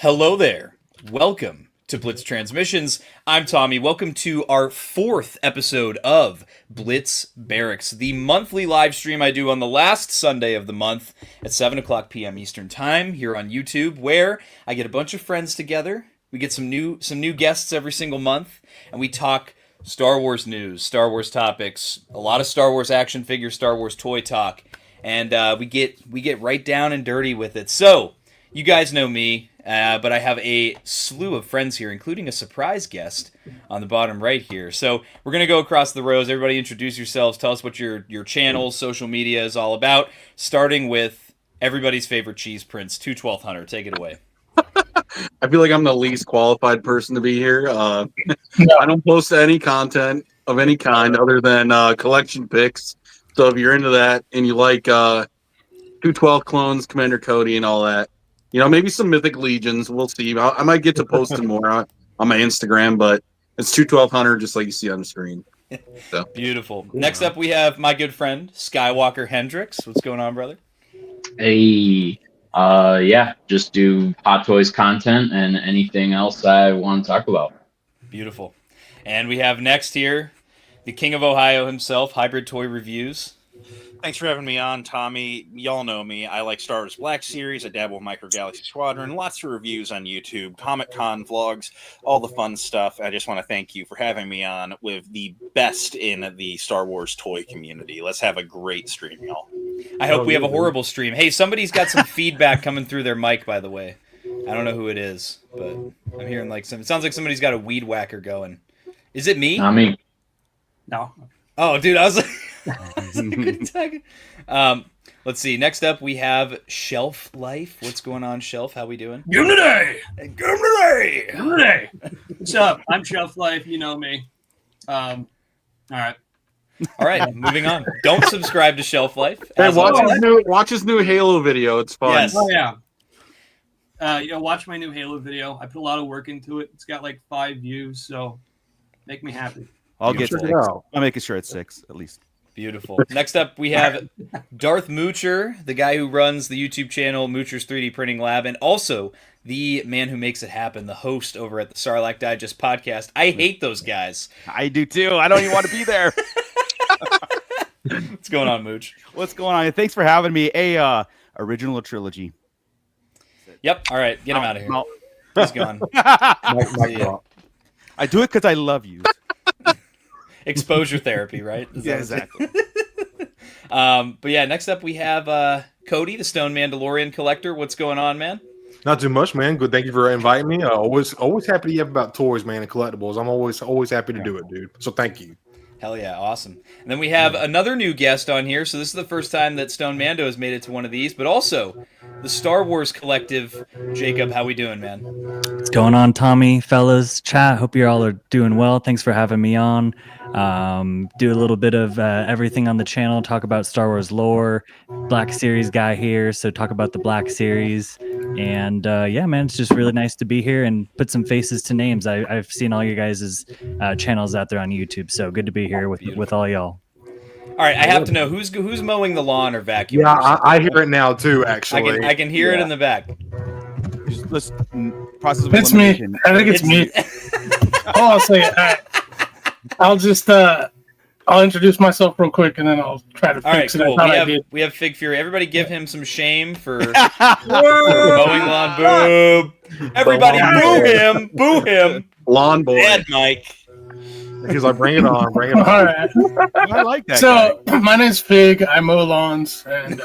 Hello there. Welcome to Blitz Transmissions. I'm Tommy. Welcome to our 4th episode of Blitz Barracks, the monthly live stream I do on the last Sunday of the month at 7 o'clock p.m. Eastern Time here on YouTube, where I get a bunch of friends together. We get some new guests every single month, and we talk Star Wars news, Star Wars topics, a lot of Star Wars action figures, Star Wars toy talk, and we get right down and dirty with it. So, you guys know me, but I have a slew of friends here, including a surprise guest on the bottom right here. So we're going to go across the rows. Everybody introduce yourselves. Tell us what your channel, social media is all about, starting with everybody's favorite cheese prince, 212 Hunter. Take it away. I feel like I'm the least qualified person to be here. I don't post any content of any kind other than collection pics. So if you're into that and you like 212 clones, Commander Cody, and all that, you know, maybe some Mythic Legions. We'll see. I might get to posting more on my Instagram, but it's 212 Hunter, just like you see on the screen. So. Beautiful. Next up, we have my good friend, SKYWALKERHENDRIX. What's going on, brother? Hey, yeah, just do Hot Toys content and anything else I want to talk about. Beautiful. And we have next here, the King of Ohio himself, Hybrid Toy Reviews. Thanks for having me on, Tommy. Y'all know me. I like Star Wars Black Series. I dabble with Micro Galaxy Squadron. Lots of reviews on YouTube, Comic-Con vlogs, all the fun stuff. I just want to thank you for having me on with the best in the Star Wars toy community. Let's have a great stream, y'all. I hope we have a horrible stream. Hey, somebody's got some feedback coming through their mic, by the way. I don't know who it is, but I'm hearing like it sounds like somebody's got a weed whacker going. Is it me? Not me. No. Oh, dude, I was like... let's see. Next up, we have Shelf Life. What's going on, Shelf? How we doing? Give 'em today. Give 'em today. Give 'em today. What's up? I'm Shelf Life. You know me. All right. All right, moving on. Don't subscribe to Shelf Life. Hey, watch his new Halo video. It's fun. Yes. Oh yeah. Watch my new Halo video. I put a lot of work into it. It's got like 5 views, so make me happy. I'll get 6. I'm making sure it's 6 at least. Beautiful. Next up, we have Darth Moocher, the guy who runs the YouTube channel Moocher's 3D Printing Lab, and also the man who makes it happen, the host over at the Sarlacc Digest podcast. I hate those guys. I do too. I don't even want to be there. What's going on, Mooch? What's going on? Thanks for having me. Original trilogy. Yep. All right. Get him out of here. No. He's gone. I do it because I love you. Exposure therapy, right? Yeah, exactly. But yeah, next up we have Cody, the Stoned Mandalorian-Collector. What's going on, man? Not too much, man. Good. Thank you for inviting me. Always happy to hear about toys, man, and collectibles. I'm always happy to do it, dude. So thank you. Hell yeah, awesome. And then we have another new guest on here. So this is the first time that Stone Mando has made it to one of these, but also the Star Wars Collective. Jacob, how we doing, man? What's going on, Tommy, fellas, chat? Hope you all are doing well. Thanks for having me on. Do a little bit of everything on the channel, talk about Star Wars lore. Black Series guy here, so talk about the Black Series. And yeah, man, it's just really nice to be here and put some faces to names. I've seen all you guys' channels out there on YouTube, so good to be here with all y'all. All right, I have to know who's mowing the lawn or vacuuming. Yeah, I hear it now too. Actually, I can hear it in the back. Let's process of it's me. elimination. I think it's me. Oh, I'll say it. I'll just I'll introduce myself real quick and then I'll try to fix it. Cool. We have Fig Fury. Everybody give him some shame for mowing lawn. Boo! Everybody boo him! Boo him! Lawn boy. Bad Mike. He's like, bring it on, bring it on. All right. I like that. So my name's Fig. I mow lawns and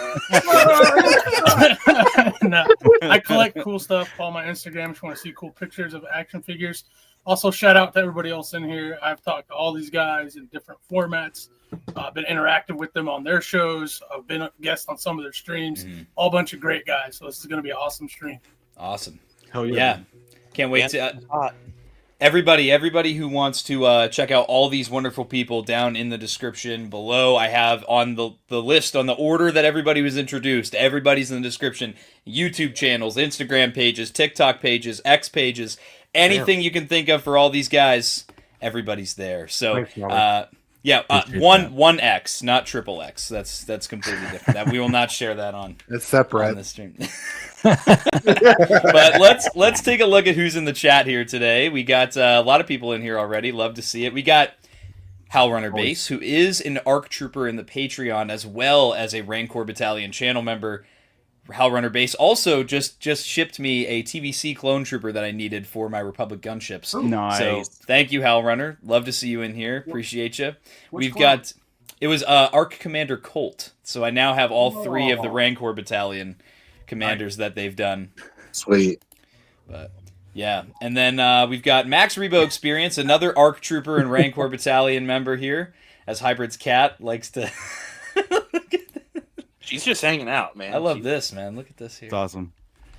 I collect cool stuff. Follow my Instagram if you want to see cool pictures of action figures. Also, shout out to everybody else in here. I've talked to all these guys in different formats. I've been interactive with them on their shows. I've been a guest on some of their streams. All bunch of great guys. So this is going to be an awesome stream. Awesome. Hell yeah. Can't wait to... Everybody who wants to check out all these wonderful people down in the description below. I have on the list, on the order that everybody was introduced. Everybody's in the description. YouTube channels, Instagram pages, TikTok pages, X pages. Anything you can think of for all these guys, everybody's there. So Yeah, Appreciate one X, not triple X. That's completely different. That we will not share that on It's separate. on the stream. But let's take a look at who's in the chat here today. We got a lot of people in here already. Love to see it. We got Howlrunner Base, who is an ARC Trooper in the Patreon, as well as a Rancor Battalion channel member. Howlrunner Base also just shipped me a TVC clone trooper that I needed for my Republic gunships. Nice. So thank you, Howlrunner. Love to see you in here. Appreciate you. Which We've clone? got it was ARC Commander Colt. So I now have all 3 of the Rancor Battalion commanders that they've done. Sweet. But yeah, and then we've got Max Rebo Experience, another ARC Trooper and Rancor Battalion member here, as Hybrid's cat likes to. She's just hanging out, man. I love this, man. Look at this here. It's awesome.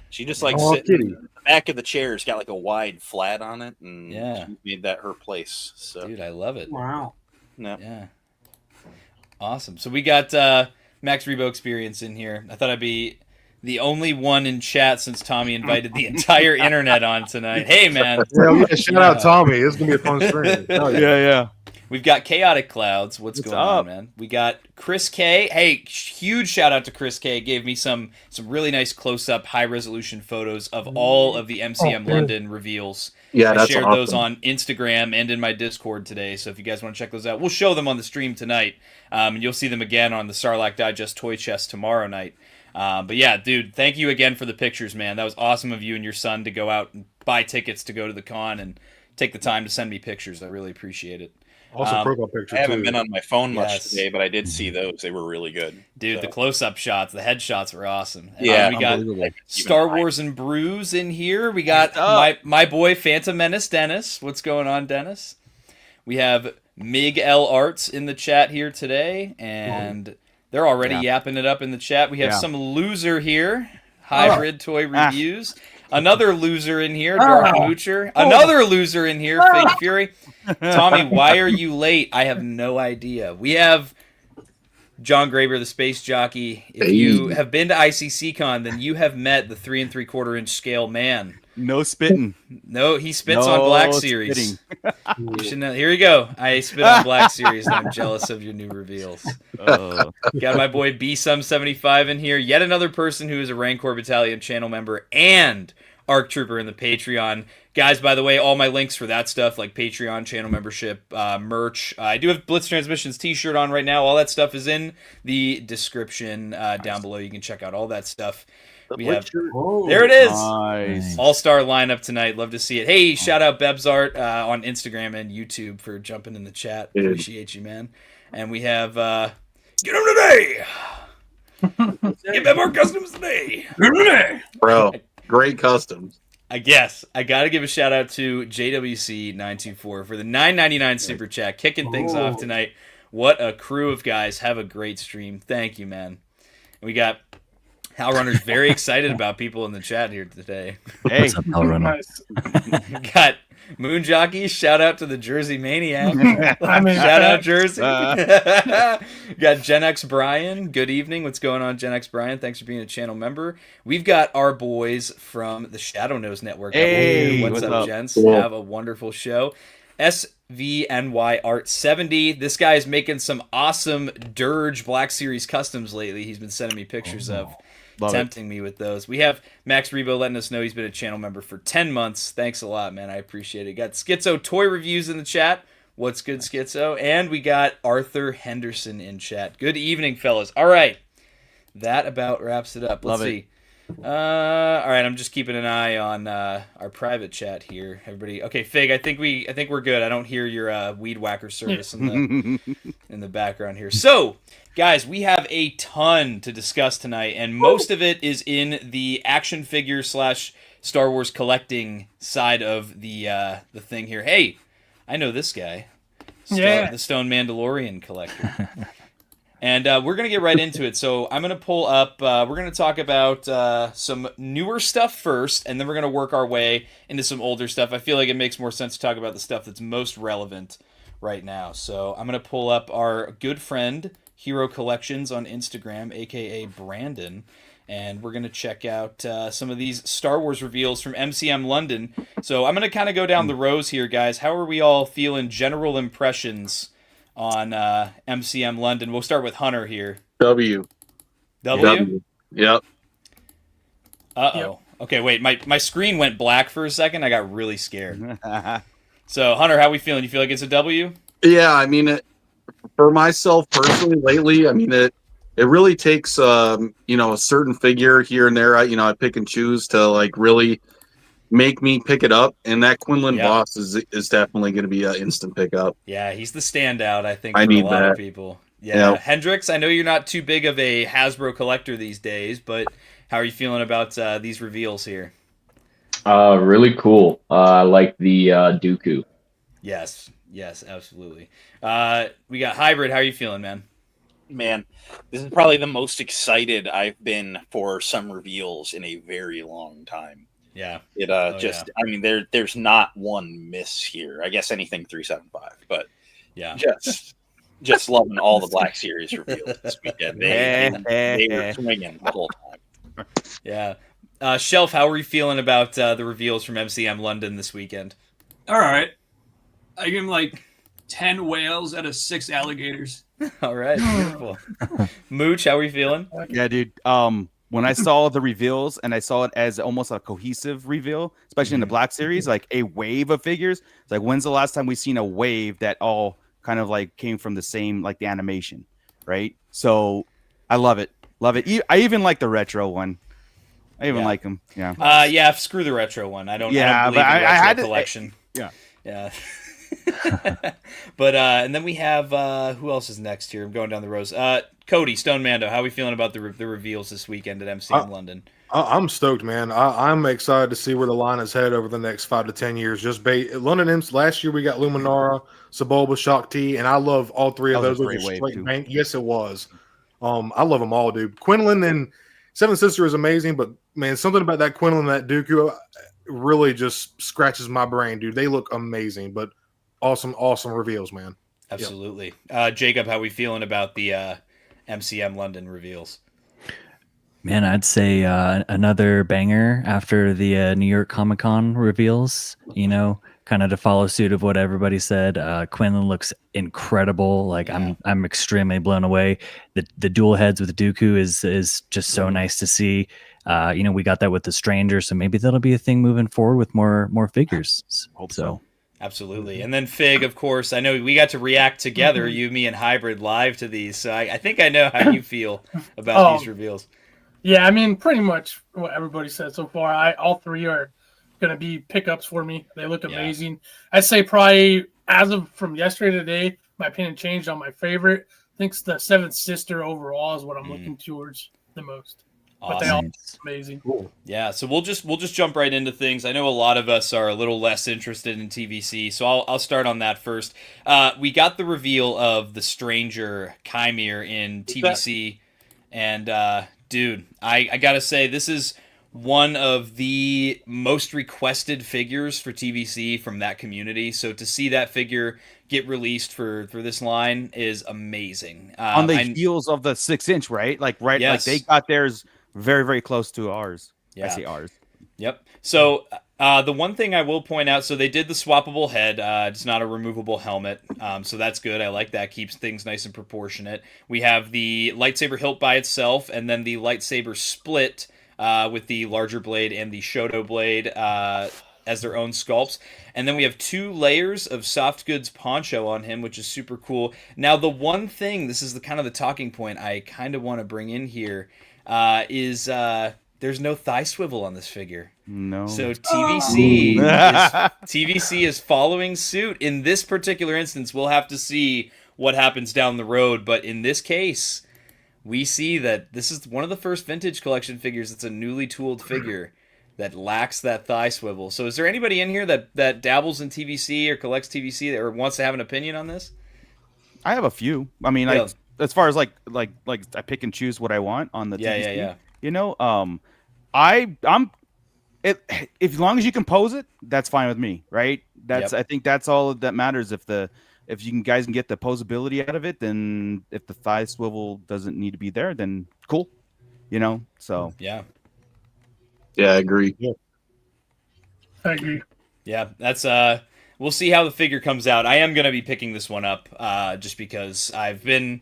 She just like Oh, sitting kitty. in the back of the chair. It's got like a wide flat on it, and Yeah. she made that her place. So Dude, I love it. Wow. no. Yeah. Awesome. So we got Max Rebo Experience in here. I thought I'd be the only one in chat since Tommy invited the entire internet on tonight. Hey, man. Well, yeah, shout out Tommy. It's gonna be a fun stream. Hell yeah. Yeah. We've got Chaotic Clouds. What's What's going on, up? man? We got Chris K. Hey, huge shout out to Chris K. Gave me some really nice close-up, high-resolution photos of all of the MCM London reveals. Yeah, I that's shared awesome. those on Instagram and in my Discord today, so if you guys want to check those out, we'll show them on the stream tonight, and you'll see them again on the Sarlacc Digest Toy Chest tomorrow night. But yeah, dude, thank you again for the pictures, man. That was awesome of you and your son to go out and buy tickets to go to the con and take the time to send me pictures. I really appreciate it. Also, profile picture I haven't too. been on my phone much Yes. today, but I did see those. They were really good. Dude, So, the close-up shots, the headshots were awesome. And Yeah, we got unbelievable. Star Wars and Brews in here. We got my boy Phantom Menace Dennis. What's going on, Dennis? We have Mig L Arts in the chat here today, and they're already yapping it up in the chat. We have some loser here, Hybrid Toy Reviews. Another loser in here, Dark Moocher. Another loser in here, Fake Fury. Tommy, why are you late? I have no idea. We have John Graber, the space jockey. If you have been to ICC-Con, then you have met the 3 3/4-inch scale man. No spitting. No, he spits No on Black Series. spitting. You should know. Here we go. I spit on Black Series, and I'm jealous of your new reveals. Oh. Got my boy B-Sum75 in here. Yet another person who is a Rancor Battalion channel member and ARC Trooper in the Patreon. Guys, by the way, all my links for that stuff, like Patreon, channel membership, merch. I do have Blitz Transmissions t-shirt on right now. All that stuff is in the description down below. You can check out all that stuff. We have, there it is. Nice. All-star lineup tonight. Love to see it. Hey, shout out Bebsart on Instagram and YouTube for jumping in the chat. Appreciate you, man. And we have get them today. Get them more customs today. Bro, great customs. I guess I got to give a shout out to JWC924 for the $9.99 super chat, kicking things off tonight. What a crew of guys. Have a great stream. Thank you, man. And we got Howlrunner's very excited about people in the chat here today. Hey. What's up, Howlrunner? Nice. Got Moon Jockey. Shout out to the Jersey Maniac. I mean, Shout out Jersey. Got Gen X Brian. Good evening. What's going on, Gen X Brian? Thanks for being a channel member. We've got our boys from the Shadow Nose Network. Hey, what's what's up, up? gents? Cool. Have a wonderful show. SVNY Art 70. This guy is making some awesome Dirge Black Series customs lately. He's been sending me pictures of. Love it. Tempting me with those. We have Max Rebo letting us know he's been a channel member for 10 months. Thanks a lot, man. I appreciate it. Got Schizo Toy Reviews in the chat. What's good, Schizo? And we got Arthur Henderson in chat. Good evening, fellas. All right. That about wraps it up. Let's Love it. see. All right, I'm just keeping an eye on our private chat here. Everybody, okay, Fig. I think we're good. I don't hear your weed whacker service in the background here. So, guys, we have a ton to discuss tonight, and most of it is in the action figure / Star Wars collecting side of the thing here. Hey, I know this guy. The Stoned Mandalorian-Collector. And we're going to get right into it. So I'm going to pull up, we're going to talk about some newer stuff first, and then we're going to work our way into some older stuff. I feel like it makes more sense to talk about the stuff that's most relevant right now. So I'm going to pull up our good friend, Hero Collections on Instagram, a.k.a. Brandon, and we're going to check out some of these Star Wars reveals from MCM London. So I'm going to kind of go down the rows here, guys. How are we all feeling? General impressions on MCM London. We'll start with Hunter here. W. Yep. Uh-oh. Yep. Okay, wait. My screen went black for a second. I got really scared. So, Hunter, how we feeling? You feel like it's a W? Yeah, I mean, for myself personally, lately, I mean, it really takes, a certain figure here and there. I pick and choose to like really make me pick it up, and that Quinlan boss is definitely going to be an instant pickup. Yeah, he's the standout, I think, for I a need lot that. of people. Yeah, Hendrix, I know you're not too big of a Hasbro collector these days, but how are you feeling about these reveals here? Really cool. I like the Dooku. Yes, absolutely. We got Hybrid. How are you feeling, man? Man, this is probably the most excited I've been for some reveals in a very long time. Yeah. I mean, there's not one miss here. I guess anything 375, but yeah, just loving all the Black Series reveals this weekend. They were swinging the whole time. Yeah. Shelf, how are you feeling about the reveals from MCM London this weekend? All right. I give him like 10 whales out of 6 alligators. All right, beautiful. Mooch, how are you feeling? Yeah, dude. When I saw the reveals and I saw it as almost a cohesive reveal, especially in the Black Series, like a wave of figures. It's like, when's the last time we've seen a wave that all kind of like came from the same, like the animation, right? So I love it. Love it. I even like the retro one. I even like them. Yeah. Yeah, screw the retro one. I don't believe but in the retro I had collection. Yeah. But and then we have who else is next here? I'm going down the rows. Cody, Stone Mando, how are we feeling about the reveals this weekend at MCM London? I'm stoked, man. I'm excited to see where the line is headed over the next 5 to 10 years. Just London Imps. Last year we got Luminara, Sebulba, Shock T, and I love all three of those. Yes, it was. I love them all, dude. Quinlan and Seven Sister is amazing, but man, something about that Quinlan and that Dooku really just scratches my brain, dude. They look amazing, but awesome reveals, man. Absolutely. Jacob, how are we feeling about the MCM London reveals? Man, I'd say another banger after the New York Comic Con reveals. Kind of to follow suit of what everybody said. Quinlan looks incredible. Like I'm extremely blown away. The dual heads with Dooku is just so nice to see. We got that with the Stranger, so maybe that'll be a thing moving forward with more figures. So. Absolutely. And then Fig, of course, I know we got to react together, you, me, and Hybrid live to these. So I think I know how you feel about these reveals. Yeah, I mean, pretty much what everybody said so far. All three are going to be pickups for me. They look amazing. I'd say probably from yesterday to today, my opinion changed on my favorite. I think the Seventh Sister overall is what I'm looking towards the most. But they all look amazing. Cool. Yeah, so we'll just jump right into things. I know a lot of us are a little less interested in TVC, so I'll start on that first. We got the reveal of the Stranger Chimere in TVC, and dude, I gotta say this is one of the most requested figures for TVC from that community. So to see that figure get released for this line is amazing. On the heels of the 6-inch, right? Like like they got theirs very, very close to ours. Yeah. I say ours. Yep. So the one thing I will point out, so they did the swappable head. It's not a removable helmet. So that's good. I like that. Keeps things nice and proportionate. We have the lightsaber hilt by itself, and then the lightsaber split with the larger blade and the Shoto blade as their own sculpts. And then we have 2 layers of soft goods poncho on him, which is super cool. Now, the one thing, this is the kind of the talking point I kind of want to bring in here, is there's no thigh swivel on this figure. No. So TVC is following suit. In this particular instance, we'll have to see what happens down the road. But in this case, we see that this is one of the first vintage collection figures that's a newly tooled figure that lacks that thigh swivel. So is there anybody in here that dabbles in TVC or collects TVC or wants to have an opinion on this? I have a few. I mean, as far as like I pick and choose what I want on the TVC. Yeah. I'm as long as you can pose it, that's fine with me, right? I think that's all that matters. If you guys can get the posability out of it, then if the thigh swivel doesn't need to be there, then cool. So yeah, I agree. I agree. Yeah, that's we'll see how the figure comes out. I am going to be picking this one up just because I've been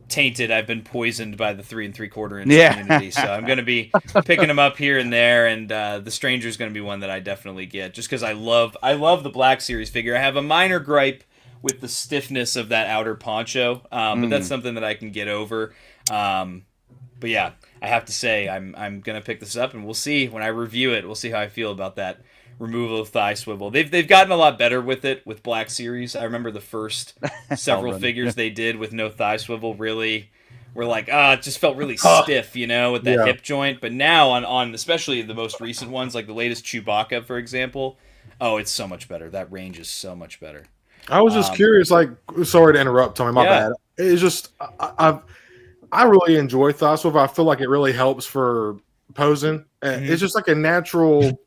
tainted. I've been poisoned by the 3 3/4 inch community. So I'm going to be picking them up here and there. And the Stranger's going to be one that I definitely get just because I love the Black Series figure. I have a minor gripe with the stiffness of that outer poncho, but that's something that I can get over. But yeah, I have to say I'm gonna pick this up, and we'll see when I review it. We'll see how I feel about that removal of thigh swivel. They've gotten a lot better with it with Black Series. I remember the first several figures they did with no thigh swivel really were like, it just felt really stiff, with that hip joint. But now on especially the most recent ones, like the latest Chewbacca, for example, it's so much better. That range is so much better. I was just curious, sorry to interrupt, Tommy, my bad. It's just, I really enjoy thigh swivel. I feel like it really helps for posing. It's just like a natural,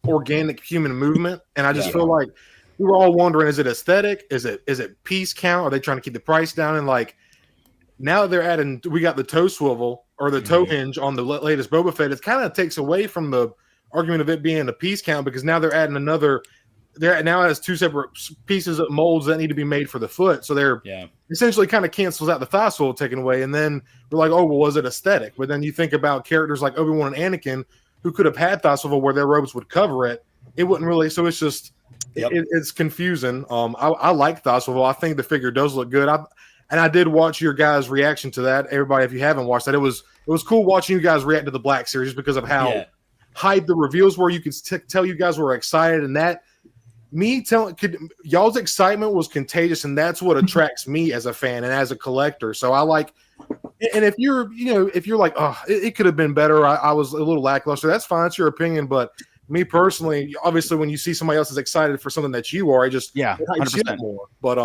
organic human movement. And I just feel like we were all wondering, is it aesthetic? Is it piece count? Are they trying to keep the price down? And now that they're adding, we got the toe swivel or the toe hinge on the latest Boba Fett. It kind of takes away from the argument of it being a piece count because now they're adding another. Now it has two separate pieces of molds that need to be made for the foot. So they're essentially kind of cancels out the thigh swivel taken away. And then we're like, was it aesthetic? But then you think about characters like Obi-Wan and Anakin who could have had thigh swivel where their robes would cover it. It wouldn't really. So it's just, it's confusing. I like thigh swivel. I think the figure does look good. I did watch your guys' reaction to that. Everybody, if you haven't watched that, it was cool watching you guys react to the Black Series because of how hyped the reveals were. You could tell you guys were excited, and that y'all's excitement was contagious, and that's what attracts me as a fan and as a collector. So I like, and if you're like, it could have been better. I was a little lackluster. That's fine. It's your opinion, but me personally, obviously, when you see somebody else is excited for something that you are, it just 100% more. But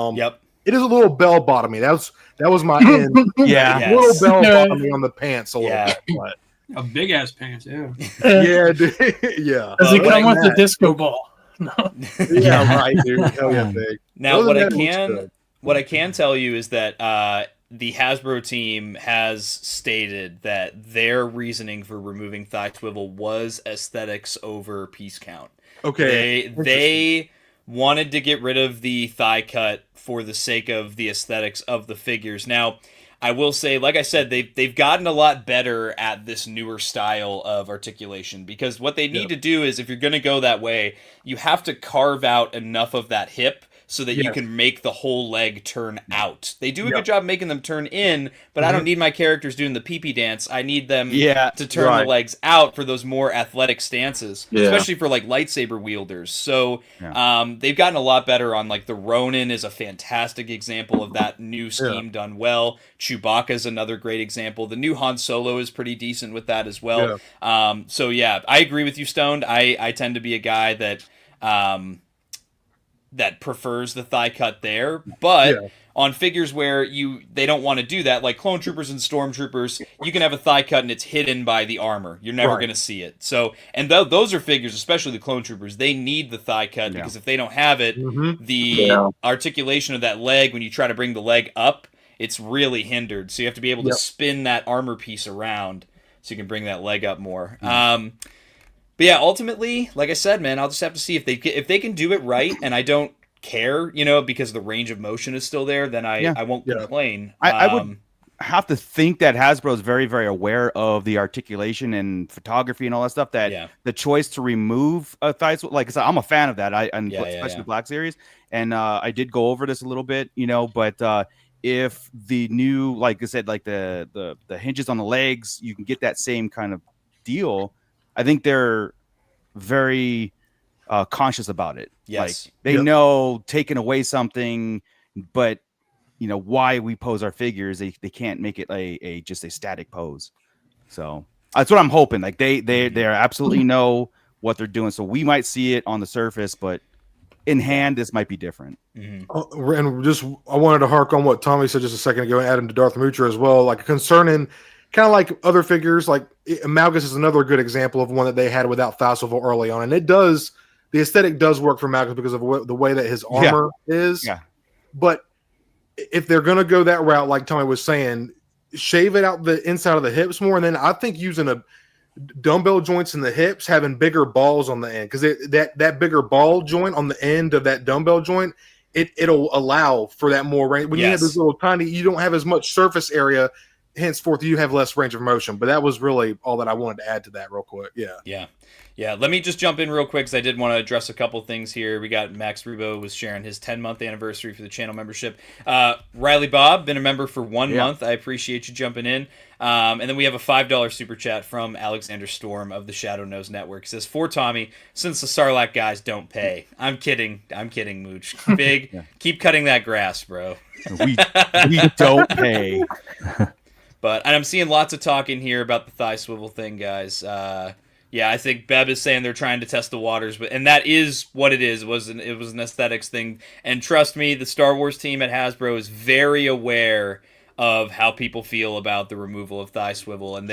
it is a little bell bottomy. That was my end. A little bell bottomy on the pants a little bit. But. A big ass pants, yeah. Dude. Yeah. Does it come with the disco ball? No. Right, dude. Hell yeah, big. Now, what I can tell you is that the Hasbro team has stated that their reasoning for removing thigh swivel was aesthetics over piece count. Okay. They wanted to get rid of the thigh cut for the sake of the aesthetics of the figures. Now, I will say, like I said, they've gotten a lot better at this newer style of articulation because what they need to do is, if you're going to go that way, you have to carve out enough of that hip so that you can make the whole leg turn out. They do a good job making them turn in, but I don't need my characters doing the pee-pee dance. I need them to turn the legs out for those more athletic stances, especially for like lightsaber wielders. So they've gotten a lot better on like the Ronin is a fantastic example of that new scheme done well. Chewbacca is another great example. The new Han Solo is pretty decent with that as well. So I agree with you, Stoned. I tend to be a guy that that prefers the thigh cut there, but on figures where they don't want to do that, like Clone Troopers and Stormtroopers, you can have a thigh cut and it's hidden by the armor. You're never going to see it. So, and those are figures, especially the Clone Troopers, they need the thigh cut because if they don't have it, the articulation of that leg, when you try to bring the leg up, it's really hindered. So you have to be able to spin that armor piece around so you can bring that leg up more. But yeah, ultimately, like I said, man, I'll just have to see if they can do it right, and I don't care, because the range of motion is still there, then I won't complain. I would have to think that Hasbro is very, very aware of the articulation and photography and all that stuff, that the choice to remove a thigh swivel, like I said, I'm a fan of that, especially Black Series, and I did go over this a little bit, but if the new, like I said, like the hinges on the legs, you can get that same kind of deal. I think they're very conscious about it. Yes. Like they know taking away something, but why we pose our figures, they can't make it just a static pose. So that's what I'm hoping. Like they absolutely know what they're doing. So we might see it on the surface, but in hand, this might be different. And I wanted to hark on what Tommy said just a second ago and add him to Darth Moocher as well. Like concerning, kind of like other figures, like Malgus is another good example of one that they had without thigh swivel early on, and the aesthetic does work for Malgus because of the way that his armor is. Yeah. But if they're going to go that route, like Tommy was saying, shave it out the inside of the hips more, and then I think using dumbbell joints in the hips having bigger balls on the end, because that bigger ball joint on the end of that dumbbell joint, it'll allow for that more range. When you have this little tiny, you don't have as much surface area. Henceforth, you have less range of motion. But that was really all that I wanted to add to that real quick. Yeah. Let me just jump in real quick because I did want to address a couple things here. We got Max Rebo was sharing his 10-month anniversary for the channel membership. Riley Bob, been a member for 1 month. I appreciate you jumping in. And then we have a $5 super chat from Alexander Storm of the Shadow Nose Network. It says, for Tommy, since the Sarlacc guys don't pay. I'm kidding, Mooch. Big, keep cutting that grass, bro. We don't pay. And I'm seeing lots of talk in here about the thigh swivel thing, guys. I think Beb is saying they're trying to test the waters, and that is what it is. It was an aesthetics thing, and trust me, the Star Wars team at Hasbro is very aware of how people feel about the removal of thigh swivel, and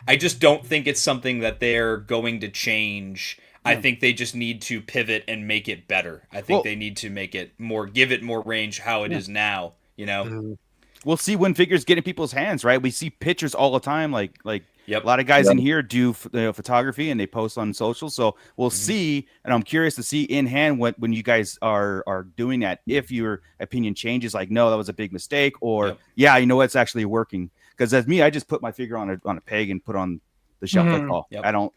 I just don't think it's something that they're going to change. I think they just need to pivot and make it better. I think they need to make it more, give it more range how it is now. You know. Mm-hmm. We'll see when figures get in people's hands, right? We see pictures all the time, like a lot of guys in here do photography and they post on social. So we'll see, and I'm curious to see in hand when you guys are doing that, if your opinion changes, like, no, that was a big mistake, or you know it's actually working. Because as me, I just put my figure on a peg and put on the shelf. That's all. I don't.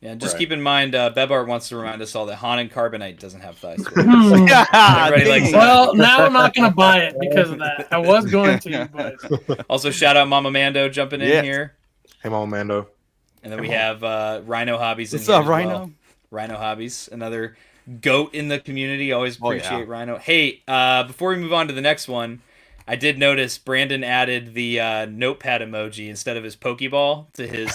Yeah, just keep in mind, Bebart wants to remind us all that Han and Carbonite doesn't have thighs. Well, now I'm not going to buy it because of that. I was going to, but... Also, shout out Mama Mando jumping in here. Hey, Mama Mando. And then we have Rhino Hobbies in What's here up, as Rhino? well. Rhino Hobbies, another goat in the community. Always appreciate Rhino. Hey, before we move on to the next one, I did notice Brandon added the notepad emoji instead of his Pokeball to his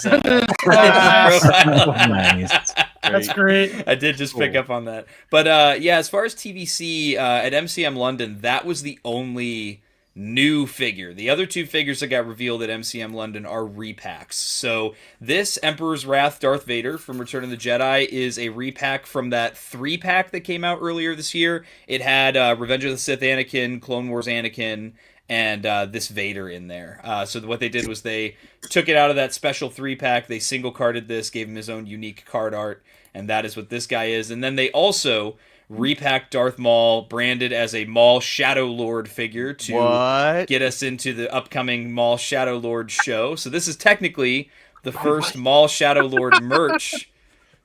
profile. Nice. That's great. I did just pick up on that. But as far as TVC at MCM London, that was the only new figure. The other two figures that got revealed at MCM London are repacks. So this Emperor's Wrath Darth Vader from Return of the Jedi is a repack from that 3-pack that came out earlier this year. It had Revenge of the Sith Anakin, Clone Wars Anakin, and this Vader in there. So what they did was they took it out of that special 3-pack, they single-carded this, gave him his own unique card art, and that is what this guy is. And then they also repacked Darth Maul, branded as a Maul Shadow Lord figure to get us into the upcoming Maul Shadow Lord show. So this is technically the first Maul Shadow Lord merch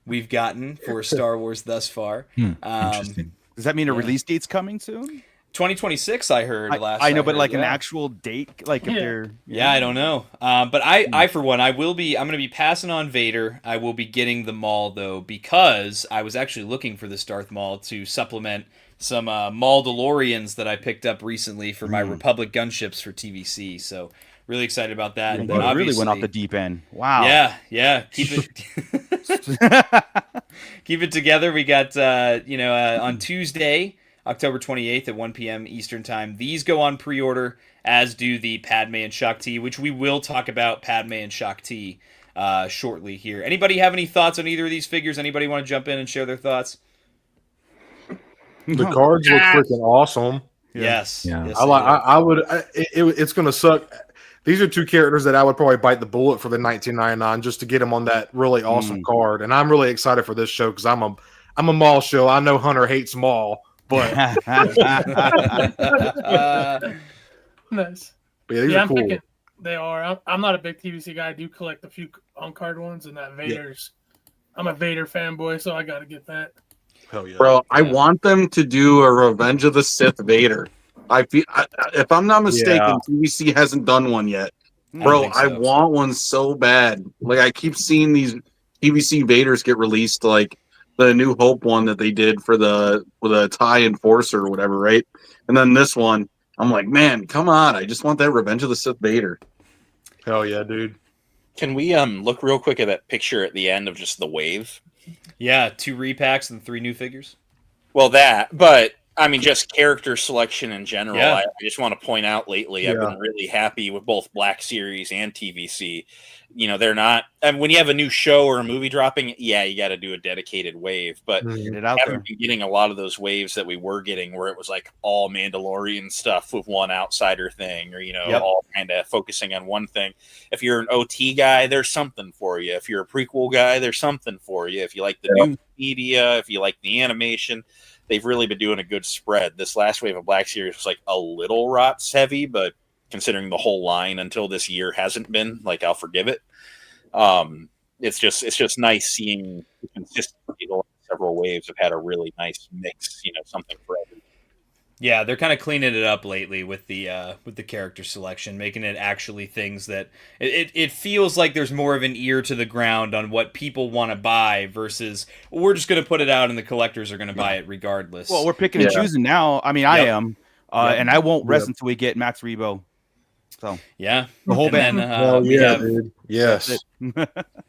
we've gotten for Star Wars thus far. Interesting. Does that mean a release date's coming soon? 2026, I heard last. I know, but like an actual date, like if they're. I don't know. But I for one, I'm going to be passing on Vader. I will be getting the Maul though, because I was actually looking for this Darth Maul to supplement some Maul DeLoreans that I picked up recently for my Republic gunships for TVC. So really excited about that. And then really went off the deep end. Wow. Yeah. Keep it keep it together. We got on Tuesday, October 28th at 1 p.m. Eastern Time. These go on pre-order, as do the Padme and Shakti, which we will talk about Padme and Shakti shortly here. Anybody have any thoughts on either of these figures? Anybody want to jump in and share their thoughts? The cards look freaking awesome. Yes. Yeah. It's going to suck. These are two characters that I would probably bite the bullet for the 1999 just to get them on that really awesome card. And I'm really excited for this show because I'm a Maul show. I know Hunter hates Maul. But nice. But these are cool. They are. I'm not a big TVC guy. I do collect a few on-card ones, and that Vader's. I'm a Vader fanboy, so I got to get that. Hell yeah, bro! I want them to do a Revenge of the Sith Vader. If I'm not mistaken, TVC hasn't done one yet, bro. I want one so bad. Like I keep seeing these TVC Vaders get released, like the New Hope one that they did for the TIE Enforcer or whatever, right? And then this one, I'm like, man, come on! I just want that Revenge of the Sith Vader. Hell yeah, dude! Can we look real quick at that picture at the end of just the wave? Yeah, 2 repacks and 3 new figures. Well, but I mean, just character selection in general. Yeah. I just want to point out lately, I've been really happy with both Black Series and TVC. You know, they're not. And when you have a new show or a movie dropping, yeah, you got to do a dedicated wave. But haven't been getting a lot of those waves that we were getting, where it was like all Mandalorian stuff with one outsider thing, or all kind of focusing on one thing. If you're an OT guy, there's something for you. If you're a prequel guy, there's something for you. If you like the new media, if you like the animation. They've really been doing a good spread. This last wave of Black Series was like a little ROTS heavy, but considering the whole line until this year hasn't been, like, I'll forgive it. It's just nice seeing the consistency. The last several waves have had a really nice mix, something for everyone. Yeah, they're kind of cleaning it up lately with the character selection, making it actually things that it feels like there's more of an ear to the ground on what people want to buy versus we're just going to put it out and the collectors are going to buy it regardless. Well, we're picking and choosing now. I mean, I am, and I won't rest until we get Max Rebo. So yeah, the whole band. Dude. Yes.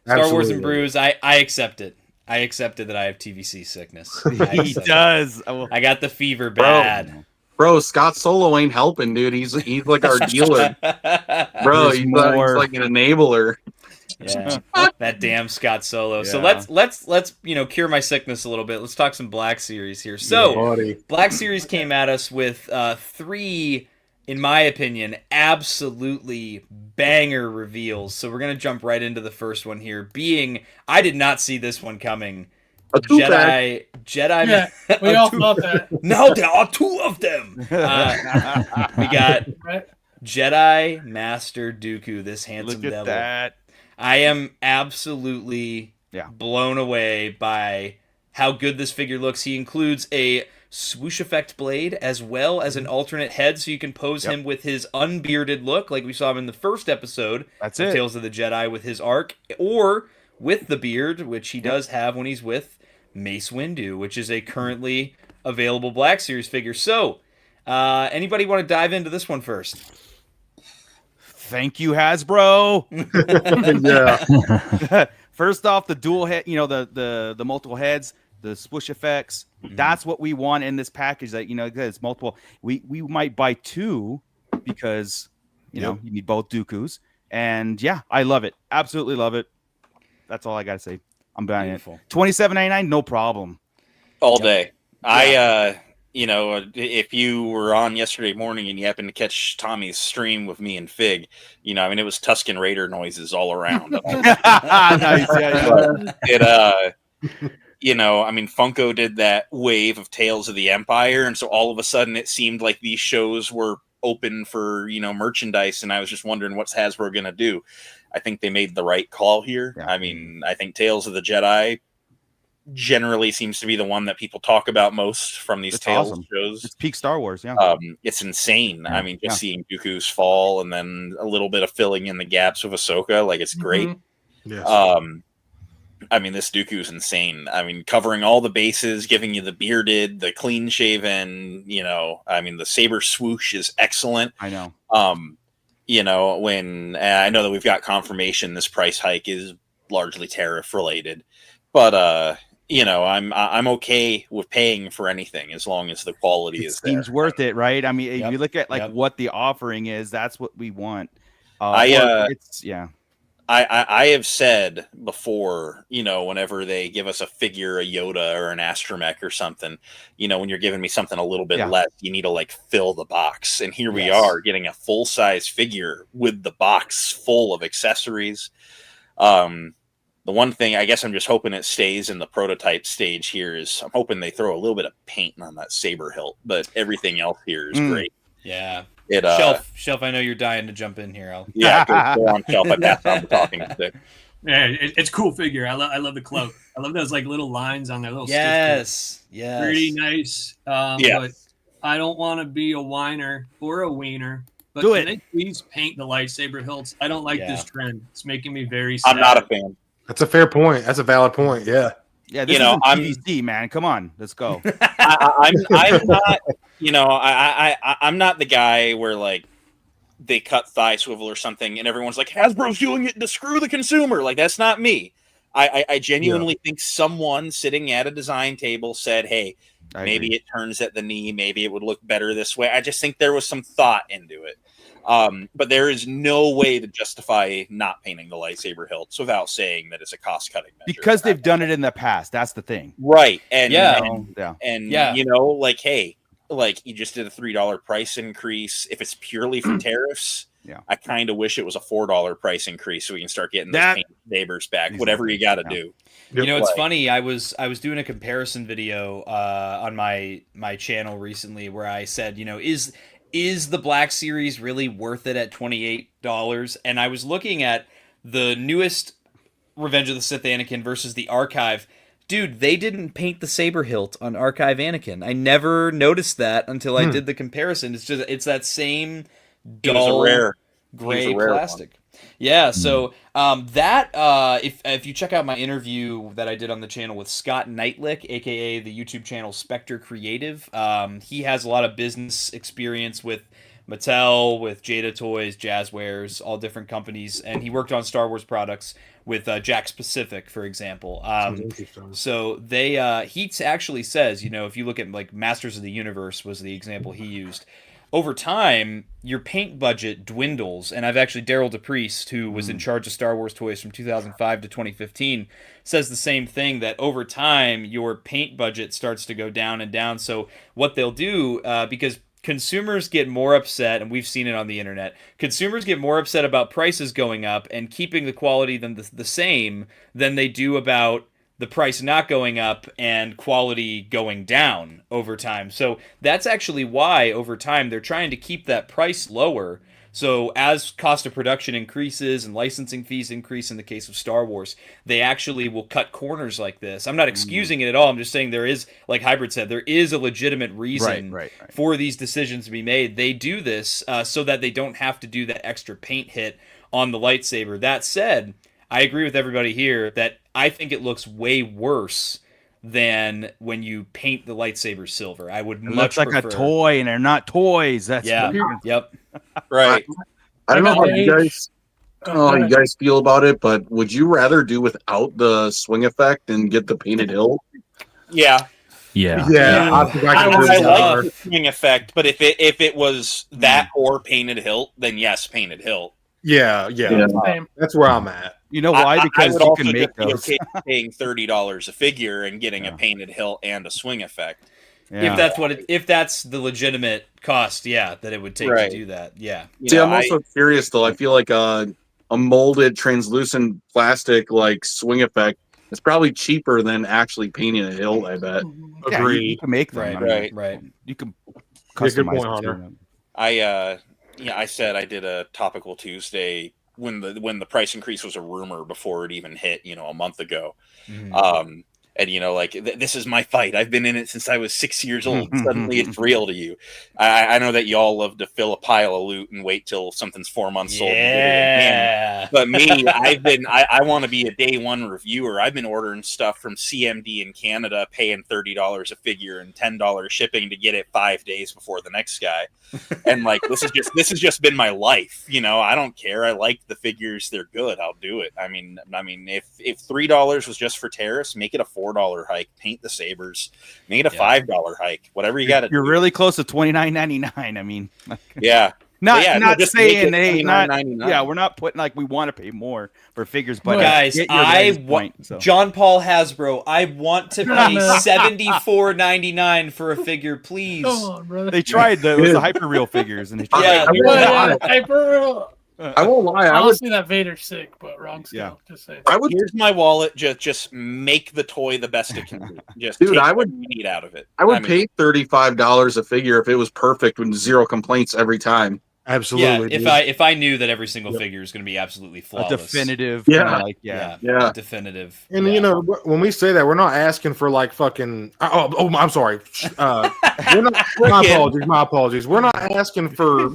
Star Wars and Brews. I accept it. I accepted that I have TVC sickness. He does. I got the fever bad. Bro, Scott Solo ain't helping, dude. He's like our dealer. Bro, he's like an enabler. Yeah, that damn Scott Solo. Yeah. So let's cure my sickness a little bit. Let's talk some Black Series here. So Black Series came at us with 3, in my opinion, absolutely banger reveals. So we're going to jump right into the first one here, being, I did not see this one coming. Jedi. Yeah, we all thought that. No, there are 2 of them. We got Jedi Master Dooku, this handsome devil. Look at that. I am absolutely blown away by how good this figure looks. He includes a swoosh effect blade as well as an alternate head, so you can pose him with his unbearded look like we saw him in the first episode of Tales of the Jedi with his arc, or with the beard, which he does have when he's with Mace Windu, which is a currently available Black Series figure. So anybody want to dive into this one first? Thank you, Hasbro. Yeah. First off, the dual head, the multiple heads, the swoosh effects. That's what we want in this package. That it's multiple. We might buy 2 because you need both Dooku's. And I love it. Absolutely love it. That's all I gotta say. I'm buying it. $27.99, no problem. All day. Yeah. If you were on yesterday morning and you happened to catch Tommy's stream with me and Fig, it was Tusken Raider noises all around. Nice. Funko did that wave of Tales of the Empire, and so all of a sudden it seemed like these shows were open for merchandise, and I was just wondering what's Hasbro gonna do. I think they made the right call here. I think Tales of the Jedi generally seems to be the one that people talk about most from these Tales shows. It's peak Star Wars, it's insane. Seeing Dooku's fall and then a little bit of filling in the gaps with Ahsoka, like, it's great. Yes. This Dooku's insane. Covering all the bases, giving you the bearded, the clean shaven, the saber swoosh is excellent. I know. When I know that we've got confirmation this price hike is largely tariff related, but I'm okay with paying for anything as long as the quality is there. Seems worth it, right? If you look at what the offering is, that's what we want. I have said before, whenever they give us a figure, a Yoda or an astromech or something, when you're giving me something a little bit less, you need to fill the box. And here we are getting a full size figure with the box full of accessories. The one thing I guess I'm just hoping it stays in the prototype stage here is I'm hoping they throw a little bit of paint on that saber hilt, but everything else here is great. Yeah. Shelf, I know you're dying to jump in here. Go on, Shelf. That's how I'm talking to. Yeah, it's a cool figure. I love the cloak. I love those little lines on their little yes. Pretty nice. But I don't want to be a whiner or a wiener. But can they please paint the lightsaber hilts? I don't like this trend. It's making me very sad. I'm not a fan. That's a fair point. That's a valid point. Yeah. Yeah, this is TVC, man. Come on, let's go. I'm not. I'm not the guy where they cut thigh swivel or something, and everyone's like, Hasbro's doing it to screw the consumer. That's not me. I genuinely think someone sitting at a design table said, "Hey, Maybe it turns at the knee. Maybe it would look better this way. I just think there was some thought into it. But there is no way to justify not painting the lightsaber hilts without saying that it's a cost-cutting measure. Because they've done it in the past. That's the thing. Right. And yeah. You know, like, hey, like you just did a $3 price increase. If it's purely for tariffs, I kind of wish it was a $4 price increase so we can start getting those paint sabers back. Whatever you got to do. You know, it's funny. I was doing a comparison video on my channel recently where I said, you know, is the Black Series really worth it at $28? And I was looking at the newest Revenge of the Sith Anakin versus the Archive. Dude, they didn't paint the saber hilt on Archive Anakin. I never noticed that until I did the comparison. It's that same dull gray plastic. Yeah, so if you check out my interview that I did on the channel with Scott Knightlick, aka the YouTube channel Spectre Creative, he has a lot of business experience with Mattel, with Jada Toys, Jazzwares, all different companies, and he worked on Star Wars products with Jack Pacific, for example. So he actually says, you know, if you look at like Masters of the Universe was the example he used. Over time, your paint budget dwindles, and I've actually Daryl DePriest, who was in charge of Star Wars toys from 2005 to 2015, says the same thing, that over time, your paint budget starts to go down and down. So what they'll do, because consumers get more upset, and we've seen it on the internet, consumers get more upset about prices going up and keeping the quality than the same than they do about the price not going up and quality going down over time. So that's actually why over time they're trying to keep that price lower. So as cost of production increases and licensing fees increase in the case of Star Wars, they actually will cut corners like this. I'm not excusing it at all. I'm just saying there is, like Hybrid said, there is a legitimate reason for these decisions to be made. They do this so that they don't have to do that extra paint hit on the lightsaber. That said, I agree with everybody here that I think it looks way worse than when you paint the lightsaber silver. I would much prefer. Like a toy, and they're not toys. That's yep. Right. I don't know how you guys feel about it, but would you rather do without the swing effect and get the painted hilt? Yeah. I like the swing effect, but if it was that or painted hilt, then yes, painted hilt. Yeah. That's where I'm at. You know why? Because I would you also can make just those. be okay paying $30 a figure and getting a painted hilt and a swing effect. Yeah. If that's the legitimate cost, that it would take to do that. Yeah. See, I'm also curious though. I feel like a molded translucent plastic like swing effect is probably cheaper than actually painting a hilt. I bet. Agreed. You can make them. Right. You can good point, customize Hunter. them. I said I did a Topical Tuesday when the price increase was a rumor before it even hit, a month ago. And this is my fight. I've been in it since I was 6 years old. Suddenly it's real to you. I know that y'all love to fill a pile of loot and wait till something's 4 months old. But me, I want to be a day one reviewer. I've been ordering stuff from CMD in Canada, paying $30 a figure and $10 shipping to get it 5 days before the next guy. And this has just been my life. I don't care. I like the figures. They're good. I'll do it. I mean, if $3 was just for tariffs, make it a $4 hike. Paint the sabers. Make it a $5 hike. Whatever you got to do. You're really close to $29.99. I mean, yeah. Not saying we're not putting we want to pay more for figures, but guys, John Paul Hasbro, I want to pay $74.99 for a figure, please. Come on, brother. They tried it was the hyper-real figures, and they I won't lie. I would see that Vader sick, but wrong scale. Just say. Here's my wallet. Just make the toy the best it can be. Just I would need out of it. I would pay $35 a figure if it was perfect with zero complaints every time. Absolutely. Yeah, if I knew that every single figure is going to be absolutely flawless, a definitive, definitive. And when we say that, we're not asking for fucking. I'm sorry. We're not. My apologies. We're not asking for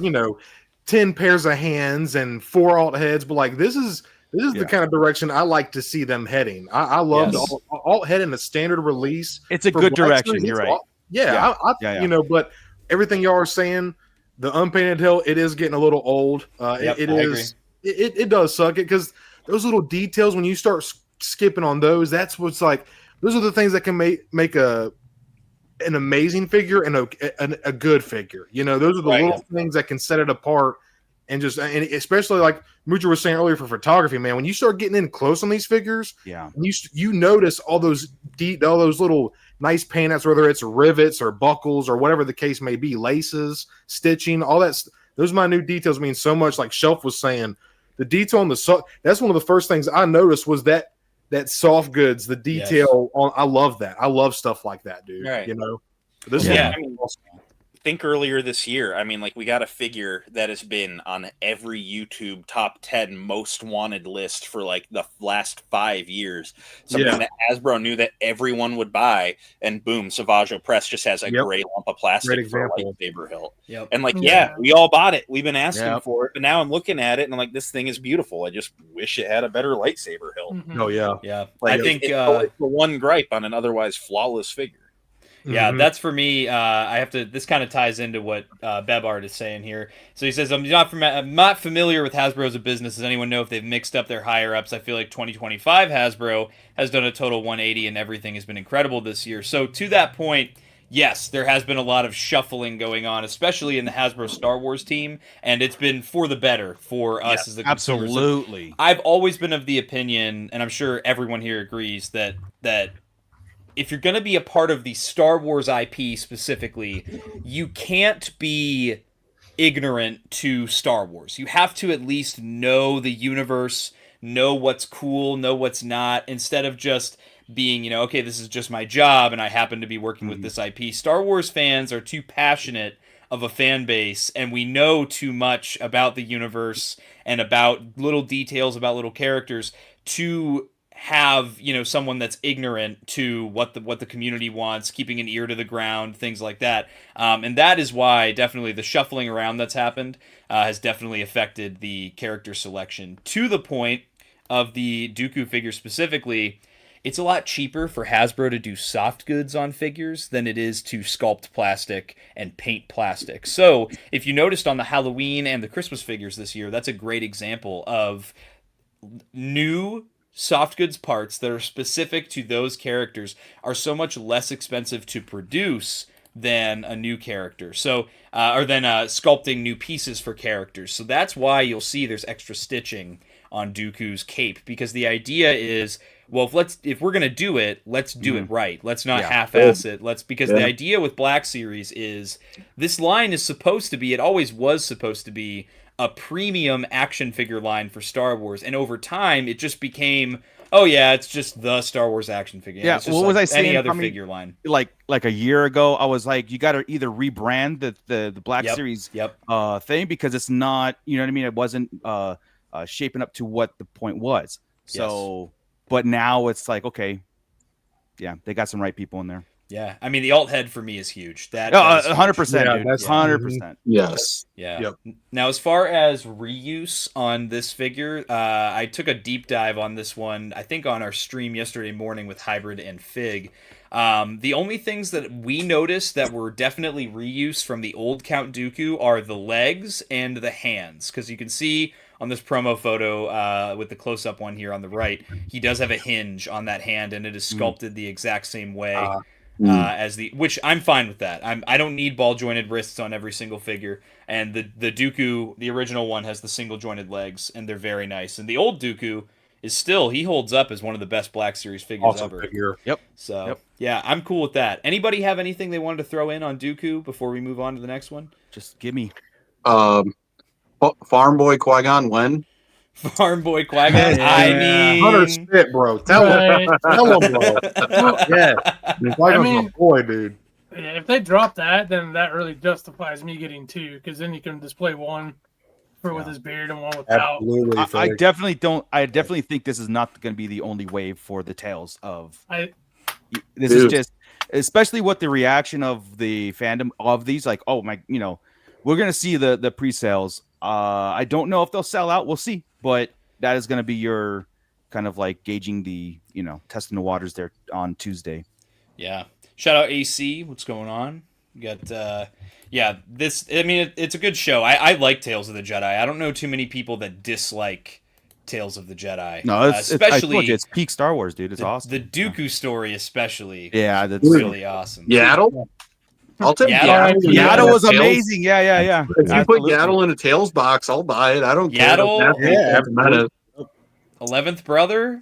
10 pairs of hands and 4 alt heads, but this is the kind of direction I like to see them heading. I love the alt head in the standard release. It's a good direction. You're right. But everything y'all are saying. The unpainted hill, it is getting a little old. It does suck it because those little details when you start skipping on those, that's what's those are the things that can make a an amazing figure and a good figure. You know, those are the little things that can set it apart. And especially like Moocher was saying earlier for photography, man, when you start getting in close on these figures, you notice all those little nice paintouts, whether it's rivets or buckles or whatever the case may be, laces, stitching, all that. Those minute details mean so much. Like Shelf was saying, the detail on that's one of the first things I noticed was that soft goods, the detail on. I love that. I love stuff like that, dude. Right. You know, this I mean, think earlier this year, I mean, like, we got a figure that has been on every YouTube top 10 most wanted list for like the last 5 years. Something that Hasbro knew that everyone would buy, and boom, Savaggio Press just has a gray lump of plastic for a lightsaber hilt. And like, we all bought it. We've been asking for it, but now I'm looking at it and I'm like, this thing is beautiful. I just wish it had a better lightsaber hilt. Oh yeah. Like, I think it's the one gripe on an otherwise flawless figure. Yeah, that's for me. This kind of ties into what Bebart is saying here. So he says, I'm not familiar with Hasbro as a business. Does anyone know if they've mixed up their higher-ups? I feel like 2025 Hasbro has done a total 180 and everything has been incredible this year. So to that point, yes, there has been a lot of shuffling going on, especially in the Hasbro Star Wars team, and it's been for the better for us as the consumers. Absolutely. I've always been of the opinion, and I'm sure everyone here agrees, that if you're going to be a part of the Star Wars IP specifically, you can't be ignorant to Star Wars. You have to at least know the universe, know what's cool, know what's not, instead of just being, okay, this is just my job and I happen to be working with this IP. Star Wars fans are too passionate of a fan base, and we know too much about the universe and about little details, about little characters, to have someone that's ignorant to what the community wants, keeping an ear to the ground, things like that, and that is why definitely the shuffling around that's happened has definitely affected the character selection, to the point of the Dooku figure specifically. It's a lot cheaper for Hasbro to do soft goods on figures than it is to sculpt plastic and paint plastic. So if you noticed on the Halloween and the Christmas figures this year, that's a great example of new soft goods parts that are specific to those characters are so much less expensive to produce than a new character. So, or than sculpting new pieces for characters. So that's why you'll see there's extra stitching on Dooku's cape, because the idea is, well, if we're gonna do it, let's do it right. Let's not half-ass it. Because the idea with Black Series is this line is supposed to be, it always was supposed to be, a premium action figure line for Star Wars, and over time it just became, it's just the Star Wars action figure. Yeah, it's just what was I saying? Any other figure line. Like a year ago, I was like, you got to either rebrand the Black Series thing, because it's not, you know what I mean? It wasn't shaping up to what the point was. So, but now it's like, okay, they got some right people in there. Yeah, I mean, the alt head for me is huge. That 100%, dude. 100%. Yes. Yeah. Yep. Now, as far as reuse on this figure, I took a deep dive on this one, I think on our stream yesterday morning with Hybrid and Fig. The only things that we noticed that were definitely reuse from the old Count Dooku are the legs and the hands, because you can see on this promo photo with the close-up one here on the right, he does have a hinge on that hand, and it is sculpted the exact same way. Which I'm fine with that. I don't need ball jointed wrists on every single figure, and the Dooku, the original one, has the single jointed legs, and they're very nice. And the old Dooku is still, he holds up as one of the best Black Series figures ever. Figure. Yep. So yeah, I'm cool with that. Anybody have anything they wanted to throw in on Dooku before we move on to the next one? Just give me. Farm Boy Qui-Gon Wen. Farm Boy Qui-Gon. I mean, Hunter spit, bro. Tell him, bro. Yeah, I mean, boy, dude. Yeah, if they drop that, then that really justifies me getting two, because then you can display one with his beard and one without. Absolutely, I definitely don't. I definitely think this is not going to be the only wave for the Tales of. This is just, especially with the reaction of the fandom of these, like, oh my, we're going to see the pre-sales. I don't know if they'll sell out. We'll see. But that is going to be your kind of like gauging the, testing the waters there on Tuesday. Yeah. Shout out AC. What's going on? You got, it's a good show. I like Tales of the Jedi. I don't know too many people that dislike Tales of the Jedi. No, it's especially it's peak Star Wars, dude. It's awesome. The Dooku story, especially. Yeah, that's really awesome. Yaddle? I'll take Yaddle. Yaddle was amazing. Yeah. If you put Yaddle in a Tails box, I'll buy it. I don't care. Yaddle, 11th brother.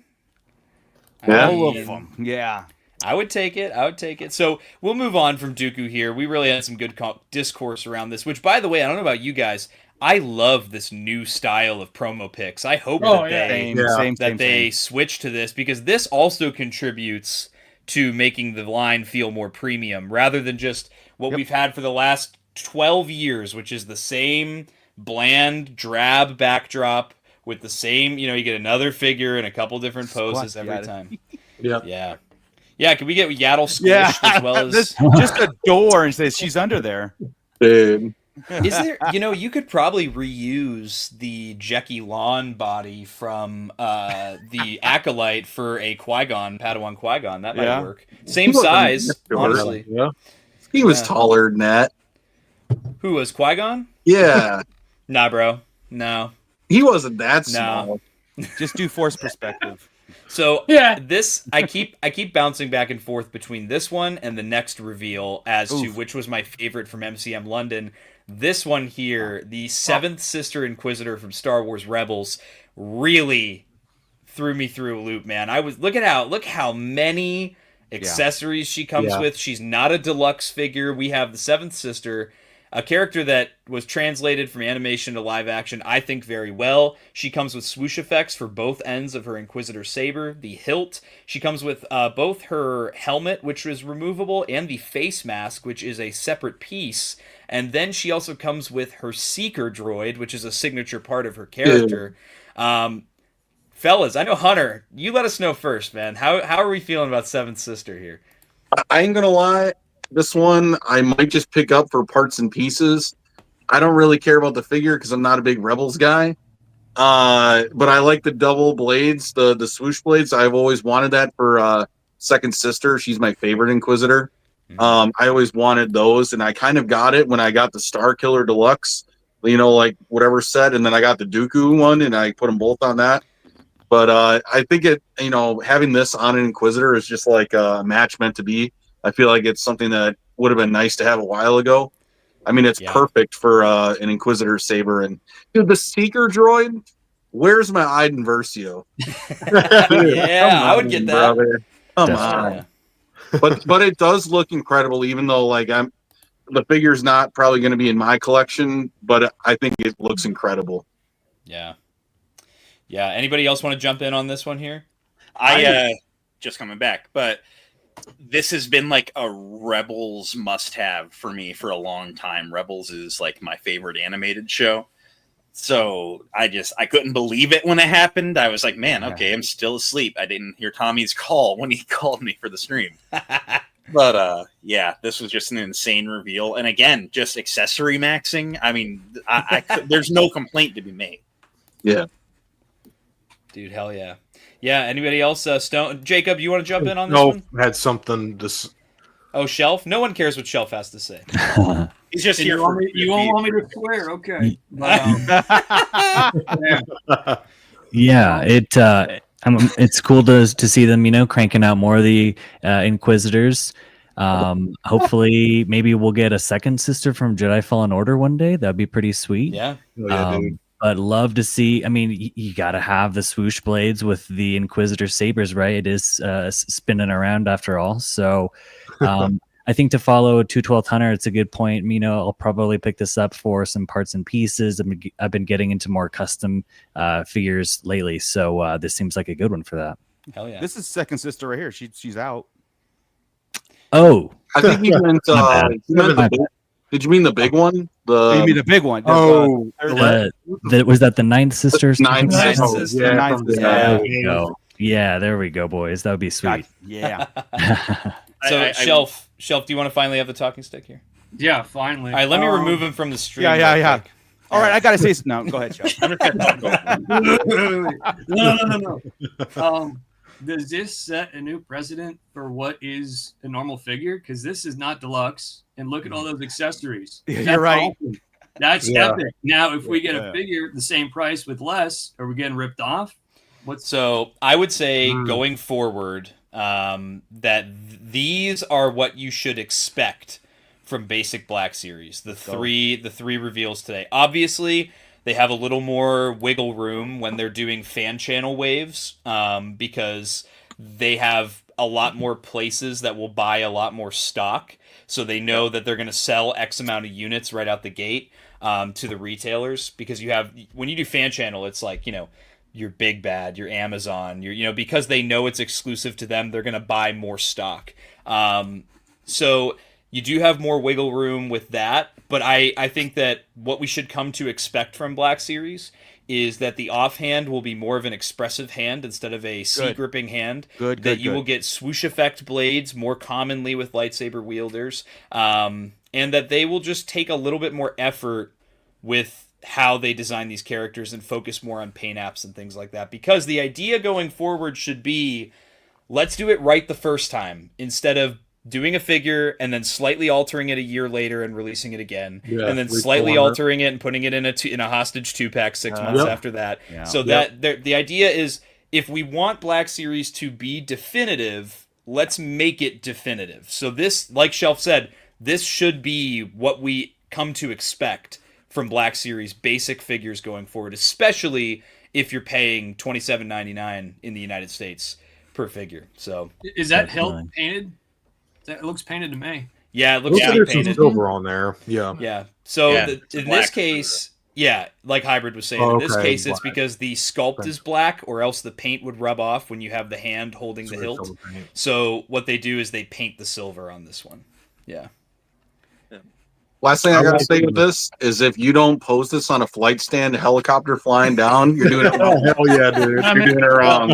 All of them. Yeah. I would take it. So we'll move on from Dooku here. We really had some good discourse around this, which, by the way, I don't know about you guys. I love this new style of promo picks. I hope that they switch to this, because this also contributes to making the line feel more premium rather than just what we've had for the last 12 years, which is the same bland, drab backdrop with the same, you get another figure and a couple different poses every time. Yeah, can we get Yaddle squished as well as just a door and say she's under there? Dude. Is there, you could probably reuse the Jecki Lawn body from the Acolyte for a Qui-Gon, Padawan Qui-Gon. That might work. Same size, honestly. Yeah. He was taller than that. Who was Qui-Gon? Yeah. Nah, bro. No. He wasn't that small. Just do force perspective. So this, I keep bouncing back and forth between this one and the next reveal as to which was my favorite from MCM London. This one here, the 7th Sister Inquisitor from Star Wars Rebels, really threw me through a loop, man. Look how many accessories she comes with. She's not a deluxe figure. We have the 7th Sister, a character that was translated from animation to live action, I think, very well. She comes with swoosh effects for both ends of her Inquisitor saber, the hilt. She comes with both her helmet, which is removable, and the face mask, which is a separate piece. And then she also comes with her Seeker droid, which is a signature part of her character. Fellas, I know Hunter, you let us know first, man. How are we feeling about 7th Sister here? I ain't gonna lie. This one, I might just pick up for parts and pieces. I don't really care about the figure because I'm not a big Rebels guy. But I like the double blades, the swoosh blades. I've always wanted that for 2nd Sister. She's my favorite Inquisitor. I always wanted those, and I kind of got it when I got the Star Killer Deluxe, like whatever set, and then I got the Dooku one, and I put them both on that. But I think having this on an Inquisitor is just like a match meant to be. I feel like it's something that would have been nice to have a while ago. I mean, it's perfect for an Inquisitor saber. And dude, the Seeker droid, where's my Iden Versio? I would get that. Brother. Come on. But it does look incredible, even though the figure's not probably going to be in my collection, but I think it looks incredible. Yeah. Anybody else want to jump in on this one here? I just coming back, but this has been like a Rebels must-have for me for a long time. Rebels is like my favorite animated show. So I couldn't believe it when it happened. I was like, man, okay, I'm still asleep. I didn't hear Tommy's call when he called me for the stream. But this was just an insane reveal. And again, just accessory maxing. I mean, there's no complaint to be made. Yeah. Dude, hell yeah. Yeah, anybody else? Stone Jacob, you want to jump in on this one? Had something to... Oh, Shelf? No one cares what Shelf has to say. He's just here for... You won't want me to swear, okay. It's cool to see them, cranking out more of the Inquisitors. Hopefully, maybe we'll get a 2nd Sister from Jedi Fallen Order one day. That'd be pretty sweet. Yeah. Dude. But love to see. I mean, you got to have the swoosh blades with the Inquisitor sabers, right? It is spinning around after all. So I think to follow 212 Hunter, it's a good point. I'll probably pick this up for some parts and pieces. I've been getting into more custom figures lately. So this seems like a good one for that. Hell yeah. This is 2nd Sister right here. She's out. Oh. I think you meant did you mean the big one? You mean the big one? Was that the 9th Sisters? 9th Sister. There we go. Yeah, there we go, boys. That would be sweet. Yeah. So, Shelf, do you want to finally have the talking stick here? Yeah, finally. All right, let me remove him from the stream. Yeah. All right, I gotta say no. Go ahead, Shelf. No. Does this set a new precedent for what is a normal figure? Because this is not deluxe, and look at all those accessories. You're right. Awesome. That's epic. Now, if we get a figure the same price with less, are we getting ripped off? So I would say going forward that these are what you should expect from basic Black Series. The three reveals today. Obviously, they have a little more wiggle room when they're doing fan channel waves because they have a lot more places that will buy a lot more stock. So they know that they're going to sell X amount of units right out the gate to the retailers, because when you do fan channel, it's like, your Big Bad, your Amazon, because they know it's exclusive to them, they're going to buy more stock. So you do have more wiggle room with that, but I think that what we should come to expect from Black Series is that the offhand will be more of an expressive hand instead of a C-gripping hand. That you will get swoosh effect blades more commonly with lightsaber wielders, and that they will just take a little bit more effort with how they design these characters and focus more on paint apps and things like that. Because the idea going forward should be, let's do it right the first time, instead of doing a figure and then slightly altering it a year later and releasing it again, and then slightly altering it and putting it in a hostage 2-pack 6 months after that. Yeah. So that the idea is, if we want Black Series to be definitive, let's make it definitive. So this, like Shelf said, this should be what we come to expect from Black Series basic figures going forward, especially if you're paying $27.99 in the United States per figure. So is that hilt painted? It looks painted to me. Yeah, it looks painted. Some silver on there. Yeah. Yeah. So in this case, like Hybrid was saying, in this case, it's because the sculpt is black, or else the paint would rub off when you have the hand holding the hilt. So what they do is they paint the silver on this one. Yeah. Last thing I gotta say with this is, if you don't post this on a flight stand, a helicopter flying down, you're doing it wrong. Hell yeah, dude. You're doing it wrong.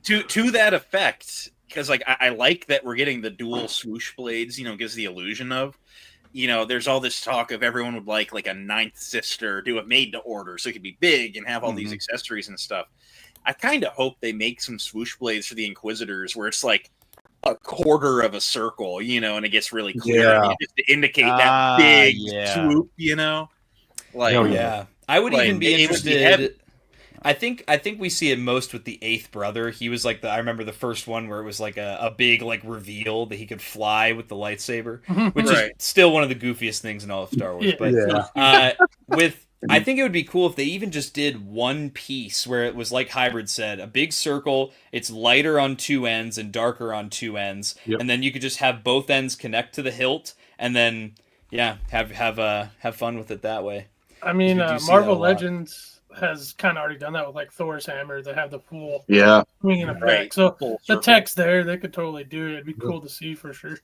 To that effect, because I like that we're getting the dual swoosh blades, gives the illusion of, there's all this talk of everyone would like a ninth sister, do a made to order so it could be big and have all these accessories and stuff. I kind of hope they make some swoosh blades for the Inquisitors where it's like a quarter of a circle, and it gets really clear just to indicate that big swoop, I would even be interested. I think we see it most with the eighth brother. He was like I remember the first one where it was like a big reveal that he could fly with the lightsaber, which is still one of the goofiest things in all of Star Wars. I think it would be cool if they even just did one piece where it was like Hybrid said, a big circle. It's lighter on two ends and darker on two ends, and then you could just have both ends connect to the hilt, and then have fun with it that way. I mean, Marvel Legends has kind of already done that with Thor's hammer. They have the full swinging effect. So the tech's there. They could totally do it. It'd be cool to see for sure.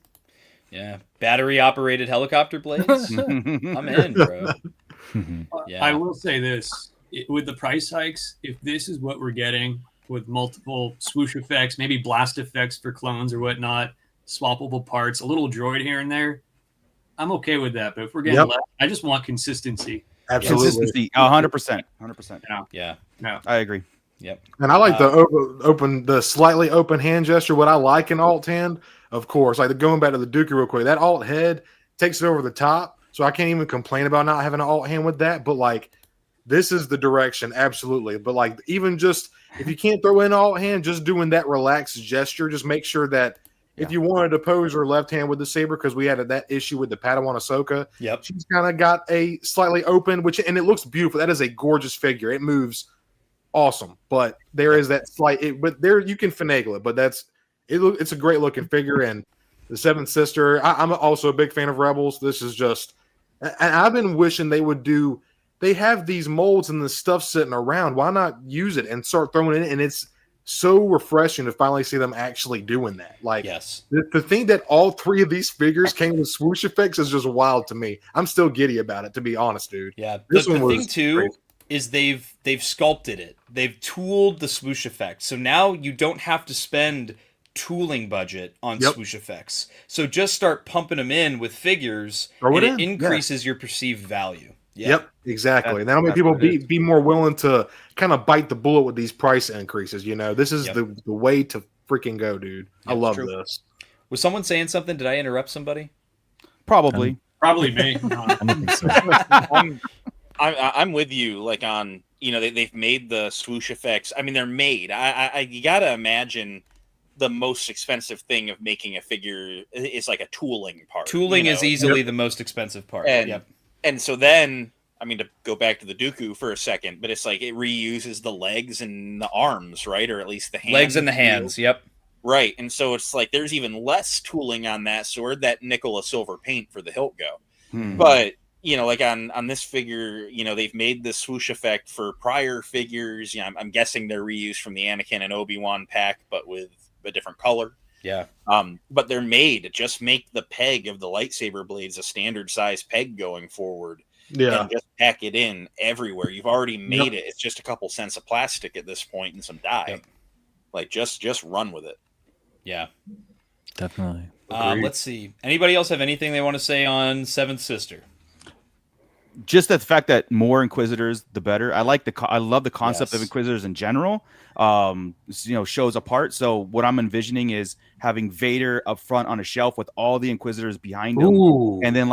Yeah, battery operated helicopter blades. I'm in, bro. I will say this, with the price hikes, if this is what we're getting with multiple swoosh effects, maybe blast effects for clones or whatnot, swappable parts, a little droid here and there, I'm okay with that. But if we're getting less, I just want consistency. Absolutely. Consistency, 100%. 100%. Yeah. I agree. Yep. And I like the slightly open hand gesture. What I like in alt hand, of course, going back to the Dookie real quick, that alt head takes it over the top. So I can't even complain about not having an alt hand with that. But this is the direction, absolutely. But even just if you can't throw in alt hand, just doing that relaxed gesture, just make sure that if you wanted to pose her left hand with the saber, because we had that issue with the Padawan Ahsoka. Yep. She's kind of got a slightly open, and it looks beautiful. That is a gorgeous figure. It moves awesome, but there is that slight. But there you can finagle it, but it's a great looking figure. And the Seventh Sister, I'm also a big fan of Rebels. This is just, and I've been wishing they would do. They have these molds and the stuff sitting around. Why not use it and start throwing it in? And it's so refreshing to finally see them actually doing that. The thing that all three of these figures came with swoosh effects is just wild to me. I'm still giddy about it, to be honest, dude. Yeah, the thing too crazy. Is they've sculpted it. They've tooled the swoosh effect, so now you don't have to spend tooling budget on swoosh effects. So just start pumping them in with figures, and it increases your perceived value. Yeah. Yep, exactly. And that'll make people be more willing to kind of bite the bullet with these price increases. This is the way to freaking go, dude. I love this. Was someone saying something? Did I interrupt somebody? Probably. Probably me. I don't think so. I'm with you. Like on, they've made the swoosh effects. I mean, they're made. You gotta imagine the most expensive thing of making a figure is like a tooling part. Tooling is easily the most expensive part. And so then, I mean, to go back to the Dooku for a second, but it's like it reuses the legs and the arms, right? Or at least the hands. Legs and the hands, yep. Right. And so it's like there's even less tooling on that sword, that nickel a silver paint for the hilt go. But, like on this figure, they've made the swoosh effect for prior figures. I'm guessing they're reused from the Anakin and Obi-Wan pack, but with a different color. Yeah. But they're made to just make the peg of the lightsaber blades a standard size peg going forward. Yeah. And just pack it in everywhere. You've already made it. It's just a couple cents of plastic at this point and some dye. Yep. Like just run with it. Yeah. Definitely. Let's see. Anybody else have anything they want to say on Seventh Sister? Just the fact that more Inquisitors, the better. I love the concept of Inquisitors in general. Shows apart. So what I'm envisioning is having Vader up front on a shelf with all the Inquisitors behind him, and then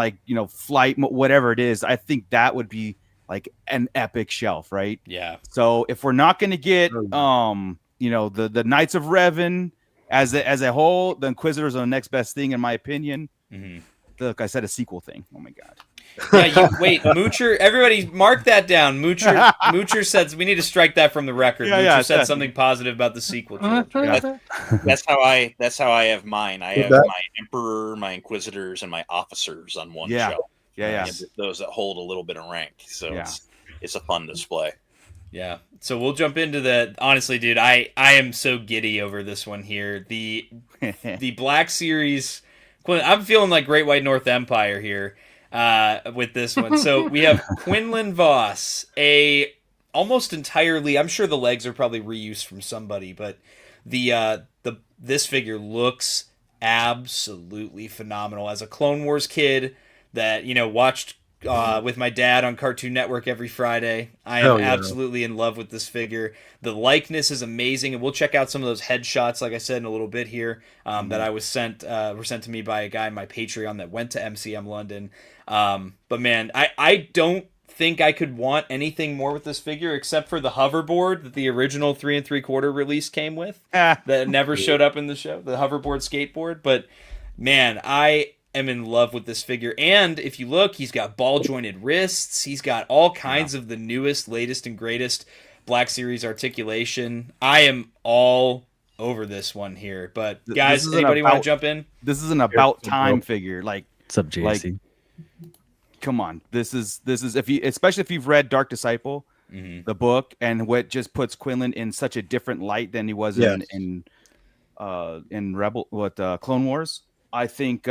flight, whatever it is. I think that would be like an epic shelf, right? Yeah. So if we're not going to get the Knights of Revan as a whole, the Inquisitors are the next best thing in my opinion. Look, I said a sequel thing. Oh my god. Yeah, wait, Moocher. Everybody, mark that down. Moocher said we need to strike that from the record. Moocher said something positive about the sequel. That's how I have mine. I have my Emperor, my Inquisitors, and my officers on one shelf. Yeah. Those that hold a little bit of rank. So it's a fun display. Yeah. So we'll jump into that. Honestly, dude, I am so giddy over this one here. The Black Series. I'm feeling like Great White North Empire here. With this one. So we have Quinlan Voss, almost entirely, I'm sure the legs are probably reused from somebody, but this figure looks absolutely phenomenal. As a Clone Wars kid that, watched with my dad on Cartoon Network every Friday, I am absolutely in love with this figure. The likeness is amazing, and we'll check out some of those headshots, like I said, in a little bit here, that I was were sent to me by a guy in my Patreon that went to MCM London. But man, I don't think I could want anything more with this figure except for the hoverboard that the original 3 3/4 release came with that never showed up in the show, the hoverboard skateboard. But man, I am in love with this figure. And if you look, he's got ball jointed wrists. He's got all kinds of the newest, latest, and greatest Black Series articulation. I am all over this one here. But guys, anybody want to jump in? This is an about time figure. Like, what's up, JC? Come on, this is especially if you've read Dark Disciple, the book, and what just puts Quinlan in such a different light than he was in Clone Wars. I think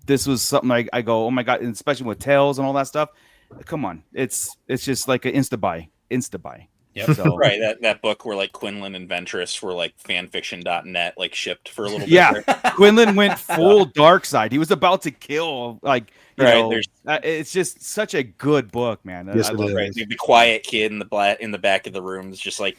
this was something I go, oh my god, and especially with Tails and all that stuff. Come on, it's just like an insta buy. Yep. So, right, that book where like Quinlan and Ventress were like fanfiction.net like shipped for a little bit. Yeah, Quinlan went full dark side. He was about to kill it's just such a good book, man. Yes, I love right. The quiet kid in the back of the room is just like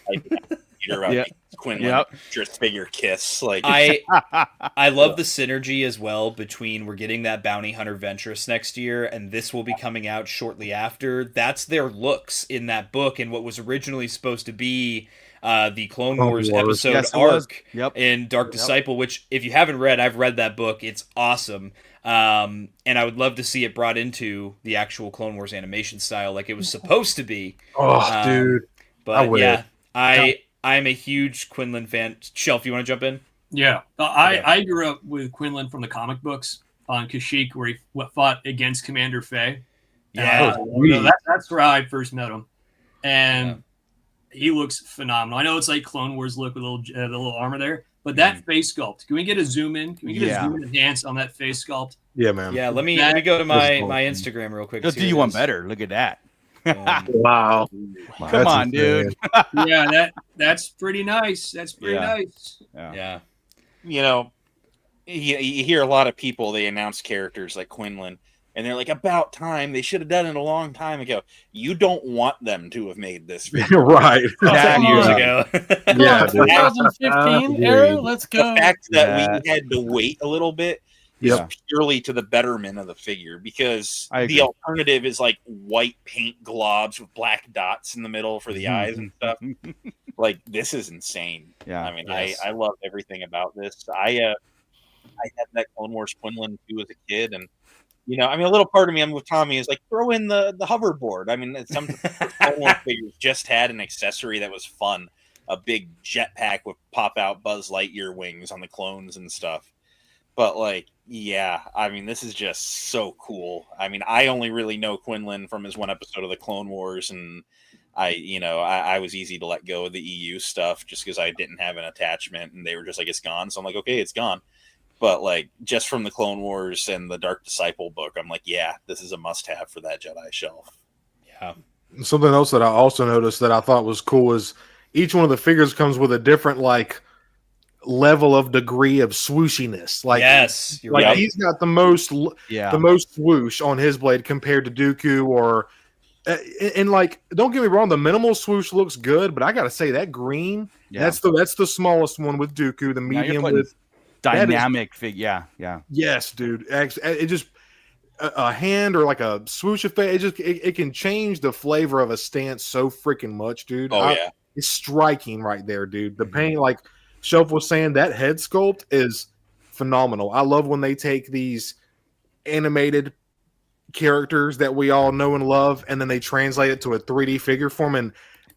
Quinlan just figure kiss. Like I love the synergy as well between we're getting that Bounty Hunter Ventress next year, and this will be coming out shortly after. That's their looks in that book, and what was originally supposed to be the Clone Wars episode arc in Dark Disciple, which if you haven't read, I've read that book. It's awesome. And I would love to see it brought into the actual Clone Wars animation style like it was supposed to be. Oh, dude. But I'm a huge Quinlan fan. Shelf, you want to jump in? Yeah. I grew up with Quinlan from the comic books on Kashyyyk, where he fought against Commander Faye. Yeah. That's where I first met him. And he looks phenomenal. I know it's like Clone Wars look with the little armor there, but that face sculpt. Can we get a zoom in? Can we get a zoom in enhance on that face sculpt? Yeah, man. Yeah, let me go to my Instagram real quick. Do you want better? Look at that. Wow. Come on, dude. Yeah, that's pretty nice. That's pretty nice. Yeah. You hear a lot of people, they announce characters like Quinlan, and they're like, about time. They should have done it a long time ago. You don't want them to have made this video. Right. 10 years ago. Yeah, 2015 era, let's go. The fact that we had to wait a little bit, purely to the betterment of the figure, because the alternative is like white paint globs with black dots in the middle for the eyes and stuff. Like, this is insane. Yeah, I mean, I love everything about this. I had that Clone Wars Quinlan too as a kid, and I mean, a little part of me, I'm with Tommy, is like, throw in the hoverboard. I mean, some Clone Wars figures just had an accessory that was fun, a big jetpack with pop out Buzz Lightyear wings on the clones and stuff. But like, yeah, I mean, this is just so cool. I mean, I only really know Quinlan from his one episode of the Clone Wars, and I was easy to let go of the EU stuff just because I didn't have an attachment, and they were just like, it's gone. So I'm like, okay, it's gone. But like, just from the Clone Wars and the Dark Disciple book, I'm like, yeah, this is a must-have for that Jedi shelf. Yeah. Something else that I also noticed that I thought was cool is each one of the figures comes with a different like level of degree of swooshiness. Like, yes, like right. He's got the most swoosh on his blade compared to Dooku or. And like, don't get me wrong, the minimal swoosh looks good, but I gotta say that green, that's the smallest one with Dooku. The medium with dynamic figure, yeah. Yes, dude. It just a hand or like a swoosh effect. It can change the flavor of a stance so freaking much, dude. Yeah, it's striking right there, dude. The paint, like Shelf was saying, that head sculpt is phenomenal. I love when they take these animated characters that we all know and love, and then they translate it to a 3D figure form. And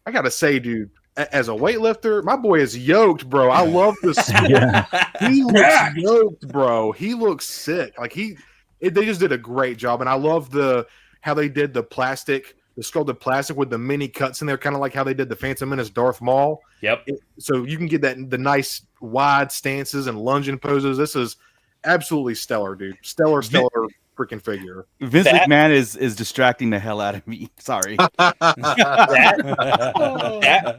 I gotta say, dude, as a weightlifter, my boy is yoked, bro. I love this. He looks yoked, bro. He looks sick. Like they just did a great job, and I love how they did the sculpted plastic with the mini cuts in there, kind of like how they did the Phantom Menace Darth Maul. Yep. So you can get the nice wide stances and lunging poses. This is absolutely stellar, dude. Stellar freaking figure. Vince McMahon is distracting the hell out of me. Sorry. that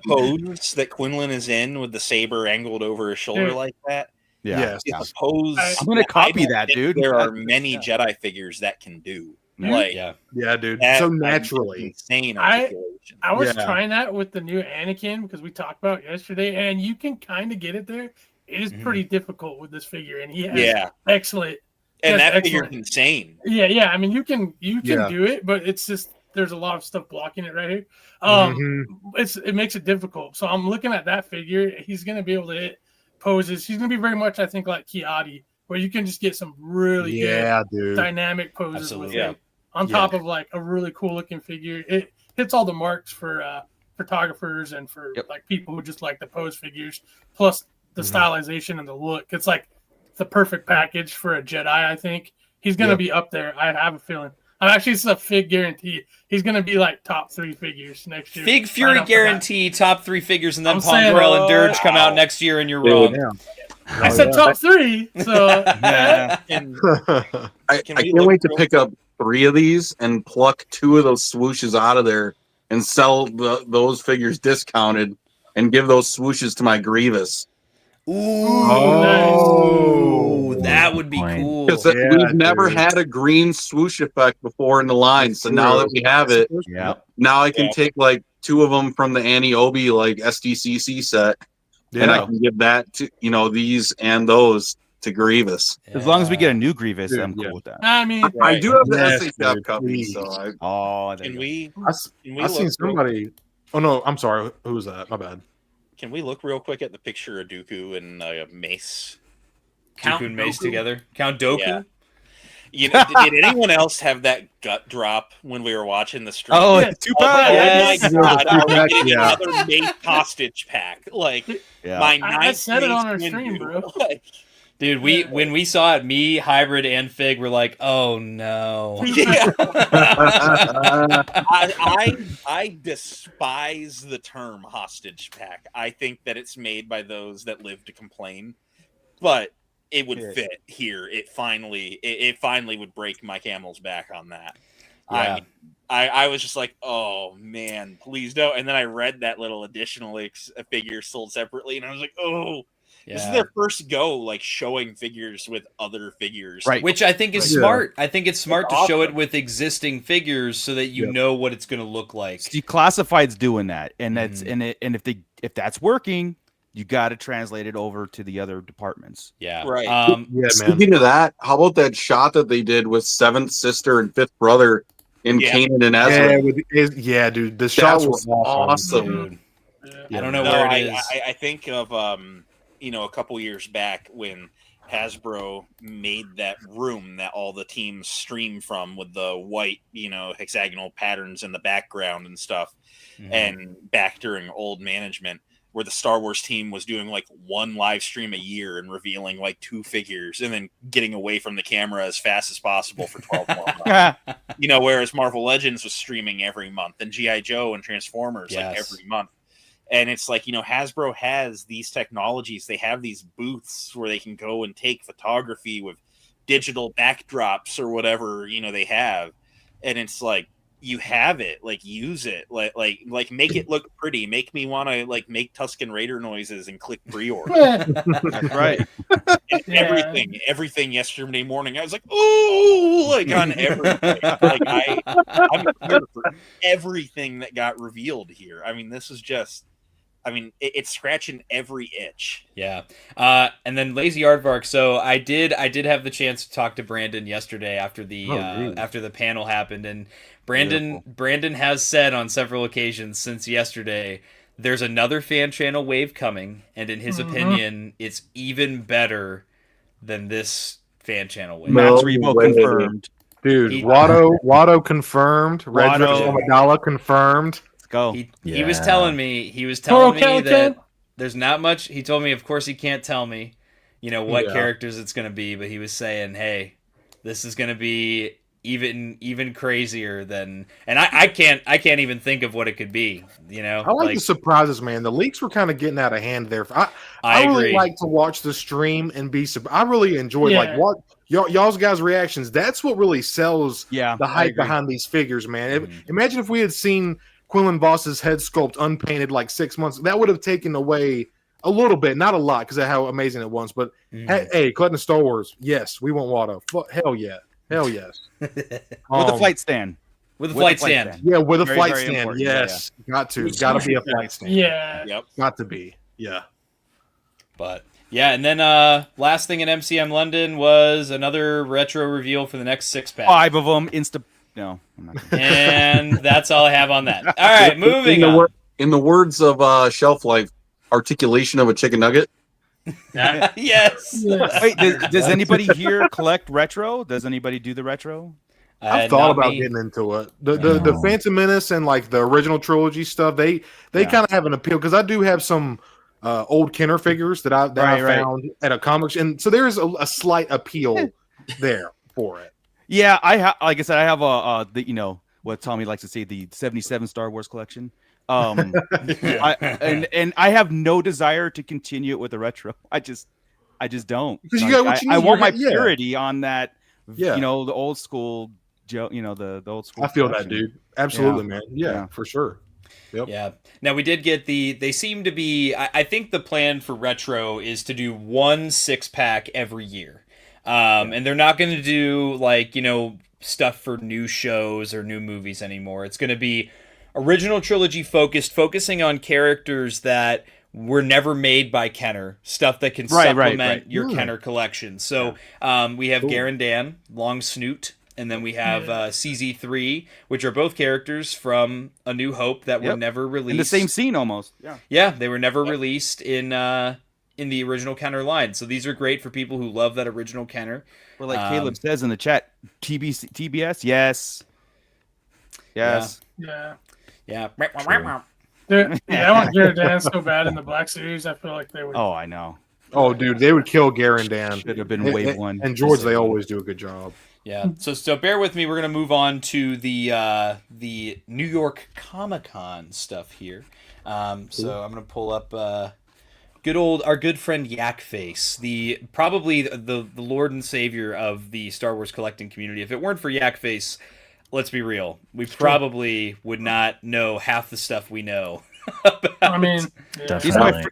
pose that Quinlan is in with the saber angled over his shoulder like that. Yeah. It's a pose. I'm gonna copy that, dude. There are many Jedi figures that can do. Like, yeah, dude. So naturally. Insane articulation. I was trying that with the new Anakin because we talked about yesterday, and you can kind of get it there. It is pretty difficult with this figure, and he has excellent. And that figure's insane. Yeah. I mean, you can do it, but it's just there's a lot of stuff blocking it right here. It makes it difficult. So I'm looking at that figure. He's going to be able to hit poses. He's going to be very much, I think, like Kiadi, where you can just get some really good dynamic poses with it. On top of like a really cool looking figure. It hits all the marks for photographers and for like people who just like the pose figures, plus the stylization and the look. It's like the perfect package for a Jedi. I think he's going to be up there. I have a feeling. It's a fig guarantee. He's going to be like top 3 figures next year. Fig Fury guarantee, top 3 figures, and then Pongarel and Dirge come out next year, and you're wrong. I said top 3, so I can't wait to pick up 3 of these and pluck 2 of those swooshes out of there and sell those figures discounted and give those swooshes to my Grievous. Ooh, that would be cool. Because we've never had a green swoosh effect before in the line, so now that we have it, now I can take like 2 of them from the Annie Obi like SDCC set, and I can give that to these and those to Grievous. As long as we get a new Grievous, I'm cool with that. I mean, I do have the SHF copy, so can we I seen somebody. Oh no, I'm sorry. Who was that? My bad. Can we look real quick at the picture of Dooku and Mace? Dooku and Mace together? Count Dooku? Yeah. Did anyone else have that gut drop when we were watching the stream? Oh, Tupac! My God, are we getting another Mace hostage pack? Like, my I said it on our stream, bro. Dude, when we saw it, me, Hybrid, and Fig were like, "Oh no!" I despise the term hostage pack. I think that it's made by those that live to complain, but it would fit here. It finally would break my camel's back on that. Yeah. I was just like, oh man, please don't. And then I read that little additional figure sold separately, and I was like, oh. Yeah. This is their first go, like showing figures with other figures, right? Which I think is smart. I think it's smart to show it with existing figures so that you know what it's going to look like. Declassified's doing that, and that's and if that's working, you got to translate it over to the other departments. Yeah. Right. Yeah, man. Speaking of that, how about that shot that they did with seventh sister and fifth brother in Kanan and Ezra? Dude, the shots was were awesome. Dude. Yeah. I don't know No, where it is. I think of a couple years back when Hasbro made that room that all the teams stream from with the white, hexagonal patterns in the background and stuff, and back during old management, where the Star Wars team was doing like one live stream a year and revealing like 2 figures and then getting away from the camera as fast as possible for 12 more months. Whereas Marvel Legends was streaming every month, and G.I. Joe and Transformers like every month. And it's like, Hasbro has these technologies. They have these booths where they can go and take photography with digital backdrops or whatever, they have. And it's like, you have it, like, use it, like make it look pretty. Make me want to like make Tusken Raider noises and click pre-order. That's right. And everything yesterday morning, I was like, oh, like on everything. Like I'm here for everything that got revealed here. I mean, this is just, it's scratching every itch. Yeah. And then Lazy Aardvark. So I did have the chance to talk to Brandon yesterday after the panel happened, and Brandon has said on several occasions since yesterday there's another fan channel wave coming, and in his opinion, it's even better than this fan channel wave. Max Rebo confirmed. Dude, Watto confirmed. Red Amidala confirmed. Go. He was telling me that there's not much. He told me, of course, he can't tell me, what characters it's going to be, but he was saying, hey, this is going to be even crazier than, and I can't even think of what it could be. I like the surprises, man. The leaks were kind of getting out of hand there. I really like to watch the stream and be. I really enjoy like what y'all's guys' reactions. That's what really sells the hype behind these figures, man. Imagine if we had seen Quinlan Voss's head sculpt unpainted like 6 months. That would have taken away a little bit, not a lot, because of how amazing it was. But hey, collecting Star Wars, yes, we want Watto. Hell yeah, hell yes. With a flight stand. With a flight stand. Yeah, with a flight very stand. important. Yes, got to be a flight stand. Yeah, Yep, got to be. Yeah, but. Yeah, and then last thing in MCM London was another retro reveal for the next 6-pack. 5 of them. No, I'm not gonna... And that's all I have on that. All right, moving on. In the words of Shelf Life, articulation of a chicken nugget. Yes. Wait, does anybody here collect retro? Does anybody do the retro? I've thought about getting into it. The Phantom Menace and like the original trilogy stuff, they kind of have an appeal, because I do have some old Kenner figures that I found at a comic, and so there is a slight appeal there for it. Yeah, like I said, I have what Tommy likes to say, the 77 Star Wars collection. And I have no desire to continue it with the retro. I just don't. Because I want my purity on that. The old school. The old school. I feel that, dude. Absolutely, man. Yeah, for sure. Yep. Yeah. Now we did get they seem to be. I think the plan for retro is to do 1 6-pack every year. And they're not going to do like, stuff for new shows or new movies anymore. It's going to be original trilogy focusing on characters that were never made by Kenner, stuff that can supplement your Kenner collection. So we have Garen Dan, Long Snoot, and then we have CZ3, which are both characters from A New Hope that were never released. In the same scene almost. Yeah, they were never released in the original Kenner line. So these are great for people who love that original Kenner. Or like Caleb says in the chat, TBS, yes. Yeah. Yeah. I want Garen Dan so bad in the Black Series. I feel like they would. Oh, I know. Oh, dude, they would kill Garen Dan. Should have been wave 1. And George, they always do a good job. Yeah. So bear with me. We're gonna move on to the New York Comic-Con stuff here. So I'm gonna pull up our good friend Yakface, probably the Lord and Savior of the Star Wars collecting community. If it weren't for Yakface, let's be real, we probably would not know half the stuff we know.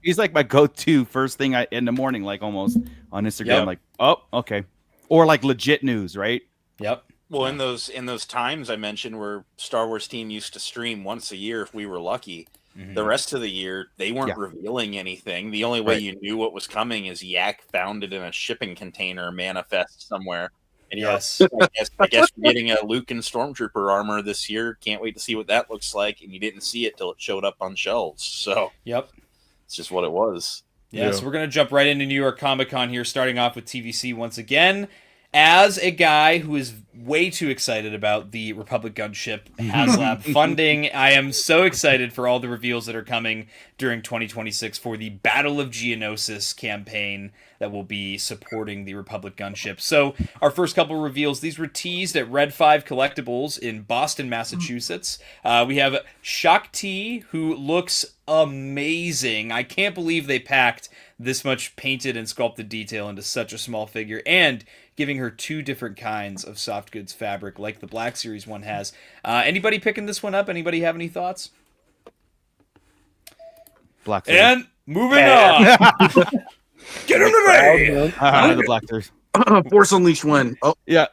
He's like my go-to first thing in the morning, like almost on Instagram. Like, oh, okay, or like legit news, right? Yep. Well, in those times I mentioned where Star Wars team used to stream once a year if we were lucky. The rest of the year, they weren't revealing anything. The only way you knew what was coming is Yak found it in a shipping container manifest somewhere. And yes, I guess we're getting a Luke and Stormtrooper armor this year. Can't wait to see what that looks like. And you didn't see it till it showed up on shelves. So it's just what it was. Yeah, so we're going to jump right into New York Comic-Con here, starting off with TVC once again. As a guy who is way too excited about the Republic Gunship HasLab funding, I am so excited for all the reveals that are coming during 2026 for the Battle of Geonosis campaign that will be supporting the Republic Gunship. So our first couple of reveals, these were teased at Red 5 Collectibles in Boston, Massachusetts. We have Shaak Ti, who looks amazing. I can't believe they packed this much painted and sculpted detail into such a small figure, and giving her two different kinds of soft goods fabric like the Black Series one has. Anybody picking this one up? Anybody have any thoughts? Black Series. And moving on. Get him today! The Black Series. Force Unleashed win. Oh, yeah.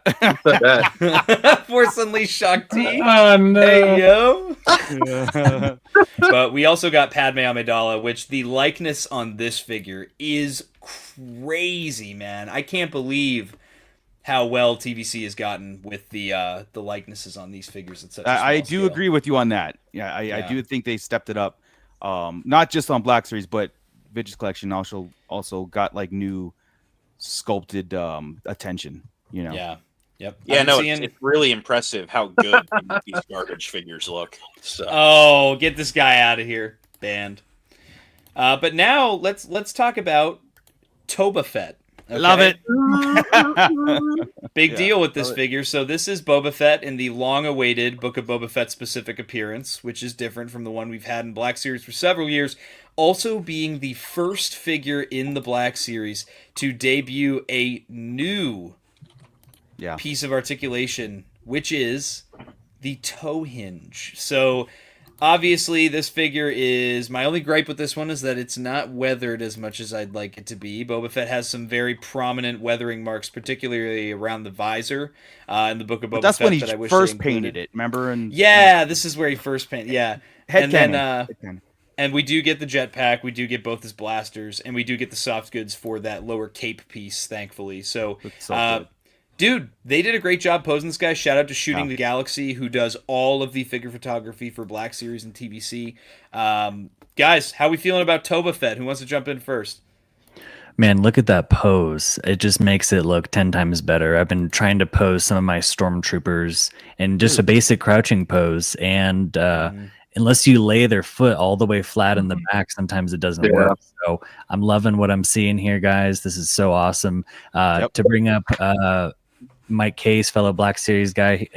Force Unleashed Shaak Ti. Oh, no. Hey, yo. But we also got Padme Amidala, which the likeness on this figure is crazy, man. I can't believe how well TVC has gotten with the likenesses on these figures. At such a I small do scale. agree with you on that. Yeah, I do think they stepped it up. Not just on Black Series, but Vintage Collection also got like new sculpted attention. You know. Yeah. Yep. Yeah, no, it's really impressive how good these garbage figures look. So. Oh, get this guy out of here, banned. But now let's talk about Boba Fett. Okay? Love it. Big deal with this figure. So this is Boba Fett in the long-awaited Book of Boba Fett specific appearance, which is different from the one we've had in Black Series for several years. Also being the first figure in the Black Series to debut a new piece of articulation, which is the toe hinge. So obviously this figure is, my only gripe with this one is that it's not weathered as much as I'd like it to be. Boba Fett has some very prominent weathering marks, particularly around the visor in the Book of Boba Fett. That's when he that I wish first they painted it, remember? And this is where he first painted. Yeah, Headcanon. And we do get the jetpack, we do get both his blasters, and we do get the soft goods for that lower cape piece, thankfully. So dude, they did a great job posing this guy. Shout out to Shooting the Galaxy, who does all of the figure photography for Black Series and TVC. Guys, how we feeling about Boba Fett? Who wants to jump in first? Man, look at that pose. It just makes it look 10 times better. I've been trying to pose some of my stormtroopers in just a basic crouching pose, and unless you lay their foot all the way flat in the back, sometimes it doesn't work. So I'm loving what I'm seeing here, guys. This is so awesome. To bring up Mike Case, fellow Black Series guy,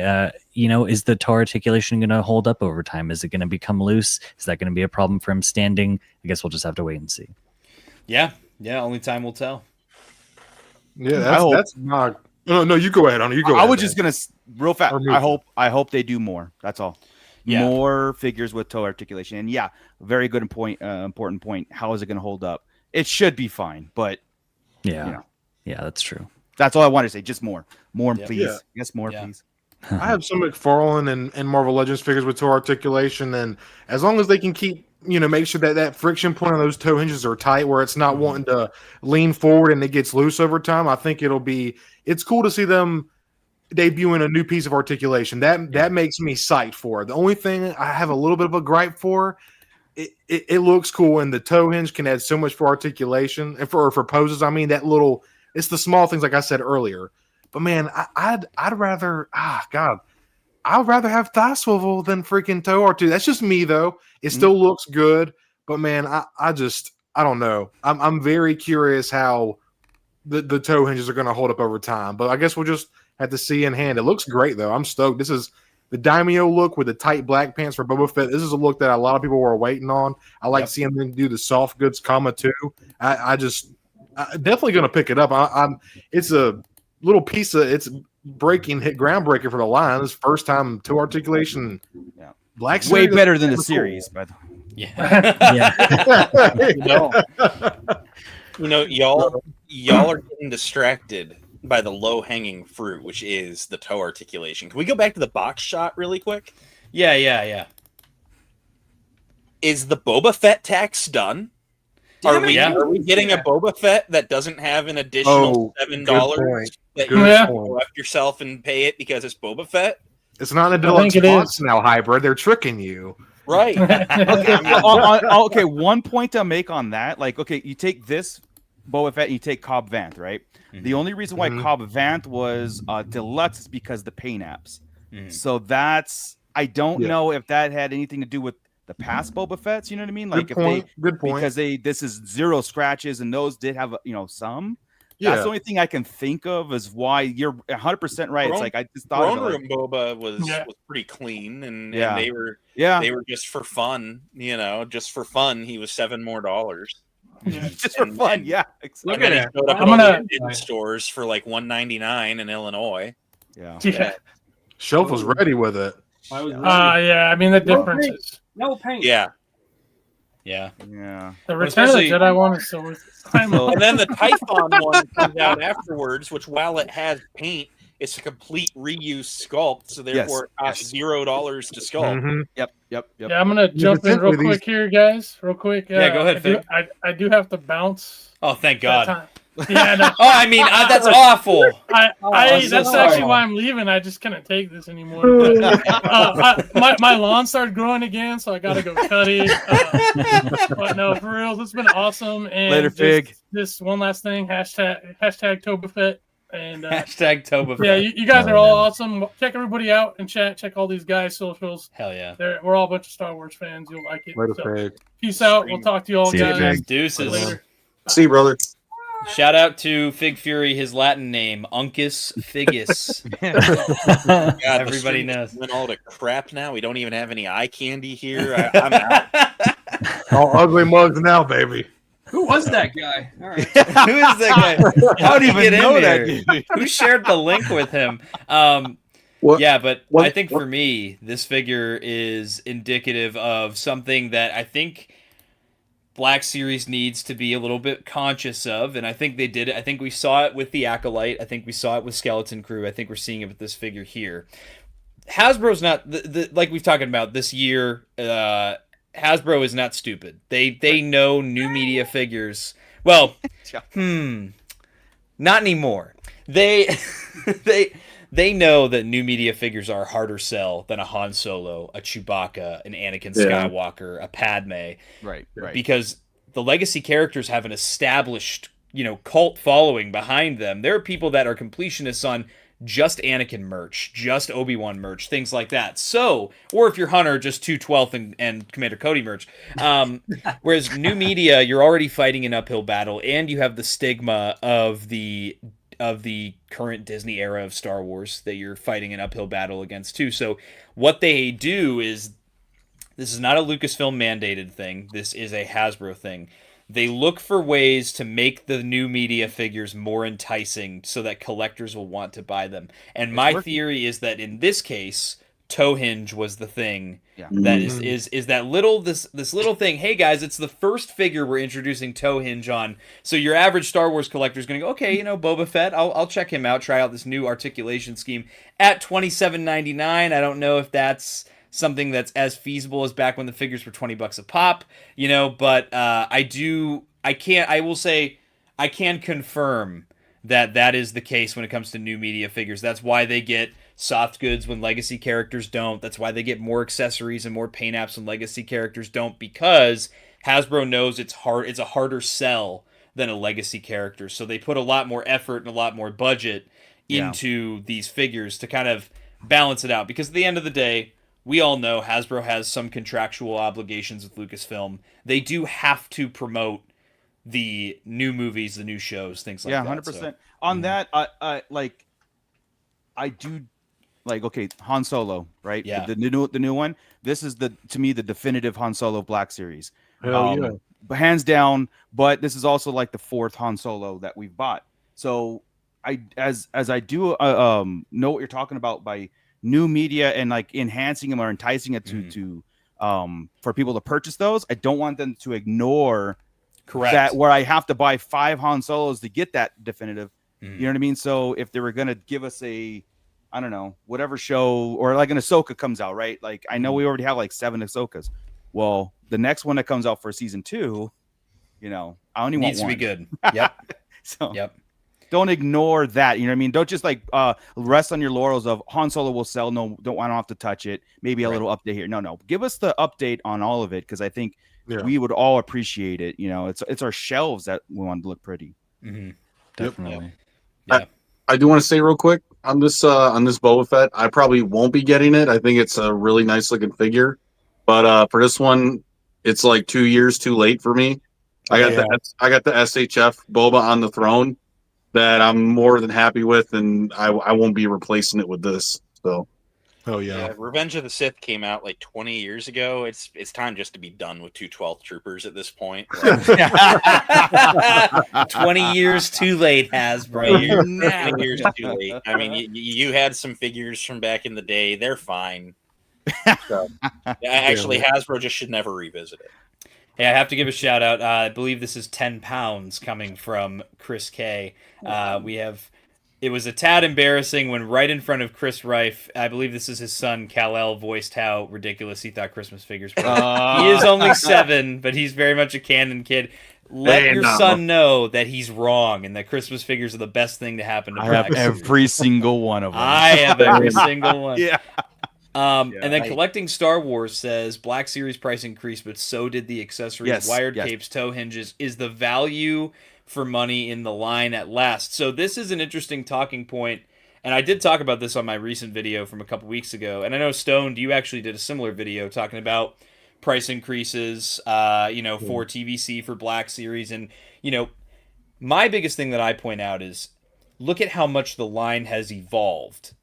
is the toe articulation going to hold up over time? Is it going to become loose? Is that going to be a problem for him standing? I guess we'll just have to wait and see. Yeah, only time will tell. Yeah, that's my... No, you go ahead, Honor. You go ahead. I was just going to, real fast, I hope they do more. That's all. Yeah. More figures with toe articulation. And very good important point. How is it going to hold up? It should be fine, but yeah, that's true. That's all I wanted to say. Just more, please. Yeah. Yes, more, please. I have some McFarlane and Marvel Legends figures with toe articulation, and as long as they can keep, make sure that friction point on those toe hinges are tight, where it's not wanting to lean forward and it gets loose over time, I think it's cool to see them debuting a new piece of articulation. That makes me psyched for it. The only thing I have a little bit of a gripe for, it looks cool, and the toe hinge can add so much for articulation and for poses. I mean, it's the small things like I said earlier. But man, I'd rather I'd rather have thigh swivel than freaking toe R2. That's just me though. It still looks good, but man, I don't know. I'm very curious how the toe hinges are going to hold up over time. But I guess we'll just have to see in hand. It looks great though. I'm stoked. This is the Daimyo look with the tight black pants for Boba Fett. This is a look that a lot of people were waiting on. I like seeing them do the soft goods comma too. I'm definitely going to pick it up. It's a little piece of it's groundbreaker for the line. This first time toe articulation. Yeah. Black way series, better than the series, by the way. Y'all are getting distracted by the low hanging fruit, which is the toe articulation. Can we go back to the box shot really quick? Yeah. Is the Boba Fett tax done? Are we getting a Boba Fett that doesn't have an additional $7 that you go after yourself and pay it because it's Boba Fett? It's not a deluxe box now hybrid. They're tricking you. Right. Okay, one point to make on that. Like, okay, you take this Boba Fett and you take Cobb Vanth, right? Mm-hmm. The only reason why Cobb Vanth was deluxe is because the paint apps. Mm-hmm. So that's, I don't know if that had anything to do with the past Boba Fett's, you know what I mean? Like good point. Because this is 0 scratches and those did have, some. Yeah. That's the only thing I can think of is why you're 100% right. It's like I just thought Throne Room Boba was pretty clean and they were just for fun, just for fun. He was $7 more. Just for fun, exactly. Look at it. I'm gonna in stores for like $1.99 in Illinois. Yeah. Shelf was ready with it. I mean the difference is no paint. Yeah. The Return of the Jedi one is so worth it. And then the Typhon one comes out afterwards, which while it has paint, it's a complete reuse sculpt, so therefore it costs $0 to sculpt. Mm-hmm. Yep. Yeah, I'm gonna jump in real quick here, guys. Real quick. Go ahead. I do have to bounce. Oh, thank God. Yeah, no. I mean, that's awful. That's actually why I'm leaving. I just couldn't take this anymore. My lawn started growing again, so I got to go cut it. But no, for real, it's been awesome. And later, Fig. This one last thing, hashtag Tobafett. And hashtag Tobafett. Yeah, you guys are all awesome. Check everybody out in chat. Check all these guys' socials. Hell yeah. We're all a bunch of Star Wars fans. You'll like it. Later, Fig. Peace out. We'll talk to you all, guys. Deuces. Later. See you, brother. Shout out to Fig Fury, his Latin name, Uncus Figus. God, everybody knows. Went all to crap now. We don't even have any eye candy here. I'm out. All ugly mugs now, baby. Who was that guy? All right. Who is that guy? How did he get in there? Who shared the link with him? I think for me, this figure is indicative of something that I think Black Series needs to be a little bit conscious of, and I think they did it. I think we saw it with the Acolyte. I think we saw it with Skeleton Crew. I think we're seeing it with this figure here. Hasbro's not like we've talked about this year. Hasbro is not stupid. They know new media figures. Well, not anymore. They know that new media figures are a harder sell than a Han Solo, a Chewbacca, an Anakin Skywalker, a Padme. Right. Because the legacy characters have an established, cult following behind them. There are people that are completionists on just Anakin merch, just Obi-Wan merch, things like that. So, or if you're Hunter, just 212th and Commander Cody merch. Whereas new media, you're already fighting an uphill battle, and you have the stigma of the current Disney era of Star Wars that you're fighting an uphill battle against too. So what they do is, this is not a Lucasfilm mandated thing. This is a Hasbro thing. They look for ways to make the new media figures more enticing so that collectors will want to buy them. And my theory is that in this case, toe hinge was the thing that is that little this little thing. Hey guys, it's the first figure we're introducing toe hinge on. So your average Star Wars collector is going to go, okay, Boba Fett, I'll check him out, try out this new articulation scheme at $27.99. I don't know if that's something that's as feasible as back when the figures were $20 a pop, but I can confirm that is the case when it comes to new media figures. That's why they get soft goods when legacy characters don't. That's why they get more accessories and more paint apps when legacy characters don't, because Hasbro knows it's a harder sell than a legacy character. So they put a lot more effort and a lot more budget into these figures to kind of balance it out. Because at the end of the day, we all know Hasbro has some contractual obligations with Lucasfilm. They do have to promote the new movies, the new shows, things like that. 100%. So, on that, I do okay, Han Solo, right? Yeah. The new one. This is to me the definitive Han Solo Black Series. Hell yeah. Hands down. But this is also like the fourth Han Solo that we've bought. So as I do know what you're talking about by new media and like enhancing them or enticing it to for people to purchase those. I don't want them to ignore that where I have to buy 5 Han Solos to get that definitive. You know what I mean? So if they were going to give us whatever show, or like an Ahsoka comes out, right? Like I know we already have like 7 Ahsokas. Well, the next one that comes out for season 2, you know, I only needs want to one. be good. Yep. So yep. Don't ignore that. You know what I mean? Don't just like rest on your laurels of Han Solo will sell. No, I don't have to touch it. Maybe a little update here. No. Give us the update on all of it, because I think we would all appreciate it. You know, it's our shelves that we want to look pretty. Mm-hmm. Definitely. Yeah. I do want to say real quick on this Boba Fett, I probably won't be getting it. I think it's a really nice looking figure, but for this one, it's like 2 years too late for me. I got the SHF Boba on the throne that I'm more than happy with, and I won't be replacing it with this. So, Revenge of the Sith came out like 20 years ago. It's time just to be done with 212th Troopers at this point. Like, 20 years too late, Hasbro. 20 years too late. I mean, you had some figures from back in the day. They're fine. So, actually, Hasbro just should never revisit it. Hey, I have to give a shout out. I believe this is 10 pounds coming from Chris K. It was a tad embarrassing when right in front of Chris Rife, I believe this is his son, Kal-El, voiced how ridiculous he thought Christmas figures were. He is only 7, but he's very much a canon kid. Let your son know that he's wrong and that Christmas figures are the best thing to happen to Black I have every single one of them. I have every single one. Yeah. And then Collecting Star Wars says Black Series price increased, but so did the accessories, wired capes, tow hinges. Is the value for money in the line at last? So this is an interesting talking point, and I did talk about this on my recent video from a couple weeks ago. And I know Stoned, you actually did a similar video talking about price increases, for TVC for Black Series, and my biggest thing that I point out is look at how much the line has evolved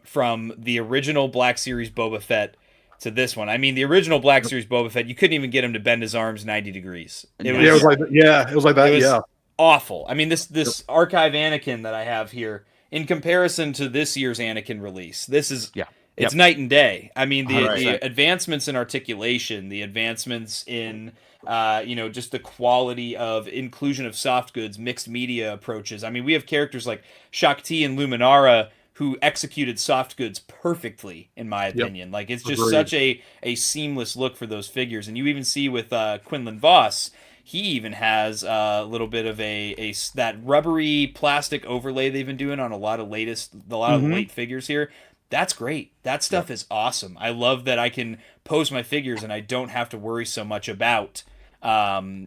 from the original Black Series Boba Fett to this one. I mean, the original Black Series Boba Fett, you couldn't even get him to bend his arms 90 degrees. It was like that. It was awful. I mean, this archive Anakin that I have here, in comparison to this year's Anakin release, this is it's night and day. I mean, the advancements in articulation, the advancements in just the quality of inclusion of soft goods, mixed media approaches. I mean, we have characters like Shakti and Luminara who executed soft goods perfectly, in my opinion. Like, it's just such a seamless look for those figures. And you even see with Quinlan Voss, he even has a little bit of that rubbery plastic overlay they've been doing on a lot of late figures here. That's great. That stuff is awesome. I love that I can pose my figures and I don't have to worry so much about, it's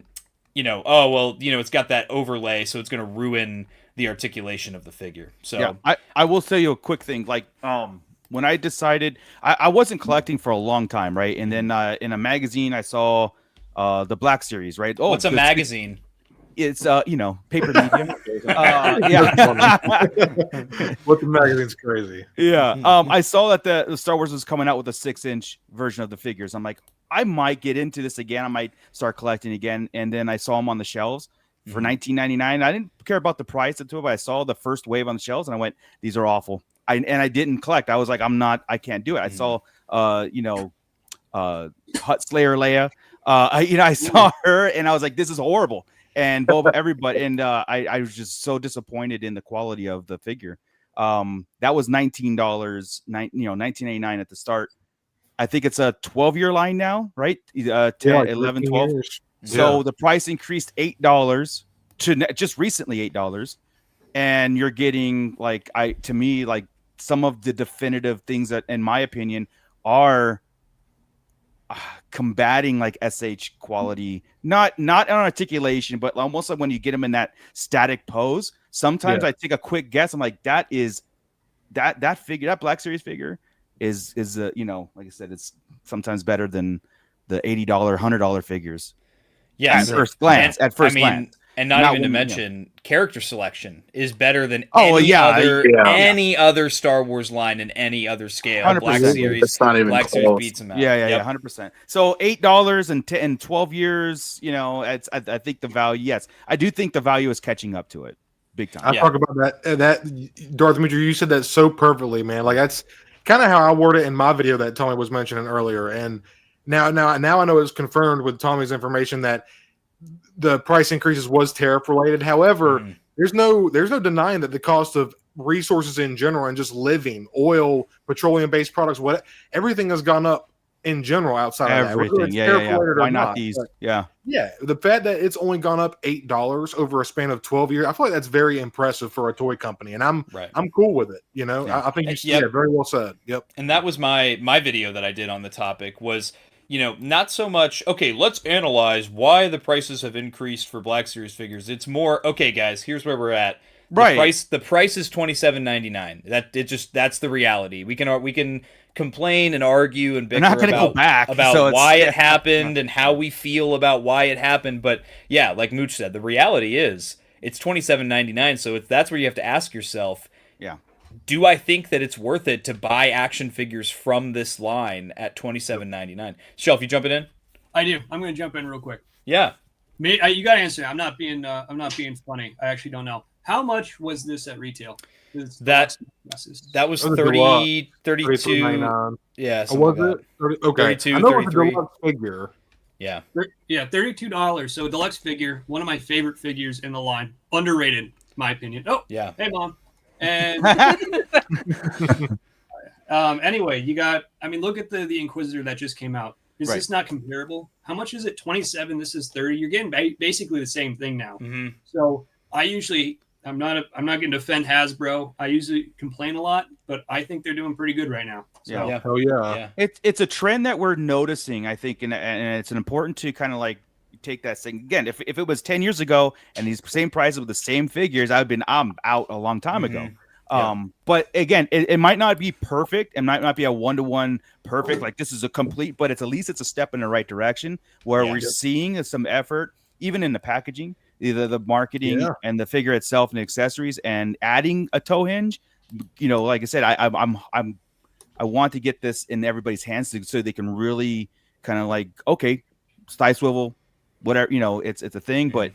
got that overlay, so it's going to ruin the articulation of the figure. So I will tell you a quick thing. Like, when I decided, I wasn't collecting for a long time, right? And then in a magazine, I saw the Black Series, right? Oh, what's a magazine? It's paper media. What the magazine's crazy. Yeah. I saw that the Star Wars was coming out with a 6-inch version of the figures. I'm like, I might get into this again. I might start collecting again. And then I saw them on the shelves for $19.99. I didn't care about the price of it, but I saw the first wave on the shelves and I went, these are awful. I didn't collect. I was like, I can't do it. I saw Hutt Slayer Leia. I saw her and I was like, this is horrible. And Boba, everybody, and I was just so disappointed in the quality of the figure. That was $19, $19.89 at the start. I think it's a 12-year line now, right? 10, 11, 12. Years. So the price increased $8 to just recently $8, and you're getting like some of the definitive things that, in my opinion, are combating like SH quality, not on articulation, but almost like when you get them in that static pose. Sometimes I take a quick guess. I'm like, that figure, that Black Series figure is like I said, it's sometimes better than the $80, $100 figures. Yeah, at first glance. And not even to mention, character selection is better than any other Star Wars line in any other scale. 100%. Black Series, Black Series beats them out. Yeah, 100%. So $8 and 12 years, I think the value. Yes, I do think the value is catching up to it, big time. I talk about that Darth Moocher, you said that so perfectly, man. Like, that's kind of how I word it in my video that Tommy was mentioning earlier, and now I know it's confirmed with Tommy's information that the price increases was tariff related. However, there's no denying that the cost of resources in general and just living, oil, petroleum based products, everything has gone up in general outside everything. of that. Yeah. Why not these? Yeah. Yeah, the fact that it's only gone up $8 over a span of 12 years, I feel like that's very impressive for a toy company, and I'm cool with it. You know, I think very well said. Yep. And that was my video that I did on the topic was, you know, not so much, okay, let's analyze why the prices have increased for Black Series figures. It's more, okay, guys, here's where we're at. The price is $27.99. That's the reality. We can complain and argue and bicker about why it happened and how we feel about why it happened, but yeah, like Mooch said, the reality is it's $27.99. So that's where you have to ask yourself, do I think that it's worth it to buy action figures from this line at $27.99? Shelf, you jumping in? I do. I'm going to jump in real quick. Yeah. You got to answer. I'm not being funny. I actually don't know. How much was this at retail? That was 30, 32. Yeah. Was it? 30, okay. 32, I know 33. It was a deluxe figure. Yeah. Yeah, $32. So deluxe figure, one of my favorite figures in the line. Underrated, in my opinion. Oh, yeah. Hey, Mom. And anyway, you got, I mean, look at the Inquisitor that just came out. Is this not comparable? How much is it? 27. This is 30. You're getting basically the same thing now. Mm-hmm. So I'm not going to defend Hasbro. I usually complain a lot, but I think they're doing pretty good right now. So. Yeah. Oh yeah. It's a trend that we're noticing, I think, and it's important to kind of like take that thing again. If it was 10 years ago and these same prices with the same figures, I'm out a long time ago. But again, it might not be perfect. It might not be a one-to-one perfect. Like this is a complete, but at least it's a step in the right direction where we're seeing some effort, even in the packaging, either the marketing and the figure itself and the accessories, and adding a toe hinge. You know, like I said, I want to get this in everybody's hands so they can really kind of like, okay, side swivel, whatever, you know, it's a thing, but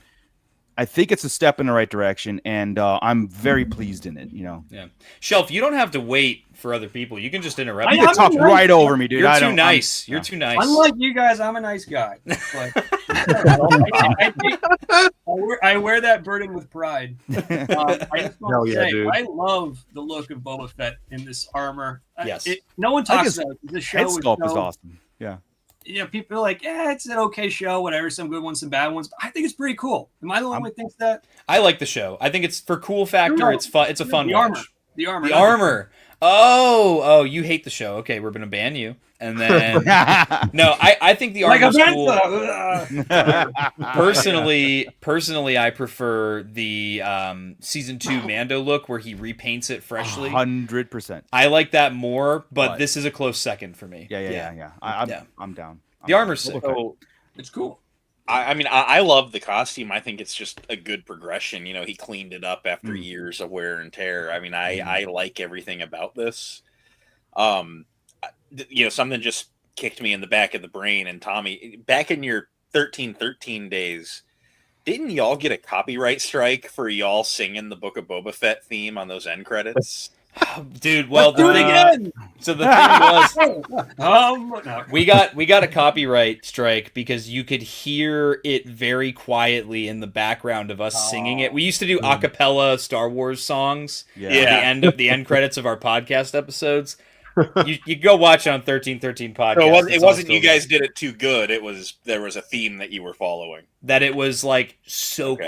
I think it's a step in the right direction, and I'm very pleased in it, you know. Yeah. Shelf, you don't have to wait for other people. You can just interrupt. You can talk right over me, dude. You're too nice. You're too nice. Unlike you guys, I'm a nice guy. But, I wear that burden with pride. I just want to say, I love the look of Boba Fett in this armor. Yes. No one talks about it. The show head sculpt is awesome. Yeah. Yeah, people are like, it's an okay show, whatever, some good ones, some bad ones. But I think it's pretty cool. Am I the one who thinks that? I like the show. I think it's for cool factor. It's fun. It's a fun watch. The armor. Oh, you hate the show. Okay, we're gonna ban you. And then no, I think the armor's cool. Personally, I prefer the season 2 Mando look where he repaints it freshly. 100%. I like that more, but this is a close second for me. Yeah. I'm down. The armor's sick. It's cool. I mean, I love the costume. I think it's just a good progression. You know, he cleaned it up after years of wear and tear. I mean, I like everything about this. You know, something just kicked me in the back of the brain. And Tommy, back in your 1313 days, didn't y'all get a copyright strike for y'all singing the Book of Boba Fett theme on those end credits? Dude, well, the thing was, we got a copyright strike because you could hear it very quietly in the background of us singing it. We used to do a cappella Star Wars songs at the end credits of our podcast episodes. You go watch it on 1313 podcast. So it wasn't you guys did it too good. There was a theme that you were following. That it was like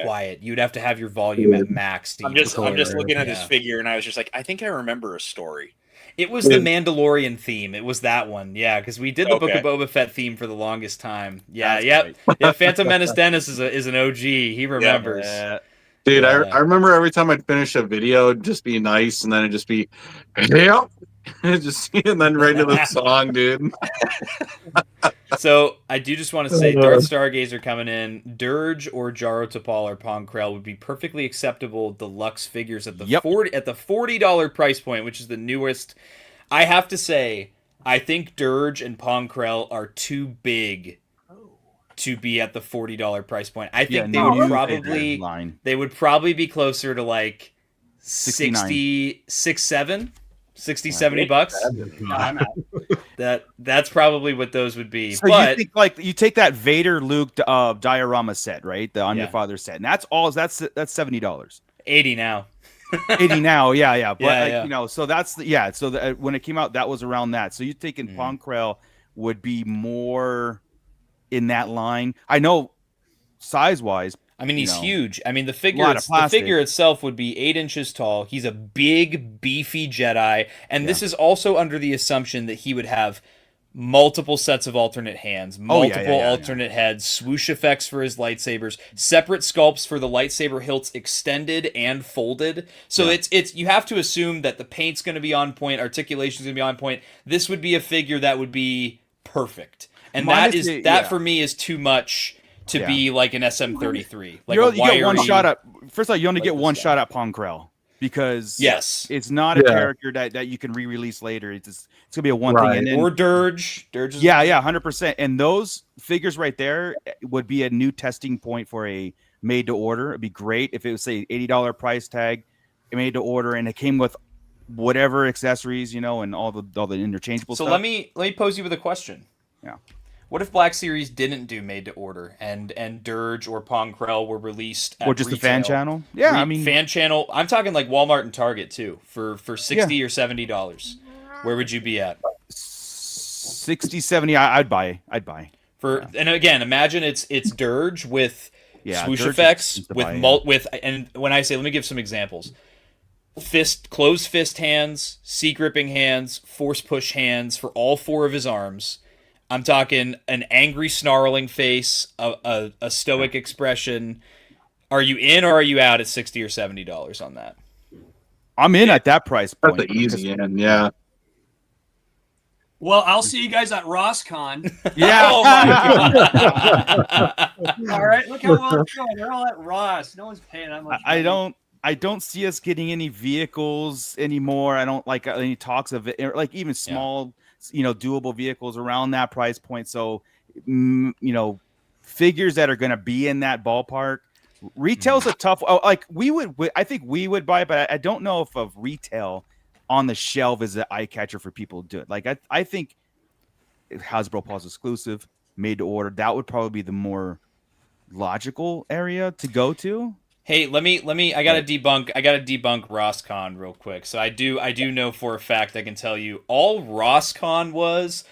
quiet. You'd have to have your volume at max. I'm just looking at his figure, and I was just like, I think I remember a story. It was the Mandalorian theme. It was that one, because we did the Book of Boba Fett theme for the longest time. Yeah. Phantom Menace Dennis is an OG. He remembers. Dude, I remember every time I'd finish a video, it'd just be nice, and then it'd just be, just and then right into the song, dude. So I do just want to say, Darth Stargazer coming in. Dirge or Jaro Tapal or Pong Krell would be perfectly acceptable deluxe figures at the $40 price point, which is the newest. I have to say, I think Dirge and Pong Krell are too big to be at the $40 price point. I think they would probably be closer to like 60, 70 bucks. That's probably what those would be. So but you think you take that Vader Luke diorama set, right? The On Your Father set. And that's $70. 80 now. 80 now, yeah. But you know, so that's so when it came out, that was around that. So you're taking Pong Krell would be more in that line. I know size-wise. I mean, he's huge. I mean, the figure itself would be 8 inches tall. He's a big, beefy Jedi, and this is also under the assumption that he would have multiple sets of alternate hands, multiple alternate heads, swoosh effects for his lightsabers, separate sculpts for the lightsaber hilts extended and folded. So it's you have to assume that the paint's going to be on point, articulation's going to be on point. This would be a figure that would be perfect, and that for me is too much to be like an SM33. Like you get one shot at. First of all, you only get one shot at Ponkrell because it's not a character that you can re-release later. It's gonna be a one thing. And then, or Dirge. 100%. And those figures right there would be a new testing point for a made to order. It'd be great if it was say $80 price tag, made to order, and it came with whatever accessories, and all the interchangeable stuff. So let me pose you with a question. Yeah. What if Black Series didn't do made to order and Dirge or Ponkrell were released at or just retail? the fan channel? Yeah, I mean fan channel. I'm talking like Walmart and Target too for $60 or $70. Where would you be at? 60, 70. I'd buy. And again, imagine it's Dirge with swoosh Dirge effects with and when I say, let me give some examples. Closed fist hands, sea gripping hands, force push hands for all 4 of his arms. I'm talking an angry, snarling face, a stoic expression. Are you in or are you out at $60 or $70 on that? I'm in at that price point. That's the easy end, yeah. Well, I'll see you guys at RossCon. Yeah. Oh my God. All right, look how well it's going. They're all at Ross. No one's paying that much money. I don't see us getting any vehicles anymore. I don't like any talks of it, like even small, doable vehicles around that price point. So, figures that are going to be in that ballpark. Retail's a tough. I think we would buy it, but I don't know if of retail on the shelf is an eye catcher for people to do it. Like I think Hasbro Pulse exclusive, made to order. That would probably be the more logical area to go to. Hey, let me. I gotta debunk RossCon real quick. So I do know for a fact, I can tell you, all RossCon was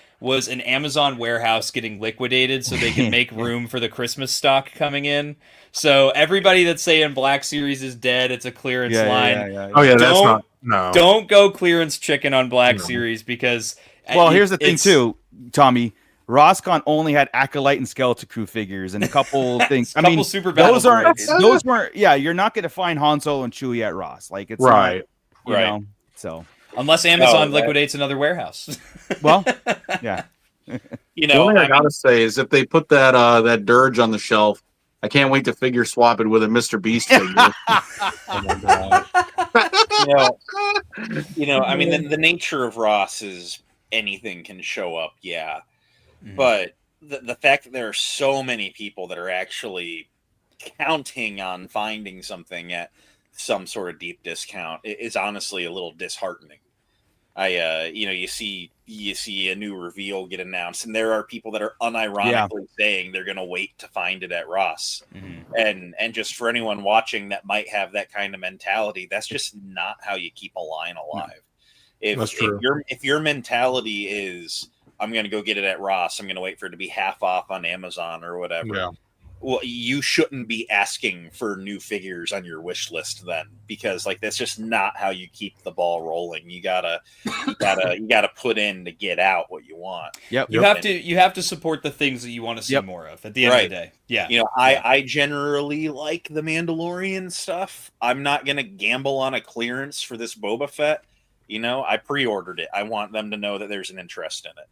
an Amazon warehouse getting liquidated so they can make room for the Christmas stock coming in. So everybody that's saying Black Series is dead, it's a clearance line. Oh yeah, that's not. No, don't go clearance chicken on Black Series because. Well, here's the thing too, Tommy. RossCon only had Acolyte and Skeleton Crew figures and a couple things. I mean, super those weren't. Yeah, you're not going to find Han Solo and Chewie at Ross. Like it's right. Not, so unless Amazon liquidates another warehouse. Well, yeah. The only thing I gotta say is if they put that Dirge on the shelf, I can't wait to figure swap it with a Mr. Beast figure. Oh my God. I mean, the nature of Ross is anything can show up. Yeah. But the fact that there are so many people that are actually counting on finding something at some sort of deep discount is honestly a little disheartening. You see a new reveal get announced, and there are people that are unironically saying they're going to wait to find it at Ross. And just for anyone watching that might have that kind of mentality, that's just not how you keep a line alive. If your mentality is, I'm going to go get it at Ross, I'm going to wait for it to be half off on Amazon or whatever. Yeah. Well, you shouldn't be asking for new figures on your wish list then, because that's just not how you keep the ball rolling. You gotta put in to get out what you want. Yep. You have to support the things that you want to see more of at the end of the day. Yeah. I generally like the Mandalorian stuff. I'm not gonna gamble on a clearance for this Boba Fett. I pre-ordered it. I want them to know that there's an interest in it.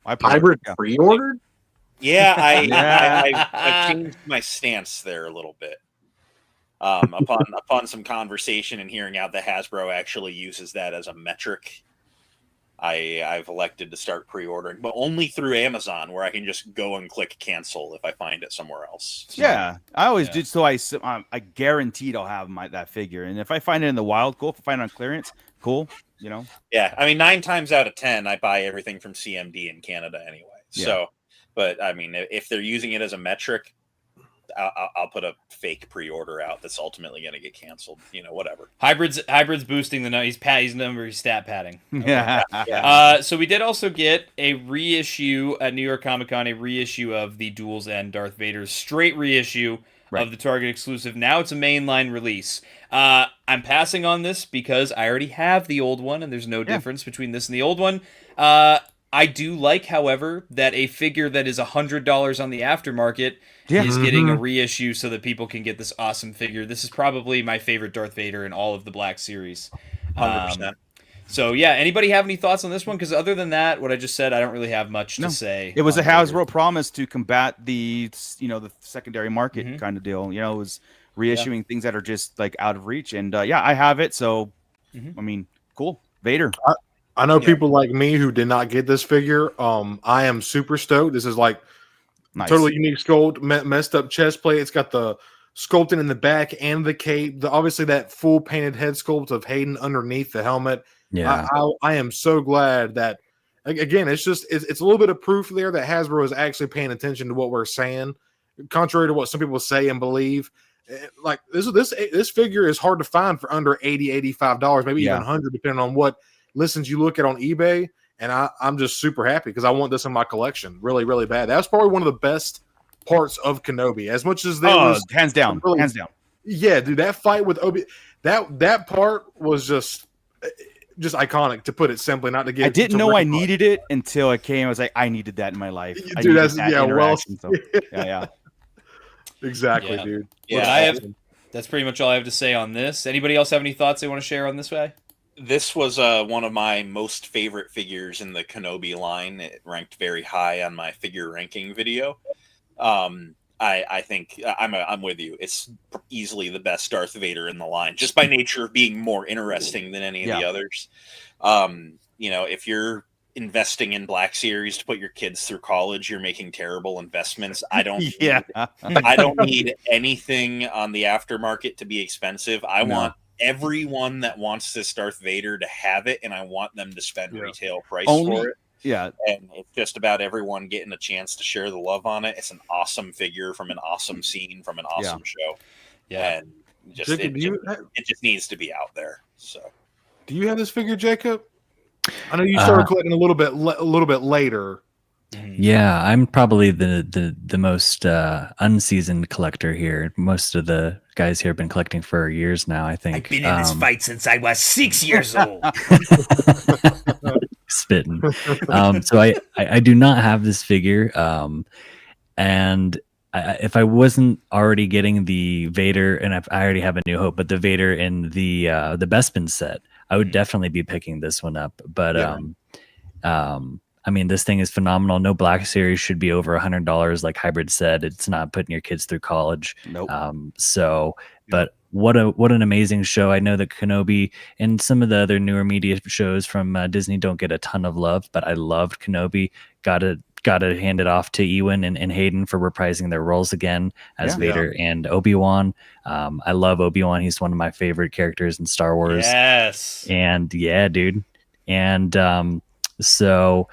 Hybrid pre-ordered? Yeah, I changed my stance there a little bit. Upon some conversation and hearing out that Hasbro actually uses that as a metric, I've elected to start pre-ordering, but only through Amazon, where I can just go and click cancel if I find it somewhere else. So, I always do. So I guaranteed I'll have that figure, and if I find it in the wild, cool. If I find it on clearance, cool. Yeah, I mean, 9 times out of 10, I buy everything from CMD in Canada anyway. Yeah. So, but I mean, if they're using it as a metric, I'll put a fake pre-order out that's ultimately going to get canceled. Whatever. Hybrid's boosting the he's stat padding. Okay. Yeah. So we did also get a reissue at New York Comic Con, a reissue of the Duel's End Darth Vader, straight reissue of the Target exclusive. Now it's a mainline release. I'm passing on this because I already have the old one, and there's no difference between this and the old one. I do like, however, that a figure that is $100 on the aftermarket is getting a reissue so that people can get this awesome figure. This is probably my favorite Darth Vader in all of the Black Series. 100%. So, yeah, anybody have any thoughts on this one? Because other than that, what I just said, I don't really have much to say. It was a Hasbro promise to combat the secondary market kind of deal. It was reissuing things that are just like out of reach. And I have it. So, I mean, cool. Vader. I know people like me who did not get this figure. I am super stoked. This is like totally unique sculpt, messed up chest plate. It's got the sculpting in the back and the cape. Obviously, that full painted head sculpt of Hayden underneath the helmet. Yeah, I am so glad that. Again, it's a little bit of proof there that Hasbro is actually paying attention to what we're saying, contrary to what some people say and believe. Like this figure is hard to find for under $80, $85, maybe even $100, depending on what listens you look at on eBay. And I'm just super happy because I want this in my collection really, really bad. That's probably one of the best parts of Kenobi. As much as there was hands down. Yeah, dude, that fight with Obi, that part was just iconic, to put it simply. Not to get. I didn't know I needed it until it came. I was like, I needed that in my life. Dude, exactly, Yeah. dude. Yeah, that's pretty much all I have to say on this. Anybody else have any thoughts they want to share on this way? This was one of my most favorite figures in the Kenobi line. It ranked very high on my figure ranking video. I think I'm with you. It's easily the best Darth Vader in the line, just by nature of being more interesting than any of the others. If you're investing in Black Series to put your kids through college, you're making terrible investments. I don't need anything on the aftermarket to be expensive. I want everyone that wants this Darth Vader to have it, and I want them to spend retail price for it. Yeah. And it's just about everyone getting a chance to share the love on it. It's an awesome figure from an awesome scene from an awesome show. Yeah. And it just needs to be out there. So, do you have this figure, Jacob? I know you started collecting a little bit later. Yeah, I'm probably the most unseasoned collector here. Most of the guys here have been collecting for years now, I think. I've been in this fight since I was 6 years old. Spitting. So I do not have this figure. And if I wasn't already getting the Vader, and I already have a New Hope, but the Vader in the Bespin set, I would definitely be picking this one up. But I mean, this thing is phenomenal. No Black Series should be over $100, like Hybrid said. It's not putting your kids through college. Nope. But what an amazing show. I know that Kenobi and some of the other newer media shows from Disney don't get a ton of love, but I loved Kenobi. Got to hand it off to Ewan and Hayden for reprising their roles again as Vader and Obi-Wan. I love Obi-Wan. He's one of my favorite characters in Star Wars. Yes. And yeah, dude. And so,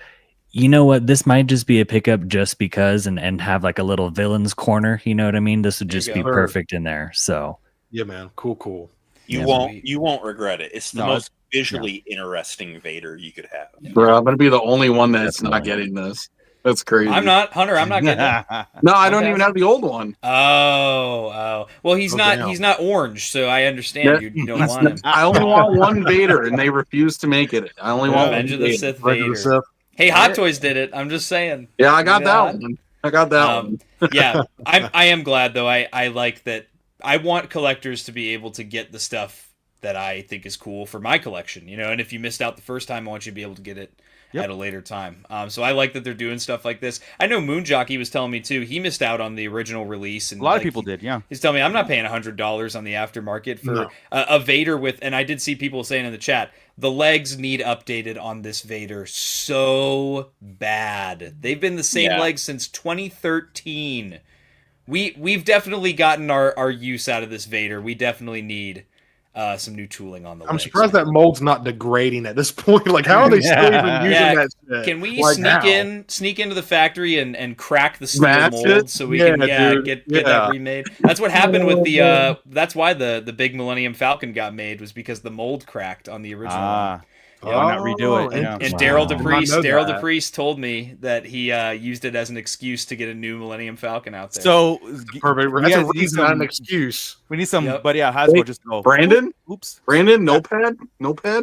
you know what? This might just be a pickup just because and have like a little villains corner. You know what I mean? This would just be perfect in there. So yeah, man. Cool. You won't regret it. It's the most visually interesting Vader you could have. Bro, I'm gonna be the only one that's not getting this. That's crazy. I'm not, Hunter. I'm not getting it. No, I don't even have the old one. Oh. Well, he's not. He's not orange, so I understand you don't want him. I only want one Vader, and they refuse to make it. I only want Revenge of the Sith Vader. Hey, Hot Toys did it. I'm just saying. Yeah, I got that one. one. Yeah, I am glad though. I like that. I want collectors to be able to get the stuff that I think is cool for my collection. And if you missed out the first time, I want you to be able to get it at a later time. So I like that they're doing stuff like this. I know Moon Jockey was telling me too. He missed out on the original release, and a lot of people did. Yeah, he's telling me I'm not paying $100 on the aftermarket for a Vader with. And I did see people saying in the chat, the legs need updated on this Vader so bad. They've been the same legs since 2013. We've definitely gotten our use out of this Vader. We definitely need some new tooling on the I'm legs. surprised that mold's not degrading at this point. Like, how are they still even using that shit? Can we like sneak into the factory and crack the steel Smash mold it? so we can get that Yeah. remade? That's what happened with the that's why the big Millennium Falcon got made, was because the mold cracked on the original one. Yeah, why not redo it? And Yeah. Daryl Wow. DePriest told me that he used it as an excuse to get a new Millennium Falcon out there. So Perfect. we That's a guys need reason, not some- an excuse. we need some, Yep. but yeah, Hasbro Wait, just go. Brandon? Oops. Brandon, notepad,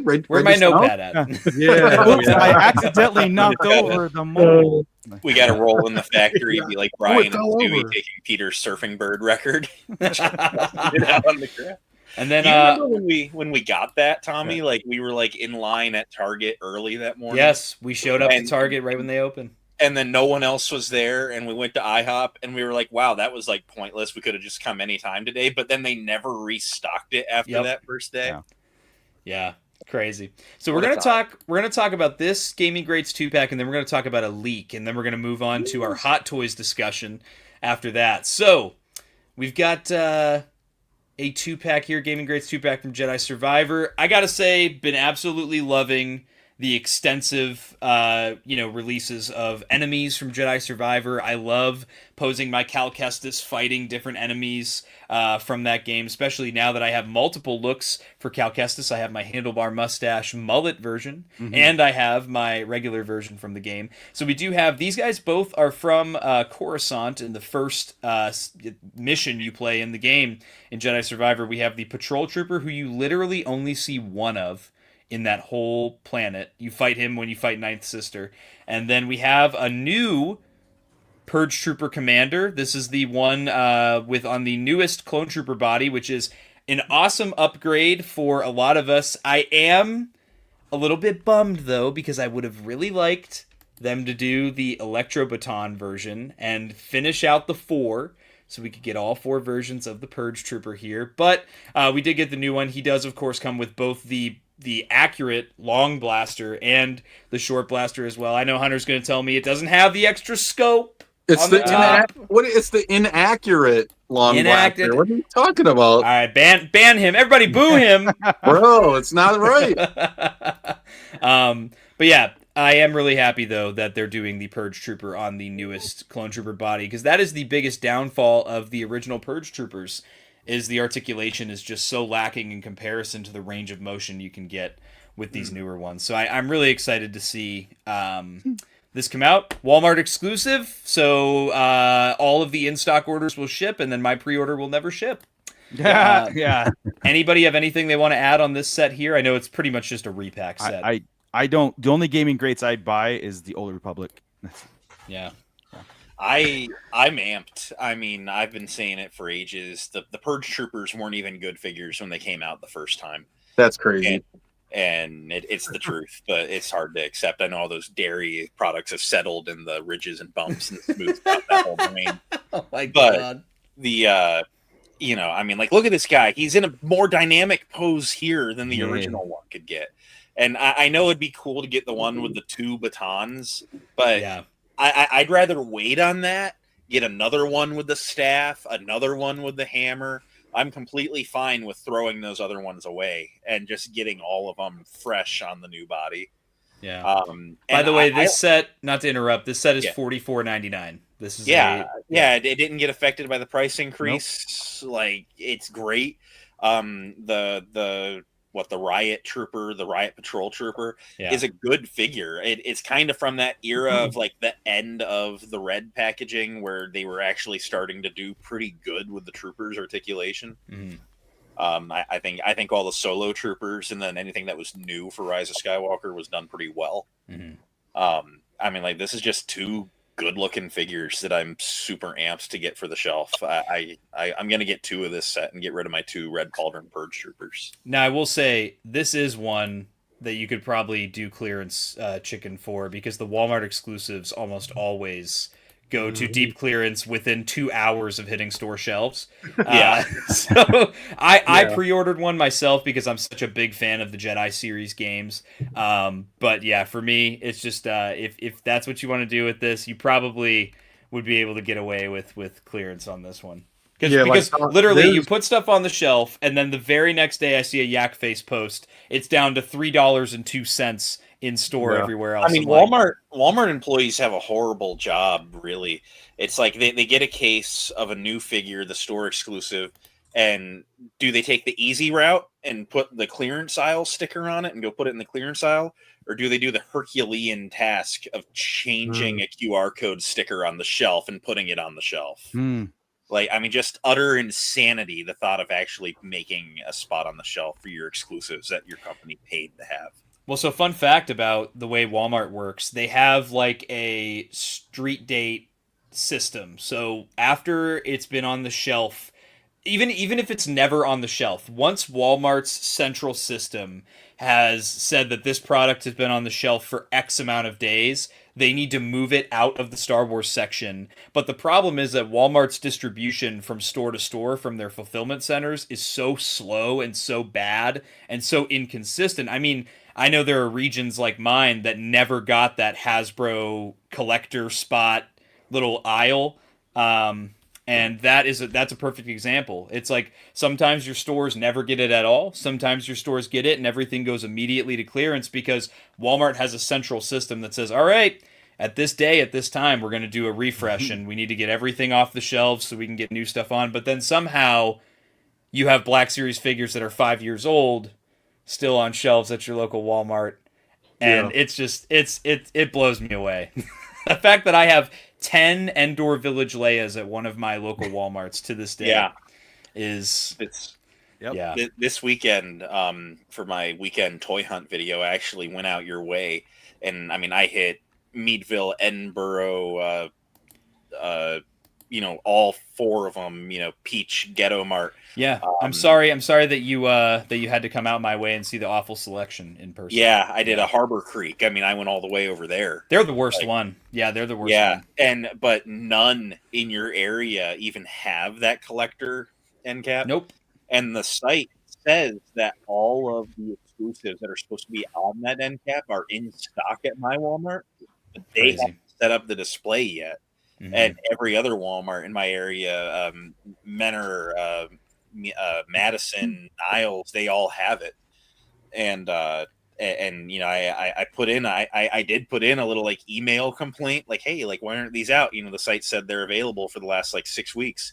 right. Where's write my this down? notepad at? Yeah. Oops, I accidentally knocked over the mold. We got to roll in the factory, be like Brian and fell Stewie over. taking Peter's surfing bird record. Get out on the ground. And then Do you remember when we got that, Tommy? Like we were like in line at Target early that morning. yes, we showed up And- to Target right when they opened. And then no one else was there, and we went to IHOP, and we were like, "Wow, that was like pointless. We could have just come anytime today." But then they never restocked it after Yep. that first day. Yeah. Yeah, crazy. So What we're a gonna talk about this Gaming Greats 2-pack, and then we're gonna talk about a leak, and then we're gonna move on to our Hot Toys discussion after that. So we've got a 2-pack here, Gaming Greats 2-pack from Jedi Survivor. I gotta say, been absolutely loving the extensive releases of enemies from Jedi Survivor. I love posing my Cal Kestis fighting different enemies from that game, especially now that I have multiple looks for Cal Kestis. I have my handlebar mustache mullet version, and I have my regular version from the game. So we do have, these guys both are from Coruscant. In the first mission you play in the game in Jedi Survivor, we have the Patrol Trooper, who you literally only see one of in that whole planet. You fight him when you fight Ninth Sister. And then we have a new Purge Trooper Commander. This is the one with on the newest Clone Trooper body, which is an awesome upgrade for a lot of us. I am a little bit bummed, though, because I would have really liked them to do the Electro Baton version and finish out the 4, so we could get all 4 versions of the Purge Trooper here. But we did get the new one. He does, of course, come with both the accurate long blaster and the short blaster as well. I know Hunter's going to tell me it doesn't have the extra scope. It's on the top. It's the inaccurate long Inactive. blaster. What are you talking about, All right, ban him. Everybody boo him. bro? It's not right. But yeah, I am really happy though that they're doing the Purge Trooper on the newest Clone Trooper body, because that is the biggest downfall of the original Purge Troopers, is the articulation is just so lacking in comparison to the range of motion you can get with these newer ones. So I'm really excited to see this come out. Walmart exclusive, so all of the in-stock orders will ship, and then my pre-order will never ship. Yeah. Anybody have anything they want to add on this set here? I know it's pretty much just a repack set. I don't. The only Gaming Greats I'd buy is the Old Republic. Yeah. I'm amped. I mean, I've been saying it for ages. The Purge Troopers weren't even good figures when they came out the first time. That's crazy. And it's the truth, but it's hard to accept. I know all those dairy products have settled in the ridges and bumps and smoothed out that whole brain. Oh my But god. I mean, like, look at this guy. He's in a more dynamic pose here than the Yeah. original one could get. And I know it'd be cool to get the one with the 2 batons, but Yeah. I'd rather wait on that, get another one with the staff, another one with the hammer. I'm completely fine with throwing those other ones away and just getting all of them fresh on the new body. Yeah. By the way, this set, not to interrupt, this set is Yeah. $44.99. This is it didn't get affected by the price increase. Nope. Like, it's great. The Riot Trooper, the Riot Patrol Trooper is a good figure. It's kind of from that era of like the end of the red packaging where they were actually starting to do pretty good with the troopers articulation. I think all the solo troopers and then anything that was new for Rise of Skywalker was done pretty well. I mean, like, this is just 2 good-looking figures that I'm super amped to get for the shelf. I'm going to get 2 of this set and get rid of my 2 Red Cauldron Purge Troopers. Now, I will say, this is one that you could probably do clearance chicken for, because the Walmart exclusives almost always go to deep clearance within 2 hours of hitting store shelves. So I pre-ordered one myself because I'm such a big fan of the Jedi series games. But yeah, for me, it's just if that's what you want to do with this, you probably would be able to get away with clearance on this one. Because literally, you put stuff on the shelf, and then the very next day, I see a Yak Face post. It's down to $3.02 in store everywhere else. I mean, Walmart employees have a horrible job, really. It's like they get a case of a new figure, the store exclusive, and do they take the easy route and put the clearance aisle sticker on it and go put it in the clearance aisle? Or do they do the Herculean task of changing a QR code sticker on the shelf and putting it on the shelf? Like, I mean, just utter insanity, the thought of actually making a spot on the shelf for your exclusives that your company paid to have. Well, so fun fact about the way Walmart works, they have like a street date system. So after it's been on the shelf, even if it's never on the shelf, once Walmart's central system has said that this product has been on the shelf for X amount of days, they need to move it out of the Star Wars section. But the problem is that Walmart's distribution from store to store from their fulfillment centers is so slow and so bad and so inconsistent. I mean, I know there are regions like mine that never got that Hasbro collector spot little aisle. And that's a perfect example. It's like sometimes your stores never get it at all. Sometimes your stores get it and everything goes immediately to clearance because Walmart has a central system that says, all right, at this day, at this time, we're going to do a refresh and we need to get everything off the shelves so we can get new stuff on. But then somehow you have Black Series figures that are 5 years old still on shelves at your local Walmart. And it's just, it blows me away. The fact that I have 10 Endor Village Leias at one of my local Walmarts to this day is... This weekend, for my weekend toy hunt video, I actually went out your way. And, I mean, I hit Meadville, Edinburgh, all four of them, Peach, Ghetto Mart. Yeah, I'm sorry that you had to come out my way and see the awful selection in person. Yeah, I did a Harbor Creek. I mean, I went all the way over there. They're the worst one. Yeah, they're the worst one. But none in your area even have that collector end cap. Nope. And the site says that all of the exclusives that are supposed to be on that end cap are in stock at my Walmart, but they haven't set up the display yet. Mm-hmm. And every other Walmart in my area, Menor, Madison, Niles, they all have it. And I did put in a little like email complaint, like, hey, like, why aren't these out? The site said they're available for the last like 6 weeks.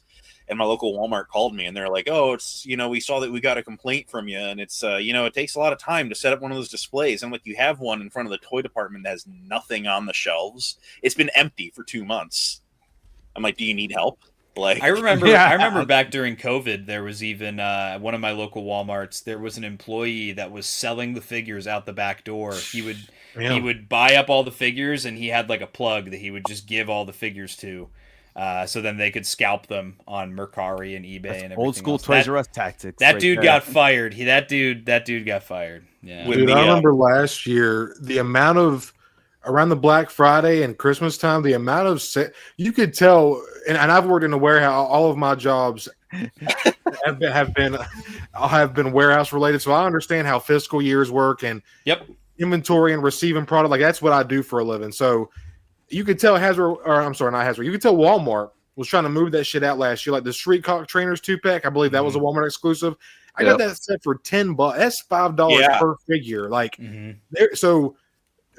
And my local Walmart called me and they're like, oh, it's, we saw that we got a complaint from you. And it's, it takes a lot of time to set up one of those displays. And like, you have one in front of the toy department that has nothing on the shelves. It's been empty for 2 months. I'm like, do you need help? Like, I remember back during COVID, there was even one of my local Walmarts. There was an employee that was selling the figures out the back door. He would buy up all the figures and he had like a plug that he would just give all the figures to. So then they could scalp them on Mercari and eBay. That's and everything. Old school else. Toys R Us tactics. That dude got fired. That dude got fired. Yeah. Dude, I remember last year the amount of around the Black Friday and Christmas time, the amount of you could tell. And I've worked in a warehouse. All of my jobs have been warehouse related, so I understand how fiscal years work and inventory and receiving product. Like that's what I do for a living. So. You could tell you could tell Walmart was trying to move that shit out last year. Like the Street Cock Trainers 2-pack, I believe that was a Walmart exclusive. I got that set for $10. That's $5 per figure. Like, so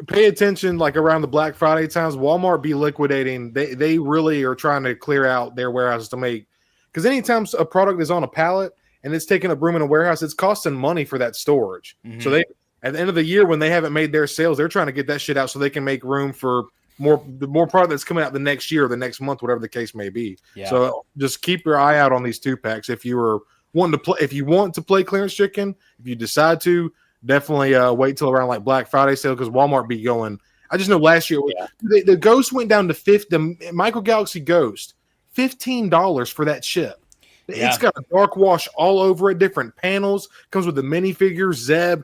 pay attention. Like around the Black Friday times, Walmart be liquidating. They really are trying to clear out their warehouses to make. Because anytime a product is on a pallet and it's taking up room in a warehouse, it's costing money for that storage. So they, at the end of the year, when they haven't made their sales, they're trying to get that shit out so they can make room for the more product that's coming out the next year or the next month, whatever the case may be. So just keep your eye out on these 2-packs. If you want to play clearance chicken, if you decide to, definitely wait till around like Black Friday sale because Walmart be going. I just know last year the Ghost went down to the Micro Galaxy Ghost, $15 for that ship. It's got a dark wash all over it, different panels, comes with the minifigures, Zeb.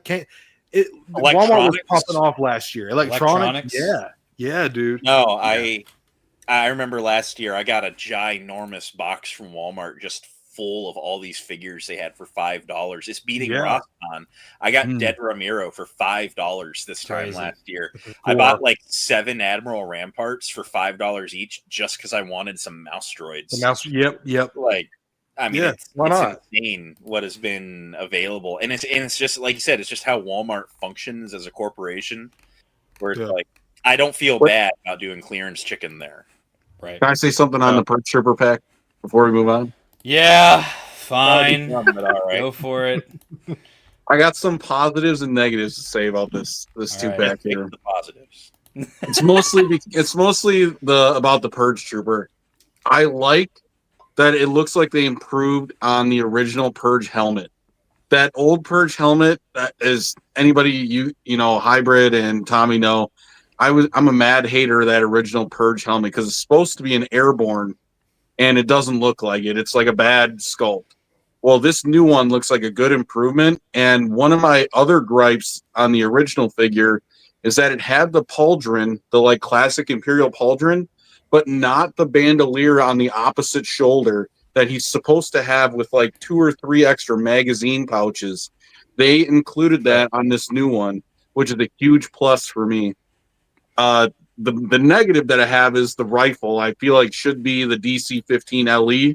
Walmart was popping off last year. Electronics. Yeah, dude. No, I remember last year I got a ginormous box from Walmart just full of all these figures they had for $5. It's beating Roscon. I got Dead Ramiro for $5 this time last year. I bought like 7 Admiral Ramparts for $5 each just because I wanted some mouse droids. Yep. Like, I mean, Yeah, why it's not? insane what has been available, and it's just like you said, it's just how Walmart functions as a corporation, where it's like I don't feel bad about doing clearance chicken there. Right. Can I say something on the Perch Trooper pack before we move on? Yeah, fine. All right. Go for it. I got some positives and negatives to say about this two right. pack here. The positives. It's mostly about the Purge Trooper. I like that it looks like they improved on the original Purge helmet. That old Purge helmet, that is anybody you know, Hybrid and Tommy know. I'm a mad hater of that original Purge helmet because it's supposed to be an airborne, and it doesn't look like it. It's like a bad sculpt. Well, this new one looks like a good improvement. And one of my other gripes on the original figure is that it had the pauldron, the like classic Imperial pauldron, but not the bandolier on the opposite shoulder that he's supposed to have with like 2 or 3 extra magazine pouches. They included that on this new one, which is a huge plus for me. The negative that I have is the rifle. I feel like should be the DC-15 LE,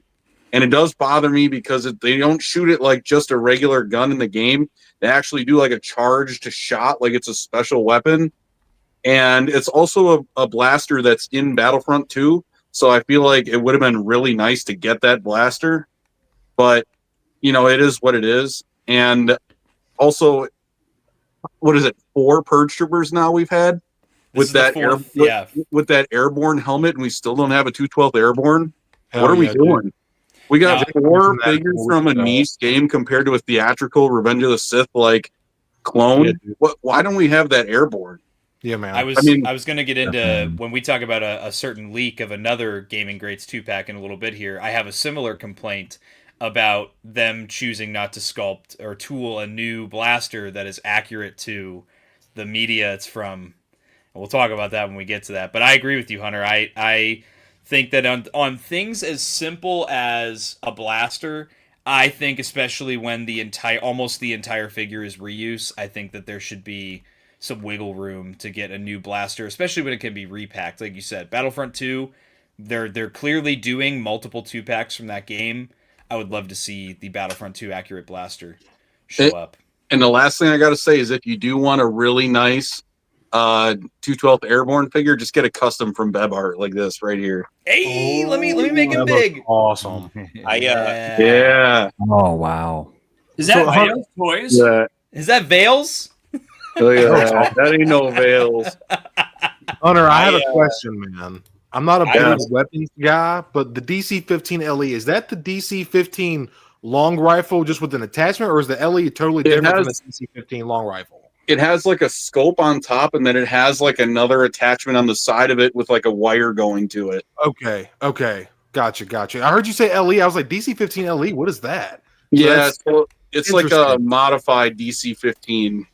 and it does bother me because they don't shoot it like just a regular gun in the game. They actually do like a charged shot, like it's a special weapon. And it's also a blaster that's in Battlefront 2, so I feel like it would have been really nice to get that blaster. But, you know, it is what it is. And also, what is it, 4 Purge Troopers now we've had? With that with that airborne helmet, and we still don't have a 212th airborne. What are we doing? Dude. We got 4 figures from a niche game compared to a theatrical Revenge of the Sith like clone. Why don't we have that airborne? Yeah, man. I was going to get into when we talk about a certain leak of another Gaming Greats 2-pack in a little bit here. I have a similar complaint about them choosing not to sculpt or tool a new blaster that is accurate to the media it's from. We'll talk about that when we get to that. But I agree with you, Hunter. I think that on things as simple as a blaster, I think especially when almost the entire figure is reuse, I think that there should be some wiggle room to get a new blaster, especially when it can be repacked. Like you said, Battlefront 2, they're clearly doing multiple 2-packs from that game. I would love to see the Battlefront 2 accurate blaster show up. And the last thing I got to say is if you do want a really nice 212th airborne figure, just get a custom from Beb Art like this right here. Hey, let me make it big. Awesome. Yeah. Oh wow. Is that Veils toys? Yeah. Is that Veils? Look at that. That ain't no Veils. Hunter, I have a question, man. I'm not a big weapons guy, but the DC-15 LE, is that the DC-15 long rifle just with an attachment, or is the LE totally different from the DC-15 long rifle? It has like a scope on top, and then it has like another attachment on the side of it with like a wire going to it. Okay. Gotcha. I heard you say LE. I was like, DC-15 LE, what is that? So it's like a modified DC-15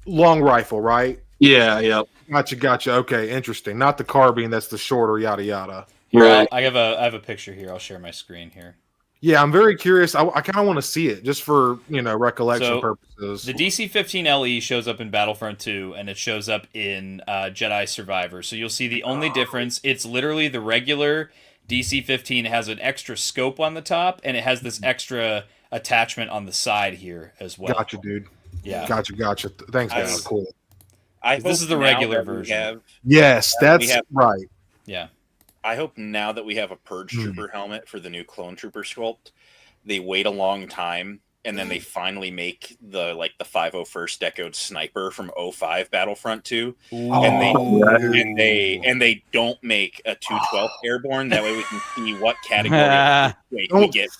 long rifle, right? Yeah. Gotcha. Okay, interesting. Not the carbine, that's the shorter, yada yada. Right. I have a picture here. I'll share my screen here. Yeah, I'm very curious. I kind of want to see it just for, recollection purposes. The DC-15 LE shows up in Battlefront 2, and it shows up in Jedi Survivor. So you'll see the only difference. It's literally the regular DC-15 has an extra scope on the top, and it has this extra attachment on the side here as well. Gotcha, dude. Yeah. Gotcha. Thanks, guys. Cool. This is the regular version. Yes, that's right. Yeah. I hope now that we have a Purge Trooper helmet for the new Clone Trooper sculpt, they wait a long time and then they finally make the 501st Decoed Sniper from 05 Battlefront 2, and they don't make a 212th Airborne. That way we can see what category we get.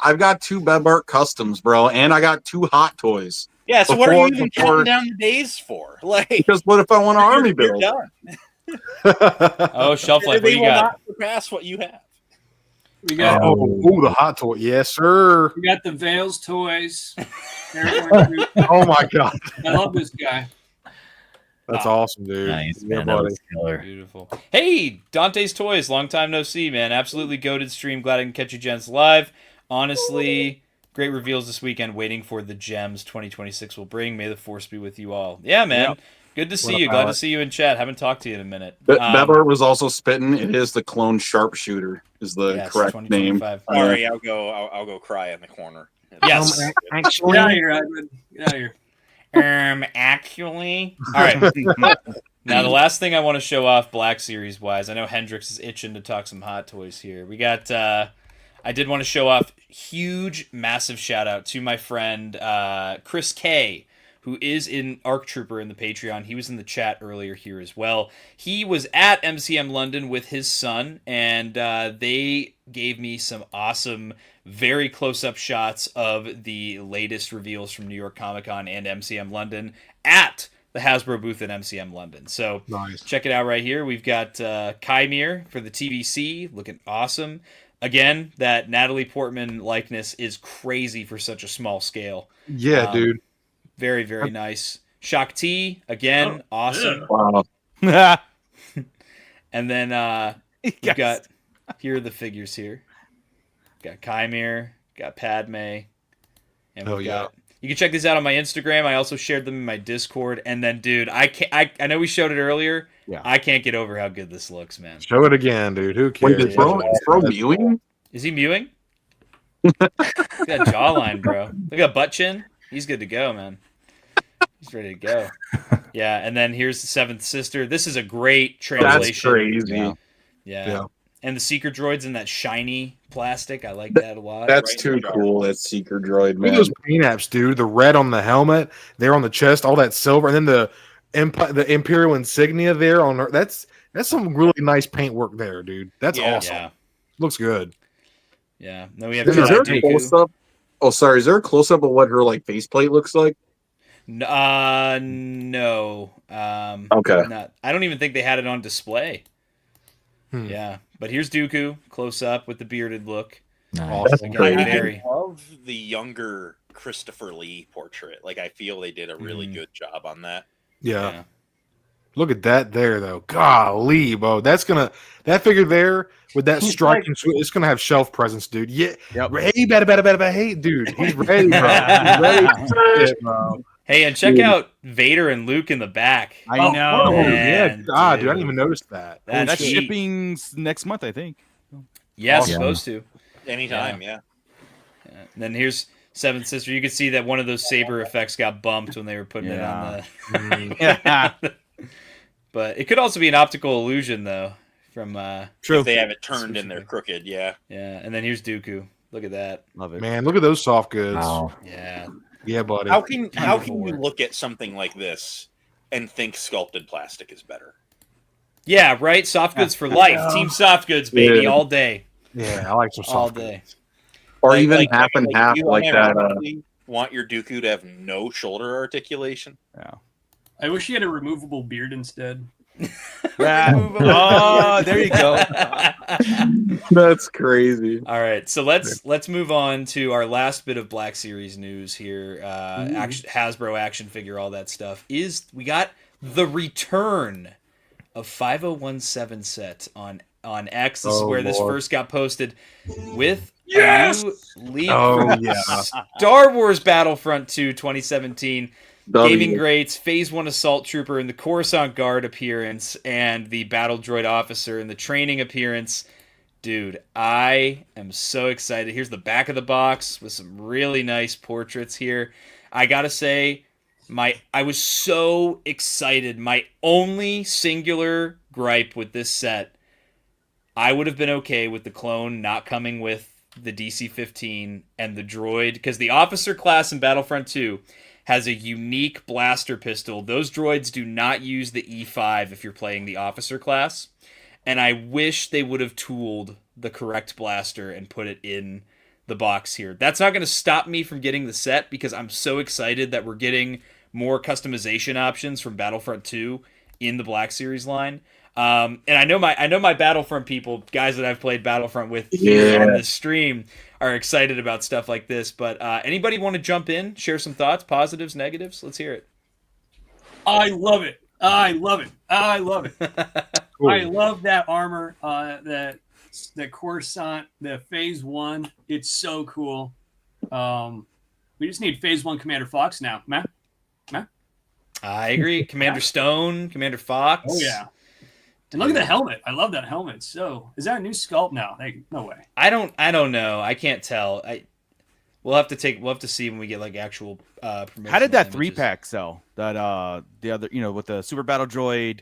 I've got 2 Beb Art customs, bro, and I got 2 Hot Toys. Yeah, so what are you even counting down the days for? Because what if I want an army build? You're done. Oh, shelf life. What do you got? Not surpass what you have. We got the hot toy. Yes, sir. We got the Veils toys. Oh my god, I love this guy. That's awesome, dude. Nice, man. That was killer. Beautiful. Hey, Dante's Toys. Long time no see, man. Absolutely goated stream. Glad I can catch you gents live. Honestly, great reveals this weekend. Waiting for the gems 2026 will bring. May the force be with you all. Yeah, man. Yep. Good to see you. Glad to see you in chat. Haven't talked to you in a minute. Bevar was also spitting. It is the clone sharpshooter is the correct name. Sorry, I'll go cry in the corner. Yes. Actually, get out of here, Edwin. Get out of here. Actually. All right. Now, the last thing I want to show off Black Series wise, I know Hendrix is itching to talk some Hot Toys here. We got, I did want to show off huge, massive shout out to my friend Chris K, who is in ARC Trooper in the Patreon. He was in the chat earlier here as well. He was at MCM London with his son, and they gave me some awesome, very close-up shots of the latest reveals from New York Comic Con and MCM London at the Hasbro booth at MCM London. So check it out right here. We've got Chimere for the TVC, looking awesome. Again, that Natalie Portman likeness is crazy for such a small scale. Yeah, dude. Very, very nice. Shock T, again, awesome. Wow. And then we've got, here are the figures here. Got Chimere, got Padme, and we've got, you can check these out on my Instagram. I also shared them in my Discord. And then, dude, I know we showed it earlier. Yeah. I can't get over how good this looks, man. Show it again, dude. Who cares? Wait, is bro mewing? Is he mewing? Look at that jawline, bro. Look at butt chin. He's good to go, man. He's ready to go. Yeah, and then here's the Seventh Sister. This is a great translation. That's crazy. Yeah. And the Seeker Droid's in that shiny plastic. I like that a lot. That's too cool, that Seeker Droid, man. Look at those paint apps, dude. The red on the helmet, there on the chest, all that silver, and then the Imperial insignia there on her. That's some really nice paint work there, dude. That's awesome. Yeah. Looks good. Yeah. Then we have is there a close-up? Oh, sorry. Is there a close-up of what her faceplate looks like? No. Okay. I don't even think they had it on display. Yeah, but here's Dooku close up with the bearded look. Nice. I love the younger Christopher Lee portrait. I feel they did a really good job on that. Yeah. Look at that there, though. Golly, bro. That figure there with that striking, it's gonna have shelf presence, dude. Yeah. Yep. Hey, dude. He's ready, bro. He's ready, bro. Hey, and check out Vader and Luke in the back. I know. Man, dude, I didn't even notice that. That's shipping next month, I think. Yeah, supposed to. Anytime, yeah. And then here's Seventh Sister. You can see that one of those saber effects got bumped when they were putting it on the... But it could also be an optical illusion, though. From True. If they have it turned and they're crooked, yeah. Yeah, and then here's Dooku. Look at that. Love it. Man, look at those soft goods. Wow. Yeah. Yeah, buddy. How can you look at something like this and think sculpted plastic is better? Yeah, right? Soft goods for life. Team soft goods, baby, all day. Yeah, I like some soft all day. goods. Or even half and half like that. Want your Dooku to have no shoulder articulation? Yeah. I wish he had a removable beard instead. Oh, there you go. That's crazy. All right, so let's move on to our last bit of Black Series news here. Hasbro action figure, all that stuff. We got the return of 5017 set on X. This is where this first got posted with a new leak from Star Wars Battlefront 2 2017. Gaming Greats, Phase 1 Assault Trooper, and the Coruscant Guard appearance, and the Battle Droid Officer, and the training appearance. Dude, I am so excited. Here's the back of the box with some really nice portraits here. I gotta say, I was so excited. My only singular gripe with this set, I would have been okay with the clone not coming with the DC-15 and the droid, because the officer class in Battlefront 2 has a unique blaster pistol. Those droids do not use the E5 if you're playing the officer class. And I wish they would have tooled the correct blaster and put it in the box here. That's not going to stop me from getting the set, because I'm so excited that we're getting more customization options from Battlefront 2 in the Black Series line. And I know my Battlefront people, guys that I've played Battlefront with here on this stream, are excited about stuff like this. But anybody want to jump in, share some thoughts, positives, negatives? Let's hear it. I love it. I love it. Cool. I love that armor. The Coruscant, the Phase 1. It's so cool. We just need Phase 1 Commander Fox now, Matt. I agree. Commander Stone, Commander Fox. Oh yeah. And look at the helmet. I love that helmet. So is that a new sculpt now? No way. I don't know. I can't tell. We'll have to see when we get like actual promotional How did that images. 3-pack sell? That the other, with the Super Battle Droid.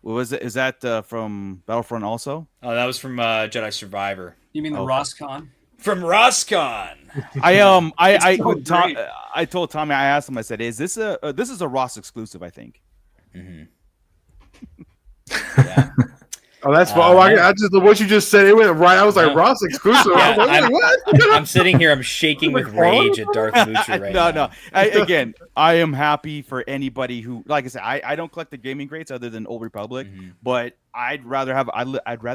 What was it? Is that from Battlefront also? Oh, that was from Jedi Survivor. You mean the Roscon? From Roscon. I told Tommy, I asked him, I said, this is a Ross exclusive, I think. Mm-hmm. Yeah. Oh, that's fine. I just what you just said. It went right. I was like, Ross exclusive. Yeah, I was like, what? I'm sitting here. I'm shaking with rage at Darth Moocher right now. No. I am happy for anybody who, like I said, I don't collect the gaming grades other than Old Republic, but I'd rather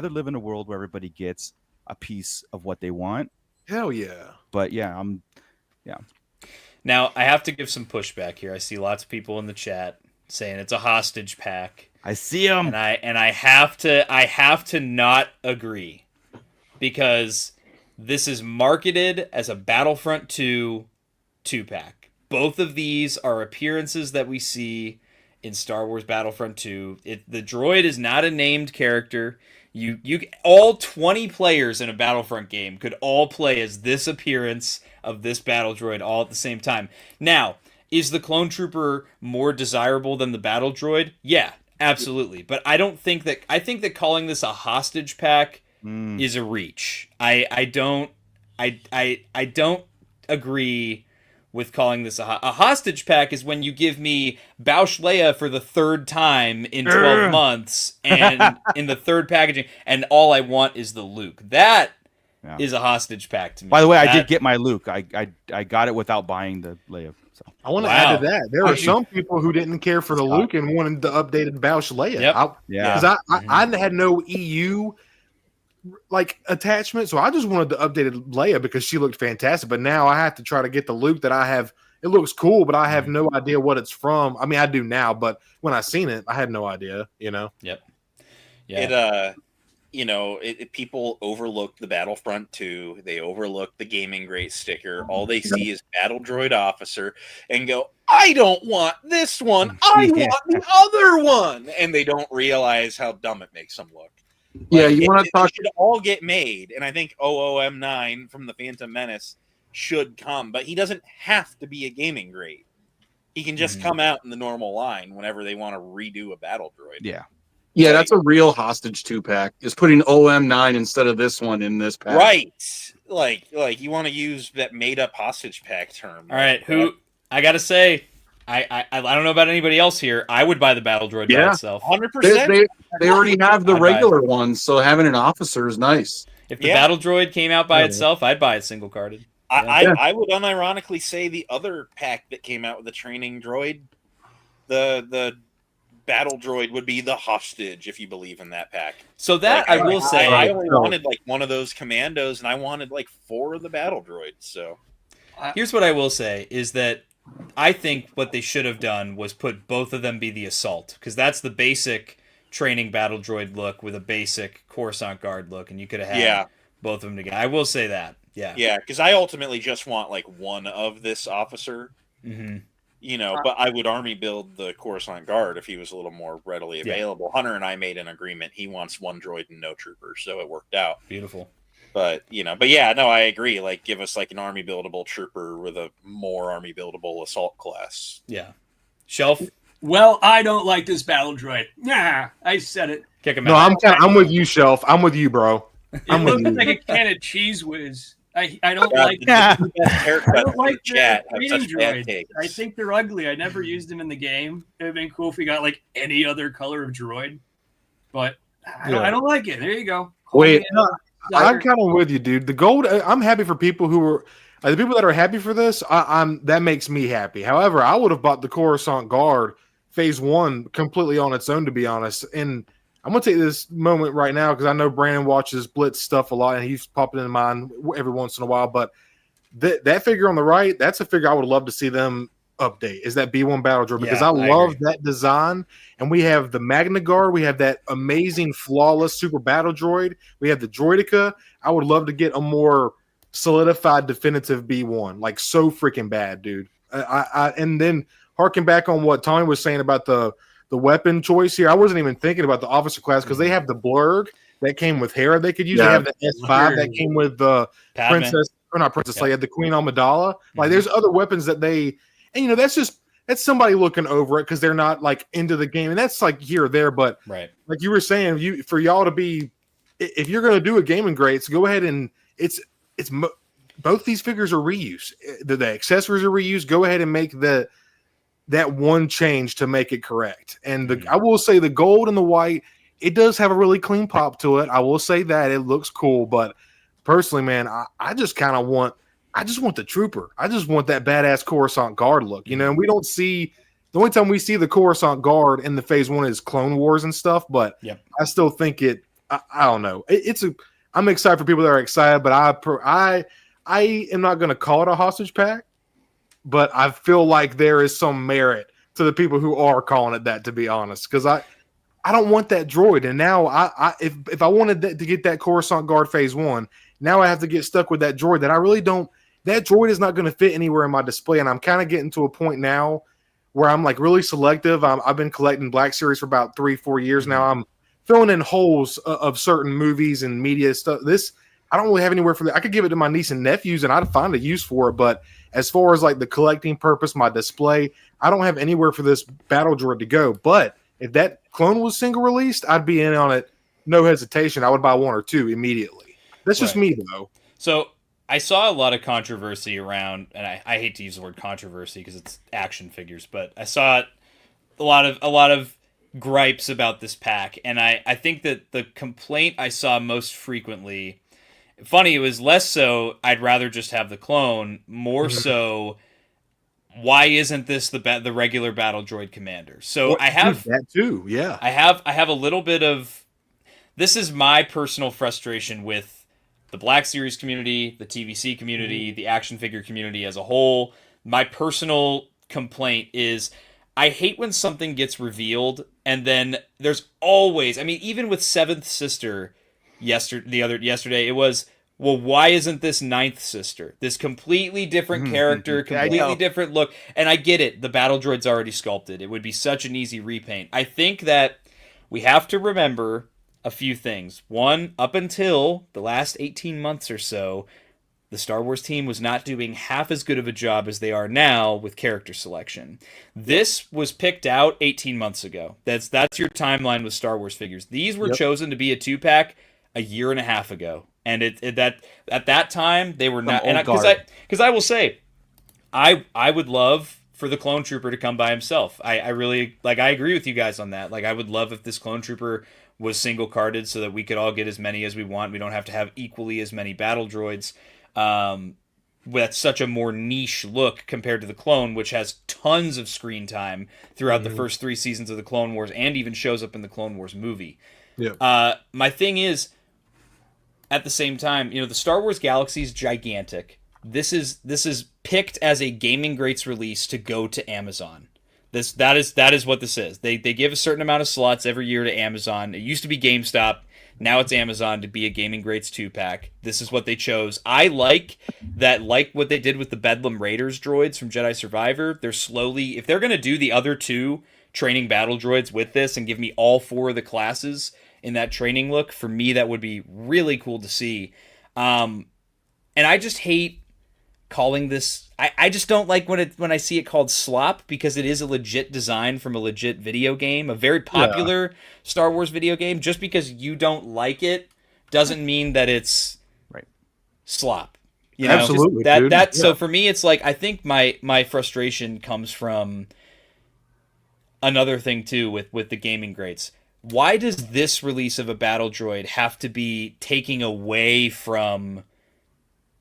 live in a world where everybody gets a piece of what they want. Hell yeah. But yeah, Now I have to give some pushback here. I see lots of people in the chat saying it's a hostage pack. I see them, and I have to not agree, because this is marketed as a Battlefront 2 2-pack. Both of these are appearances that we see in Star Wars Battlefront 2. The droid is not a named character. You all 20 players in a Battlefront game could all play as this appearance of this battle droid all at the same time. Now, is the clone trooper more desirable than the battle droid? Yeah, absolutely. But I think that calling this a hostage pack is a reach. I don't agree with calling this a hostage pack. Is when you give me Bausch Leia for the third time in 12 months and in the third packaging, and all I want is the Luke. That is a hostage pack to me. By the way, I did get my Luke. I got it without buying the Leia. So. I want to add to that. There are some people who didn't care for the Luke and wanted the updated Bausch Leia. Yep. Because I had no EU attachment, so I just wanted the updated Leia because she looked fantastic. But now I have to try to get the Luke that I have. It looks cool, but I have no idea what it's from. I mean, I do now, but when I seen it, I had no idea. Yep. Yeah. People overlook the Battlefront 2. They overlook the gaming grade sticker. All they see is Battle Droid Officer and go, I don't want this one. I want the other one. And they don't realize how dumb it makes them look. Yeah, you want to talk. It should all get made. And I think OOM9 from the Phantom Menace should come, but he doesn't have to be a gaming grade. He can just come out in the normal line whenever they want to redo a battle droid. Yeah. Yeah, that's a real hostage 2-pack. Is putting OM9 instead of this one in this pack. Right. Like you want to use that made up hostage pack term. All right, I gotta say, I don't know about anybody else here. I would buy the battle droid by itself. 100%. They already have the regular ones, so having an officer is nice. If the battle droid came out by itself, I'd buy it single carded. I would unironically say the other pack that came out with the training droid, the battle droid would be the hostage, if you believe in that pack. So that I will say, I only wanted one of those commandos, and I wanted 4 of the battle droids. So here's what I will say is that I think what they should have done was put both of them be the assault, because that's the basic training battle droid look with a basic Coruscant Guard look, and you could have had both of them together. I will say that. Yeah, because I ultimately just want one of this officer. But I would army build the Coruscant Guard if he was a little more readily available. Hunter and I made an agreement. He wants 1 droid and no troopers, so it worked out. Beautiful. But I agree. Give us an army buildable trooper with a more army buildable assault class. Yeah. Shelf. Well, I don't like this battle droid. Nah, I said it. Kick him out. I'm with you, Shelf. I'm with you, bro. It looks like a can of cheese whiz. I don't like I don't like the training droids. I think they're ugly. I never used them in the game. It would have been cool if we got any other color of droid. But I don't like it. There you go. Wait, I'm kind of with you, dude. The gold. I'm happy for people who are the people that are happy for this. That makes me happy. However, I would have bought the Coruscant Guard Phase 1 completely on its own, to be honest. And I'm going to take this moment right now because I know Brandon watches Blitz stuff a lot, and he's popping in mind every once in a while. But that figure on the right, that's a figure I would love to see them update, is that B1 Battle Droid, because I love that design. And we have the Magna Guard. We have that amazing, flawless Super Battle Droid. We have the Droideka. I would love to get a more solidified, definitive B1. So freaking bad, dude. And then harking back on what Tony was saying about the weapon choice here, I wasn't even thinking about the officer class because they have the Blurg that came with Hera they could use. They have the S5 that came with the Princess, or not Princess Leia, the Queen Amidala. Like there's other weapons that they, and that's somebody looking over it because they're not like into the game, and that's like here or there. But like you were saying, for y'all to be, if you're going to do a gaming greats, go ahead and both these figures are reused. The accessories are reused. Go ahead and make that one change to make it correct. And I will say the gold and the white, it does have a really clean pop to it. I will say that it looks cool, but personally, man, I just kind of want the trooper. I just want that badass Coruscant Guard look. And we don't see, the only time we see the Coruscant Guard in the Phase 1 is Clone Wars and stuff, but I still think I don't know. I'm excited for people that are excited, but I am not going to call it a hostage pack, but I feel like there is some merit to the people who are calling it that, to be honest, because I don't want that droid. And now if I wanted to get that Coruscant Guard Phase 1, now I have to get stuck with that droid that I really don't. That droid is not going to fit anywhere in my display, and I'm kind of getting to a point now where I'm like really selective. I've been collecting Black Series for about 3-4 years now. I'm filling in holes of certain movies and media stuff. I don't really have anywhere for that. I could give it to my niece and nephews, and I'd find a use for it. But as far as like the collecting purpose, my display, I don't have anywhere for this battle droid to go. But if that clone was single released, I'd be in on it, no hesitation. I would buy 1 or 2 immediately. That's just me, though. So I saw a lot of controversy around, and I hate to use the word controversy because it's action figures, but I saw a lot of gripes about this pack, and I think that the complaint I saw most frequently, funny, it was less so I'd rather just have the clone, more so why isn't this the regular battle droid commander? So I have that too. Yeah, I have a little bit of, this is my personal frustration with the Black Series community, the TVC community, the action figure community as a whole. My personal complaint is I hate when something gets revealed and then there's always, I mean, even with Seventh Sister yesterday, it was, well, why isn't this Ninth Sister? This completely different character, completely different look. And I get it. The battle droid's already sculpted. It would be such an easy repaint. I think that we have to remember a few things. One, up until the last 18 months or so, the Star Wars team was not doing half as good of a job as they are now with character selection. This was picked out 18 months ago. That's your timeline with Star Wars figures. These were chosen to be a 2-pack a year and a half ago. And that at that time they were not, because I will say, I would love for the clone trooper to come by himself. I really, like, I agree with you guys on that. Like, I would love if this clone trooper was single carded so that we could all get as many as we want. We don't have to have equally as many battle droids. With such a more niche look compared to the clone, which has tons of screen time throughout the first 3 seasons of the Clone Wars, and even shows up in the Clone Wars movie. Yeah. My thing is, at the same time, the Star Wars Galaxy is gigantic. This is picked as a gaming greats release to go to Amazon. That is what this is. They give a certain amount of slots every year to Amazon. It used to be GameStop. Now it's Amazon to be a gaming greats 2-pack. This is what they chose. I like what they did with the Bedlam Raiders droids from Jedi Survivor. They're slowly, if they're going to do the other 2 training battle droids with this and give me all 4 of the classes in that training look, for me that would be really cool to see. And I just hate calling this, I just don't like when I see it called slop, because it is a legit design from a legit video game, a very popular Star Wars video game. Just because you don't like it doesn't mean that it's slop. Absolutely. So for me, it's like, I think my frustration comes from another thing too with the gaming greats. Why does this release of a battle droid have to be taking away from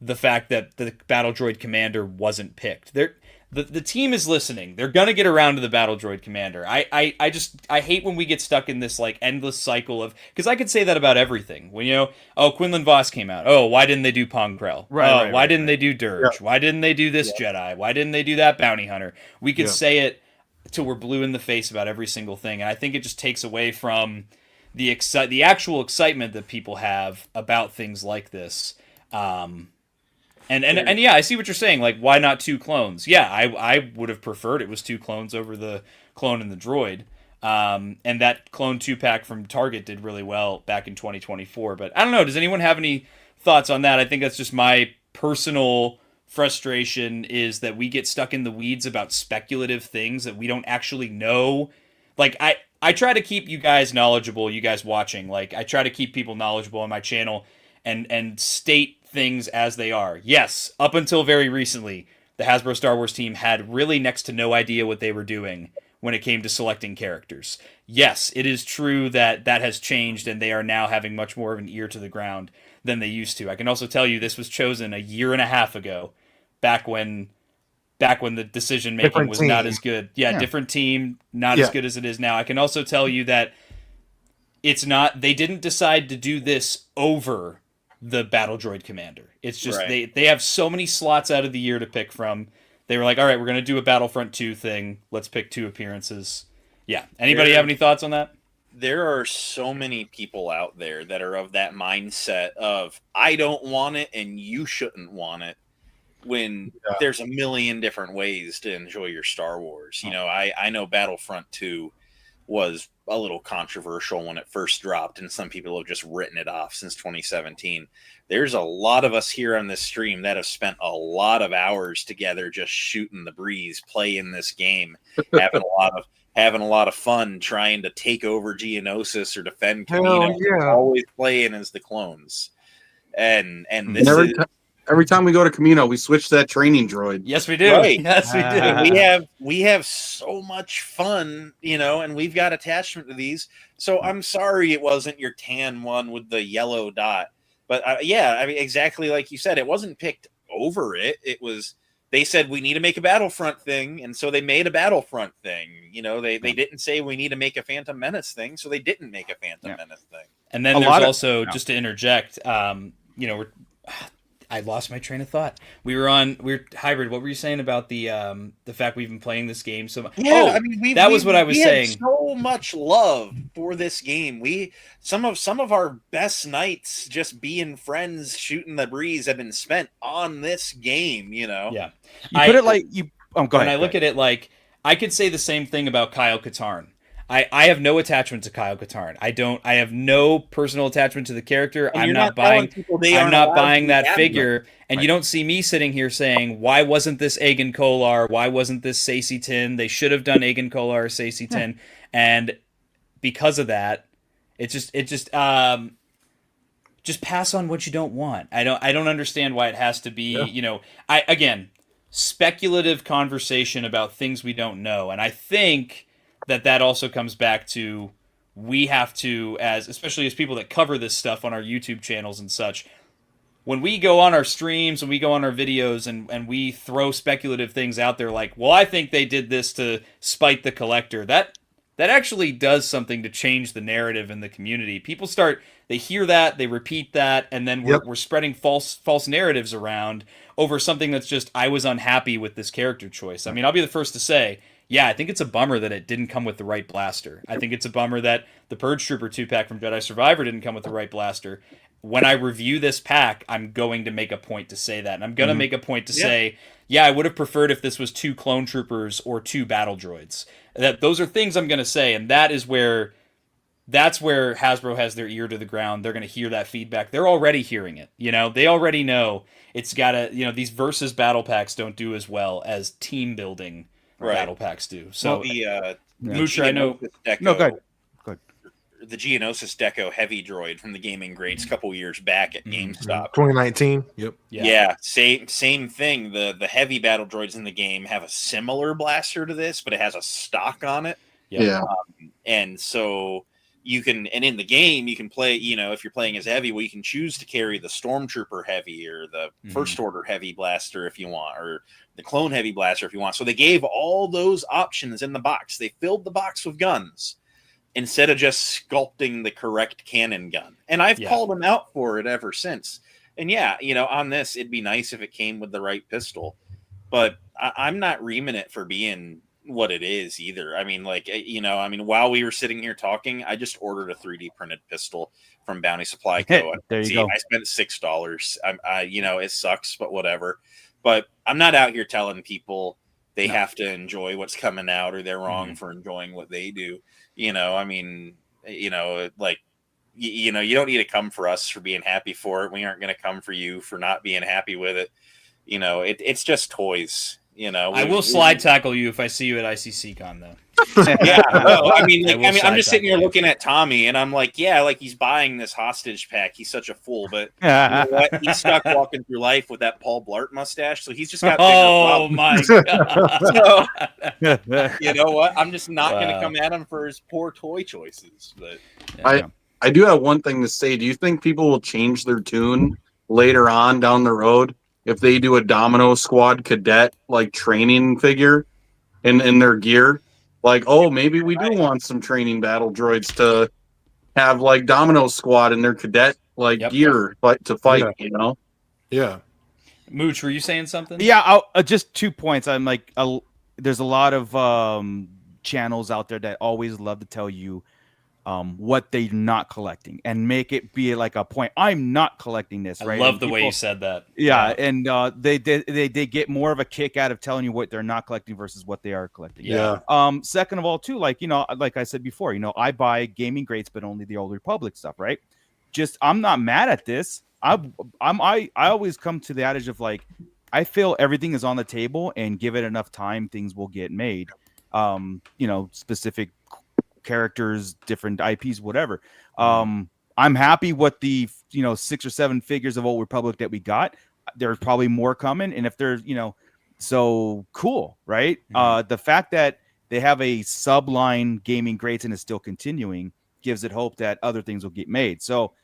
the fact that the battle droid commander wasn't picked? The team is listening. They're gonna get around to the battle droid commander. I hate when we get stuck in this like endless cycle of, because I could say that about everything. When Quinlan Voss came out. Oh, why didn't they do Pong Krell? Why didn't they do Dirge? Yeah. Why didn't they do this Jedi? Why didn't they do that bounty hunter? We could say it till we're blue in the face about every single thing, and I think it just takes away from the actual excitement that people have about things like this. And yeah, I see what you're saying. Like, why not 2 clones? Yeah, I would have preferred it was 2 clones over the clone and the droid. And that clone 2-pack from Target did really well back in 2024. But I don't know. Does anyone have any thoughts on that? I think that's just my personal frustration, is that we get stuck in the weeds about speculative things that we don't actually know. Like, I try to keep you guys knowledgeable, you guys watching. Like, I try to keep people knowledgeable on my channel and state things as they are. Yes, up until very recently, the Hasbro Star Wars team had really next to no idea what they were doing when it came to selecting characters. Yes, it is true that that has changed, and they are now having much more of an ear to the ground than they used to. I can also tell you this was chosen a year and a half ago, back when the decision making was not as good. Yeah, different team, not as good as it is now. I can also tell you that it's not, they didn't decide to do this over the Battle Droid Commander. It's just they have so many slots out of the year to pick from. They were like, all right, we're going to do a Battlefront 2 thing. Let's pick 2 appearances. Yeah. Anybody have any thoughts on that? There are so many people out there that are of that mindset of, I don't want it and you shouldn't want it, when there's a million different ways to enjoy your Star Wars. You know, I know Battlefront 2 was a little controversial when it first dropped, and some people have just written it off since 2017. There's a lot of us here on this stream that have spent a lot of hours together just shooting the breeze, playing this game, having a lot of fun trying to take over Geonosis or defend Camino, always playing as the clones. And this every time we go to Camino, we switch that training droid. Yes, we do. Right. Yes, we do. We have so much fun, you know, and we've got attachment to these. So I'm sorry it wasn't your tan one with the yellow dot. But I mean, exactly like you said, it wasn't picked over it. It was, they said we need to make a Battlefront thing, and so they made a Battlefront thing. You know, they didn't say we need to make a Phantom Menace thing, so they didn't make a Phantom Menace thing. And then there's also, just to interject, you know, I lost my train of thought. We're hybrid. What were you saying about the fact we've been playing this game so much? Yeah, I mean, that was what I was saying. So much love for this game. Some of our best nights just being friends, shooting the breeze, have been spent on this game. You know. Yeah. You put it like you. Oh, go ahead. When I look at it, like, I could say the same thing about Kyle Katarn. I have no attachment to Kyle Katarn. I have no personal attachment to the character. And I'm not buying that figure. And you don't see me sitting here saying, why wasn't this Aegon Kolar? Why wasn't this Sacy Tin? They should have done Aegon Kolar or Sacy Tin. And because of that, just pass on what you don't want. I don't understand why it has to be, you know, speculative conversation about things we don't know. And I think that also comes back to, we have to, especially as people that cover this stuff on our YouTube channels and such, when we go on our streams, when we go on our videos and we throw speculative things out there like, well, I think they did this to spite the collector, that actually does something to change the narrative in the community. People they hear that, they repeat that, and then we're spreading false narratives around over something that's just, I was unhappy with this character choice. I mean, I'll be the first to say, yeah, I think it's a bummer that it didn't come with the right blaster. I think it's a bummer that the Purge Trooper 2-pack from Jedi Survivor didn't come with the right blaster. When I review this pack, I'm going to make a point to say that. And I'm going to make a point to say, yeah, I would have preferred if this was 2 clone troopers or 2 battle droids. Those are things I'm going to say, and that's where Hasbro has their ear to the ground. They're going to hear that feedback. They're already hearing it. You know, they already know it's got to, you know, these versus battle packs don't do as well as team building battle packs do. So Moocher, I know. No, go ahead. The Geonosis Deco heavy droid from the Gaming Greats a couple years back at GameStop. 2019. Yep. Yeah. Same thing. The heavy battle droids in the game have a similar blaster to this, but it has a stock on it. Yeah. And so you can, and in the game you can play, you know, if you're playing as heavy, well, you can choose to carry the Stormtrooper heavy or the First Order heavy blaster if you want, or the Clone heavy blaster if you want. So they gave all those options in the box. They filled the box with guns instead of just sculpting the correct cannon gun. And I've called them out for it ever since. And yeah, you know, on this, it'd be nice if it came with the right pistol, but I'm not reaming it for being what it is either. I mean, like, while we were sitting here talking, I just ordered a 3D printed pistol from Bounty Supply Co. There you go. I spent $6. It sucks, but whatever. But I'm not out here telling people they have to enjoy what's coming out, or they're wrong for enjoying what they do. You don't need to come for us for being happy for it. We aren't going to come for you for not being happy with it. It's just toys. I will slide tackle you if I see you at ICC-Con, though. Yeah, no, I'm just sitting here looking at Tommy, and I'm like, yeah, like he's buying this hostage pack. He's such a fool, but you know what? He's stuck walking through life with that Paul Blart mustache, so he's just got bigger problems. My God! So, you know what? I'm just not going to come at him for his poor toy choices. But I do have one thing to say. Do you think people will change their tune later on down the road if they do a Domino Squad cadet like training figure in their gear? Like, oh, maybe we do want some training battle droids to have like Domino Squad in their cadet gear to fight. Yeah. Mooch, were you saying something? Yeah, just 2 points. I'm like, there's a lot of channels out there that always love to tell you what they're not collecting and make it be like a point. I'm not collecting this, right? I love the way you said that. Yeah, and they get more of a kick out of telling you what they're not collecting versus what they are collecting. Yeah. Second of all, too, like I said before, I buy gaming greats, but only the Old Republic stuff, right? I'm not mad at this. I always come to the adage of like, I feel everything is on the table, and give it enough time, things will get made. Specific characters, different IPs, whatever. I'm happy with the 6 or 7 figures of Old Republic that we got. There's probably more coming, and if there's so cool, right? The fact that they have a subline gaming greats and is still continuing gives it hope that other things will get made. So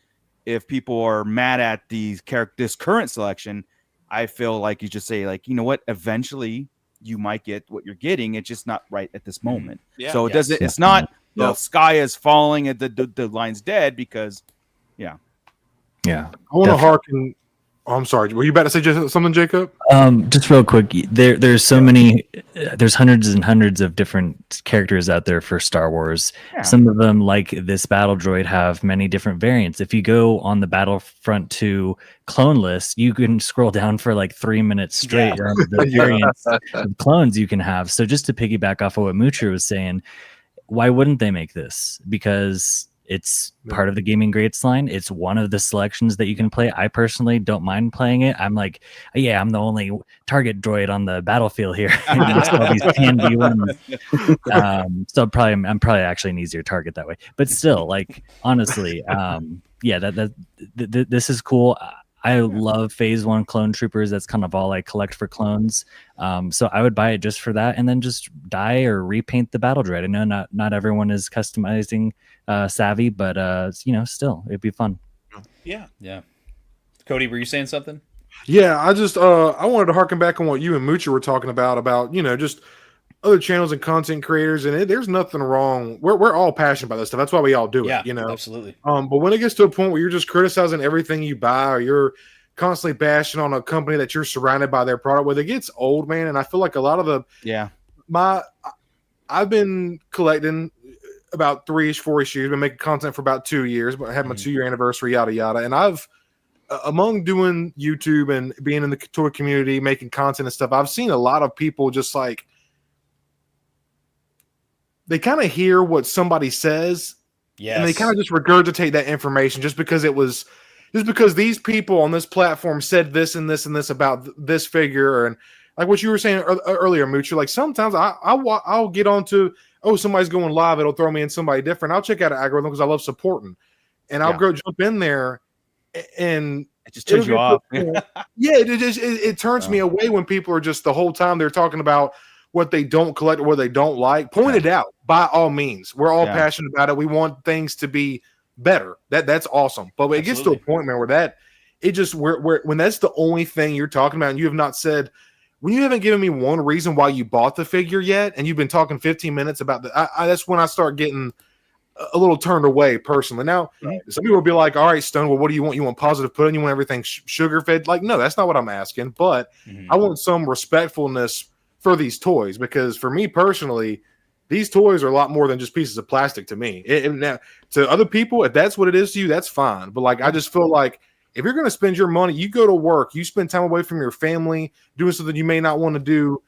if people are mad at this current selection, I feel like you just say, like, you know what, eventually you might get what you're getting. It's just not right at this moment. So it doesn't. It's not the sky is falling and the line's dead, because I want to harken. Oh, I'm sorry. Were you about to say something, Jacob? Just real quick. There's so many. There's hundreds and hundreds of different characters out there for Star Wars. Yeah. Some of them, like this battle droid, have many different variants. If you go on the Battlefront 2 clone list, you can scroll down for like 3 minutes straight on the variants of clones you can have. So just to piggyback off of what Moocher was saying, why wouldn't they make this? Because it's part of the gaming greats line. It's one of the selections that you can play. I personally don't mind playing it. I'm like, yeah, I'm the only target droid on the battlefield here. So these can be ones. So I'm probably actually an easier target that way. But still, like, honestly, this is cool. I love Phase 1 clone troopers. That's kind of all I collect for clones. So I would buy it just for that, and then just dye or repaint the battle droid. I know not everyone is customizing savvy, but still, it'd be fun. Yeah. Cody, were you saying something? Yeah, I just I wanted to harken back on what you and Moocher were talking about just other channels and content creators, and there's nothing wrong. We're all passionate about this stuff. That's why we all do it. Absolutely. But when it gets to a point where you're just criticizing everything you buy, or you're constantly bashing on a company that you're surrounded by their product with, it gets old, man. And I feel like a lot of I've been collecting about 3-4 years, been making content for about 2 years, but I had my 2-year anniversary, yada yada. And I've among doing YouTube and being in the toy community, making content and stuff, I've seen a lot of people just like, they kind of hear what somebody says, and they kind of just regurgitate that information just because these people on this platform said this and this and this about this figure. And like what you were saying earlier, Moocher, like sometimes I'll get onto, somebody's going live, it'll throw me in somebody different. I'll check out an algorithm because I love supporting, and I'll go jump in there, and it just turns you off. It turns me away when people are just the whole time they're talking about what they don't collect or what they don't like. Point it out, by all means. We're all passionate about it. We want things to be better. That's awesome. But it gets to a point, man, where when that's the only thing you're talking about, and you have not said, when you haven't given me one reason why you bought the figure yet, and you've been talking 15 minutes about that's when I start getting a little turned away personally. Now, some people will be like, all right, Stone, well, what do you want? You want positive pudding? You want everything sugar fed? Like, no, that's not what I'm asking. But I want some respectfulness for these toys, because for me personally, these toys are a lot more than just pieces of plastic to me. Now, to other people, if that's what it is to you, that's fine. But like, I just feel like if you're going to spend your money, you go to work, you spend time away from your family, doing something you may not want to do,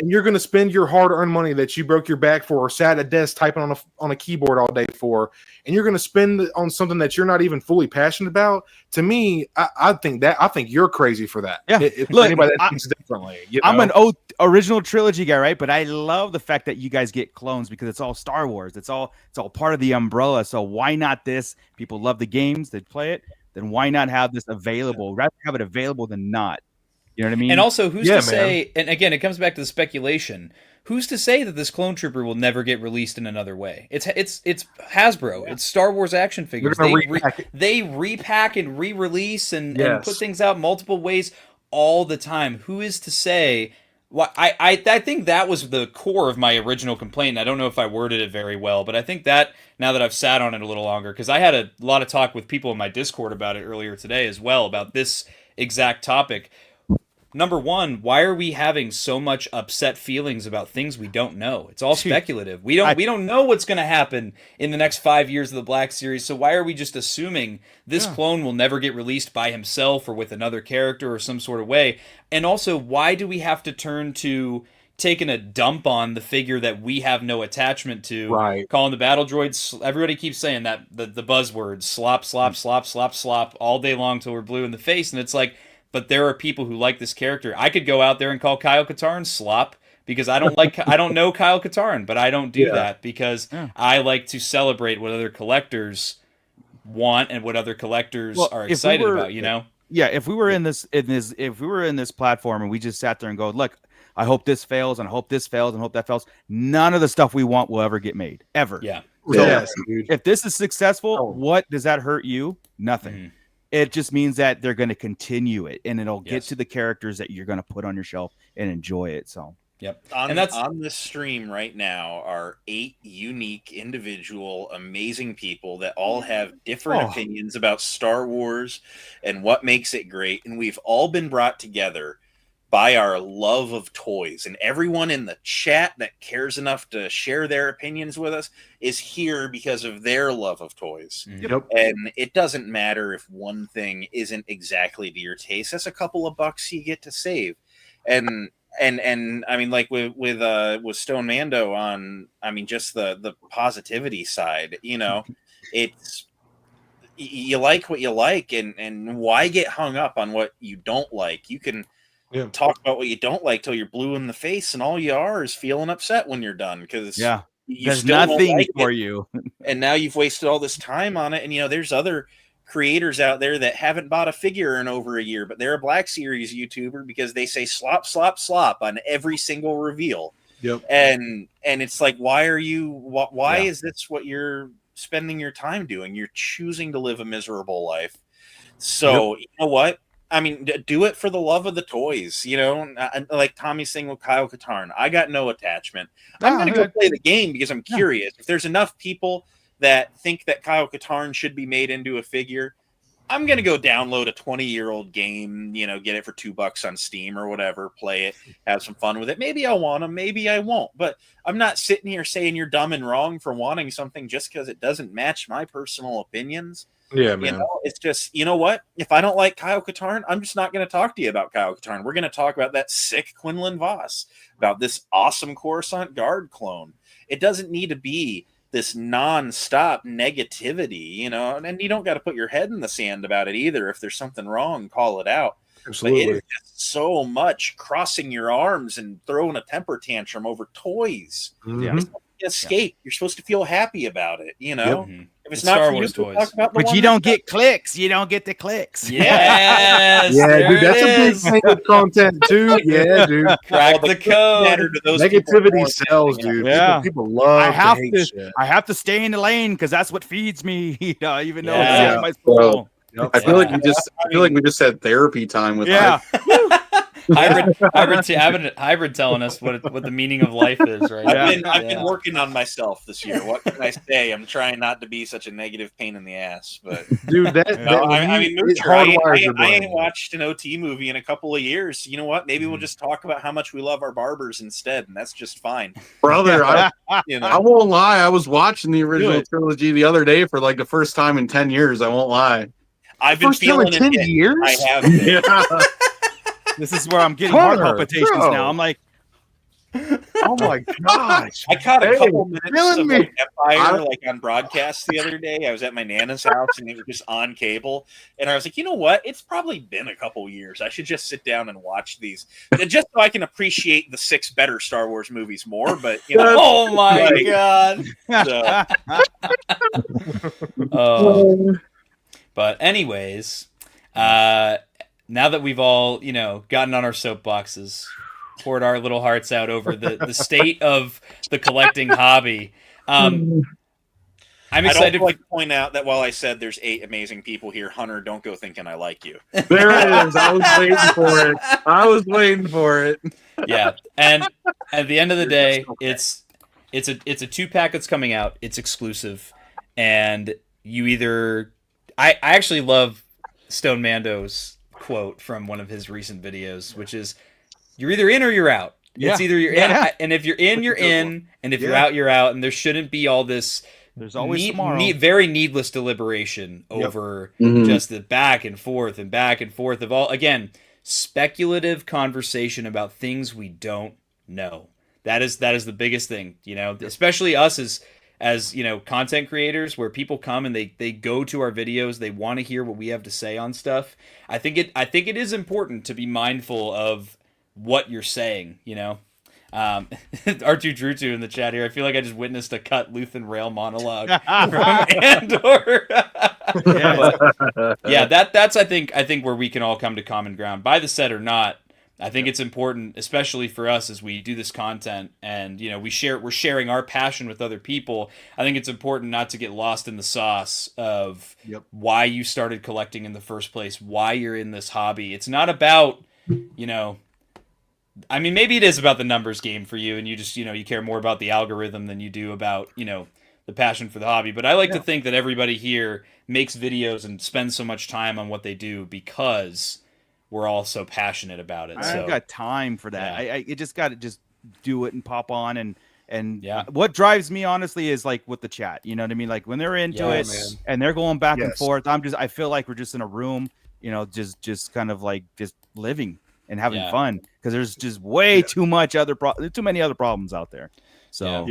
and you're going to spend your hard-earned money that you broke your back for or sat at a desk typing on a keyboard all day for, and you're going to spend it on something that you're not even fully passionate about. To me, I think you're crazy for that. Yeah. Look, anybody that thinks differently. I'm an original trilogy guy, right? But I love the fact that you guys get clones because it's all Star Wars. It's all part of the umbrella. So why not this? People love the games, they play it. Then why not have this available? Rather have it available than not. You know what I mean? And also, who's to say, and again, it comes back to the speculation, who's to say that this clone trooper will never get released in another way? It's Hasbro. Yeah. It's Star Wars action figures. They repack and re-release and put things out multiple ways all the time. Who is to say? Well, I think that was the core of my original complaint. I don't know if I worded it very well, but I think that now that I've sat on it a little longer, because I had a lot of talk with people in my Discord about it earlier today as well, about this exact topic. Number one, why are we having so much upset feelings about things we don't know? It's all speculative. We don't know what's going to happen in the next 5 years of the Black Series, so why are we just assuming this clone will never get released by himself or with another character or some sort of way? And also, why do we have to turn to taking a dump on the figure that we have no attachment to? Right. Calling the battle droids, everybody keeps saying that, the buzzwords, slop, slop, slop, slop, slop, all day long till we're blue in the face, and it's like, but there are people who like this character. I could go out there and call Kyle Katarn slop because I don't know Kyle Katarn, but I don't do that because I like to celebrate what other collectors want and what other collectors are excited about, you know? Yeah, if we were in this platform and we just sat there and go, look, I hope this fails and I hope this fails and I hope that fails, none of the stuff we want will ever get made. Ever. Yeah. So if this is successful, what does that hurt you? Nothing. Mm-hmm. It just means that they're going to continue it, and it'll get to the characters that you're going to put on your shelf and enjoy it. So, on this stream right now are 8 unique, individual, amazing people that all have different opinions about Star Wars and what makes it great, and we've all been brought together by our love of toys, and everyone in the chat that cares enough to share their opinions with us is here because of their love of toys. Yep. And it doesn't matter if one thing isn't exactly to your taste. That's a couple of bucks you get to save. And I mean, like with Stoned Mando on, I mean, just the positivity side, you know, it's, you like what you like, and why get hung up on what you don't like? You can talk about what you don't like till you're blue in the face, and all you are is feeling upset when you're done because there's nothing for you. And now you've wasted all this time on it. And you know, there's other creators out there that haven't bought a figure in over a year, but they're a Black Series YouTuber because they say slop, slop, slop on every single reveal. Yep. And it's like, why is this what you're spending your time doing? You're choosing to live a miserable life. So you know what? I mean, do it for the love of the toys, you know, like Tommy's saying with Kyle Katarn. I got no attachment. I'm going to go play the game because I'm curious. If there's enough people that think that Kyle Katarn should be made into a figure, I'm going to go download a 20-year-old game, you know, get it for $2 on Steam or whatever, play it, have some fun with it. Maybe I'll want them, maybe I won't. But I'm not sitting here saying you're dumb and wrong for wanting something just because it doesn't match my personal opinions. Yeah, man. You know, it's just, you know what? If I don't like Kyle Katarn, I'm just not going to talk to you about Kyle Katarn. We're going to talk about that sick Quinlan Voss, about this awesome Coruscant Guard clone. It doesn't need to be this non-stop negativity, you know, and you don't got to put your head in the sand about it either. If there's something wrong, call it out. Absolutely. But it is just so much crossing your arms and throwing a temper tantrum over toys. Mm-hmm. It's not an escape. You're supposed to feel happy about it, you know? Yep. If it's not Star for Wars you, toys. talk about the But one you don't that get clicks. You don't get the clicks. Yes. Yeah, dude, that's a big is. thing with content too. Yeah, dude. Crack the code. Negativity sells, dude. Yeah. People love I have to hate to. shit. I have to stay in the lane because that's what feeds me. You know, even though Yeah. it's my soul. I feel like we just had therapy time with Yeah. hybrid telling us what the meaning of life is, right? I've been working on myself this year. What can I say? I'm trying not to be such a negative pain in the ass, but dude, I mean, Moocher, I ain't watched an OT movie in a couple of years. You know what? Maybe we'll just talk about how much we love our barbers instead, and that's just fine, brother. I won't lie. I was watching the original trilogy the other day for like the first time in 10 years. I won't lie. I've been feeling 10 years. I have been. Yeah. This is where I'm getting heart palpitations now. I'm like, oh my gosh! I caught a couple minutes of like Empire like on broadcast the other day. I was at my Nana's house and it was just on cable, and I was like, you know what? It's probably been a couple years. I should just sit down and watch these, just so I can appreciate the 6 better Star Wars movies more. But you know, oh my god! But anyways, now that we've all, gotten on our soapboxes, poured our little hearts out over the state of the collecting hobby, I'm excited. I'd like to point out that while I said there's 8 amazing people here, Hunter, don't go thinking I like you. There it is. I was waiting for it. Yeah, and at the end of the day, it's a 2-pack that's coming out. It's exclusive, and you either. I actually love Stoned Mando's quote from one of his recent videos, which is, "You're either in or you're out. Yeah. It's either you're in, and if you're in, you're in, and if you're out, you're out." And there shouldn't be all this. There's always tomorrow. Very needless deliberation over just the back and forth of all, again, speculative conversation about things we don't know. That is the biggest thing, especially us as content creators, where people come and they go to our videos, they want to hear what we have to say on stuff. I think it is important to be mindful of what you're saying, R2 Drew2 in the chat here. I feel like I just witnessed a cut Luthen Rail monologue from Andor. That's I think where we can all come to common ground, by the set or not. I think it's important, especially for us as we do this content and we're sharing our passion with other people. I think it's important not to get lost in the sauce of why you started collecting in the first place, why you're in this hobby. It's not about, I mean, maybe it is about the numbers game for you, and you just you care more about the algorithm than you do about the passion for the hobby. But I like to think that everybody here makes videos and spends so much time on what they do because we're all so passionate about it. I've got time for that. I just got to just do it and pop on and what drives me honestly is like with the chat. You know what I mean? Like when they're into it and they're going back and forth. I feel like we're just in a room, just kind of like just living and having fun because there's just way too many other problems out there. So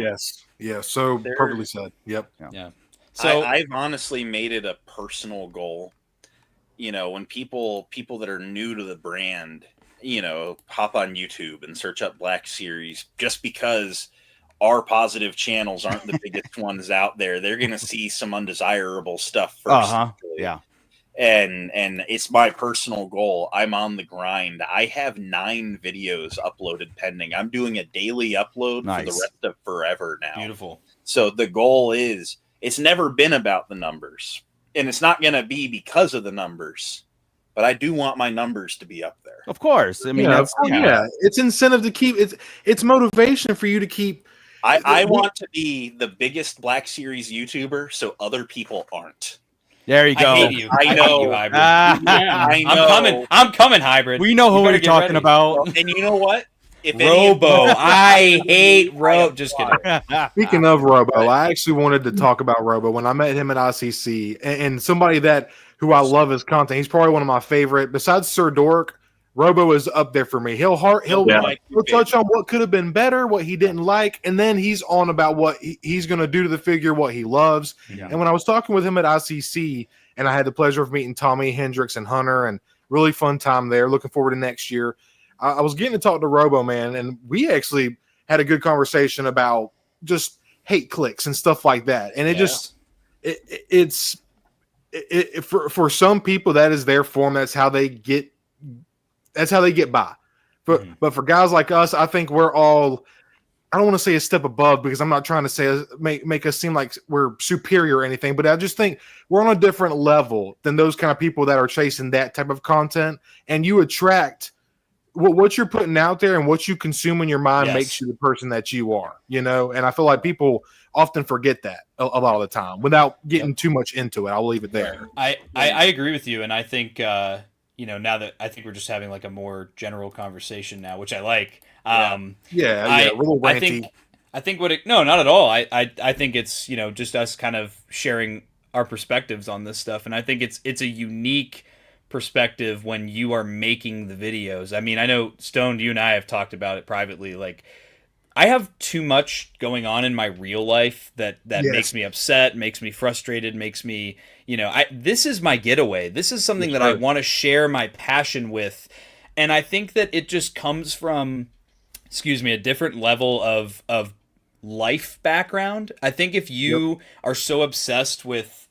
so perfectly said. Yep. Yeah. So I've honestly made it a personal goal. When people that are new to the brand, hop on YouTube and search up Black Series, just because our positive channels aren't the biggest ones out there, they're going to see some undesirable stuff first. Yeah. And it's my personal goal. I'm on the grind. I have 9 videos uploaded pending. I'm doing a daily upload for the rest of forever now. Beautiful. So the goal is, it's never been about the numbers. And it's not going to be because of the numbers, but I do want my numbers to be up there. Of course. I mean, it's incentive to keep it's motivation for you to keep. I want to be the biggest Black Series YouTuber so other people aren't. There you go. I hate you. I know you, Hybrid. I know. I'm coming, Hybrid. We know who we're talking about. And you know what? Robo. I hate Robo. Just kidding. Speaking of Robo, I actually wanted to talk about Robo when I met him at ICC, and somebody who I love his content. He's probably one of my favorite. Besides Sir Dork, Robo is up there for me. He'll touch on what could have been better, what he didn't like, and then he's on about what he's going to do to the figure, what he loves. Yeah. And when I was talking with him at ICC, and I had the pleasure of meeting Tommy, Hendrix, and Hunter, and really fun time there. Looking forward to next year. I was getting to talk to Robo, man, and we actually had a good conversation about just hate clicks and stuff like that. And it's for some people that is their form. That's how they get by. But for guys like us, I think we're all, I don't want to say a step above because I'm not trying to say make us seem like we're superior or anything, but I just think we're on a different level than those kind of people that are chasing that type of content. And you attract what you're putting out there and what you consume in your mind Yes. makes you the person that you are, you know. And I feel like people often forget that a lot of the time. Without getting too much into it, I'll leave it there. I agree with you, and I think now that I think we're just having like a more general conversation now, which I like. We're a little ranty. I think no, not at all. I think it's just us kind of sharing our perspectives on this stuff, and I think it's a unique perspective when you are making the videos. I mean, I know Stoned, you and I have talked about it privately. Like, I have too much going on in my real life that makes me upset, makes me frustrated, makes me, this is my getaway. This is something that I want to share my passion with. And I think that it just comes from, a different level of life background. I think if you are so obsessed with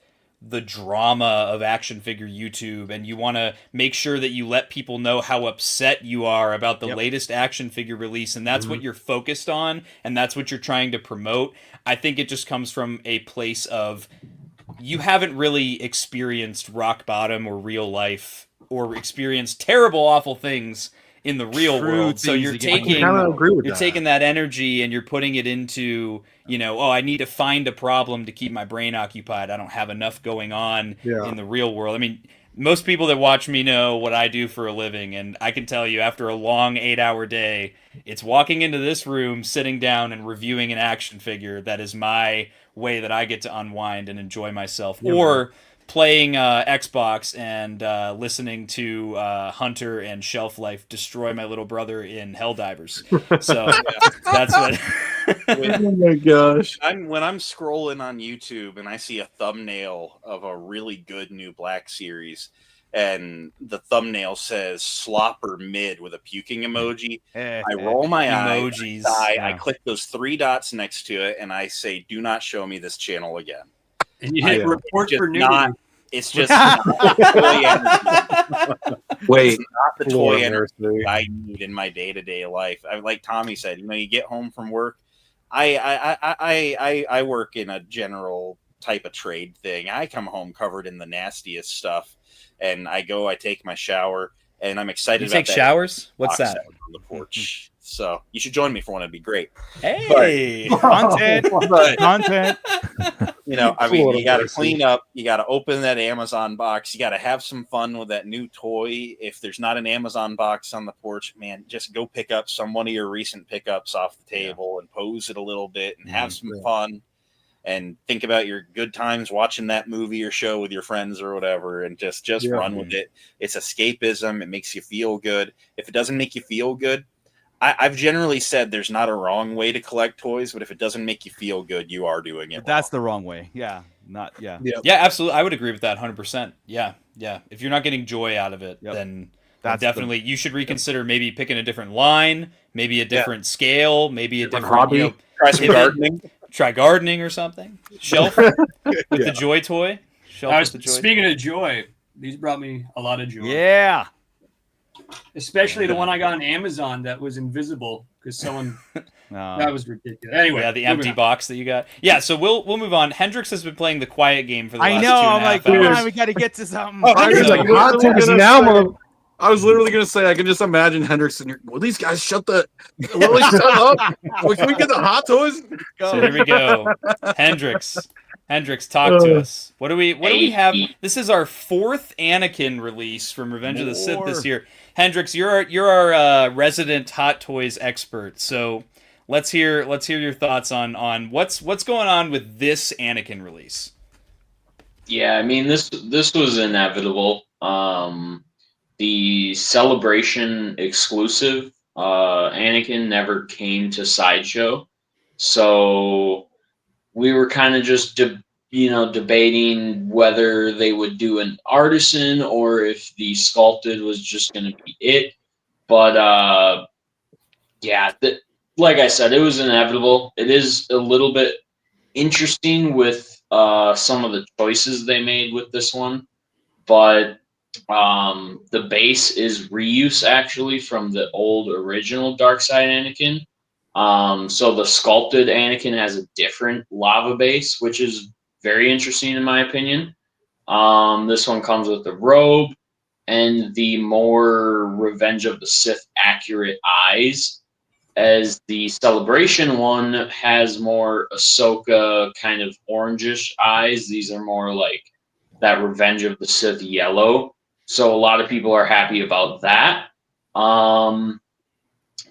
the drama of action figure YouTube and you want to make sure that you let people know how upset you are about the latest action figure release, and that's what you're focused on and that's what you're trying to promote, I think it just comes from a place of you haven't really experienced rock bottom or real life or experienced terrible, awful things in the real world. So you're taking that energy and you're putting it into, I need to find a problem to keep my brain occupied. I don't have enough going on in the real world. I mean, most people that watch me know what I do for a living, and I can tell you after a long 8-hour day, it's walking into this room, sitting down and reviewing an action figure. That is my way that I get to unwind and enjoy myself. Or playing Xbox and listening to Hunter and Shelf Life destroy my little brother in Helldivers. So that's what. Oh my gosh! When I'm scrolling on YouTube and I see a thumbnail of a really good new Black series, and the thumbnail says "slopper mid" with a puking emoji, I roll my emojis. I click those 3 dots next to it, and I say, "Do not show me this channel again." And you hit report for nudity. It's just not the toy energy. Wait, it's not the toy energy I need in my day-to-day life. Like Tommy said, you get home from work. I work in a general type of trade thing. I come home covered in the nastiest stuff, and I take my shower, and I'm excited. You take showers? What's that? On the porch. So you should join me for one. It'd be great. Hey, content. I mean, you got to clean up. You got to open that Amazon box. You got to have some fun with that new toy. If there's not an Amazon box on the porch, man, just go pick up one of your recent pickups off the table and pose it a little bit and have some fun. And think about your good times watching that movie or show with your friends or whatever, and just run with it. It's escapism. It makes you feel good. If it doesn't make you feel good, I've generally said there's not a wrong way to collect toys, but if it doesn't make you feel good, you are doing it. That's the wrong way. Yeah. Yeah, absolutely. I would agree with that 100%. Yeah. If you're not getting joy out of it, then definitely you should reconsider maybe picking a different line, maybe a different scale, maybe a different hobby. Try some gardening. Try gardening or something. Shelf with the joy toy. Speaking of joy, these brought me a lot of joy. Yeah. Especially the one I got on Amazon that was invisible because someone that was ridiculous. Anyway, the empty box that you got. Yeah, so we'll move on. Hendrix has been playing the quiet game for the last 2.5 hours. Come on, we got to get to something. I was literally going to say, I can just imagine Hendrix and will these guys shut up? Can we get the hot toys? So here we go. Hendrix, talk to us. What do we have? This is our 4th Anakin release from Revenge of the Sith this year. Hendrix, you're our resident Hot Toys expert. So let's hear your thoughts on what's going on with this Anakin release. Yeah, I mean this was inevitable. The Celebration exclusive Anakin never came to Sideshow, so we were kind of just debating whether they would do an artisan or if the sculpted was just going to be it. But like I said, it was inevitable. It is a little bit interesting with some of the choices they made with this one, but the base is reuse actually from the old original Darkside Anakin. So the sculpted Anakin has a different lava base, which is very interesting in my opinion. This one comes with the robe. and the more Revenge of the Sith accurate eyes, as the Celebration one has more Ahsoka kind of orangish eyes. These are more like that Revenge of the Sith yellow. So a lot of people are happy about that.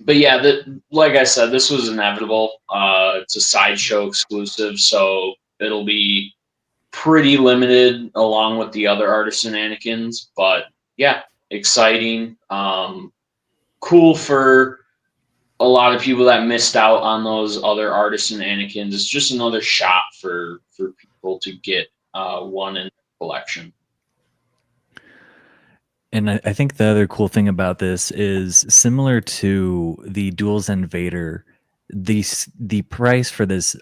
But yeah, like I said, this was inevitable. It's a Sideshow exclusive, so it'll be pretty limited along with the other Artisan Anakins. But yeah, exciting. Cool for a lot of people that missed out on those other Artisan Anakins. It's just another shot for people to get one in the collection. And I think the other cool thing about this is similar to the Duels and Vader, the price for this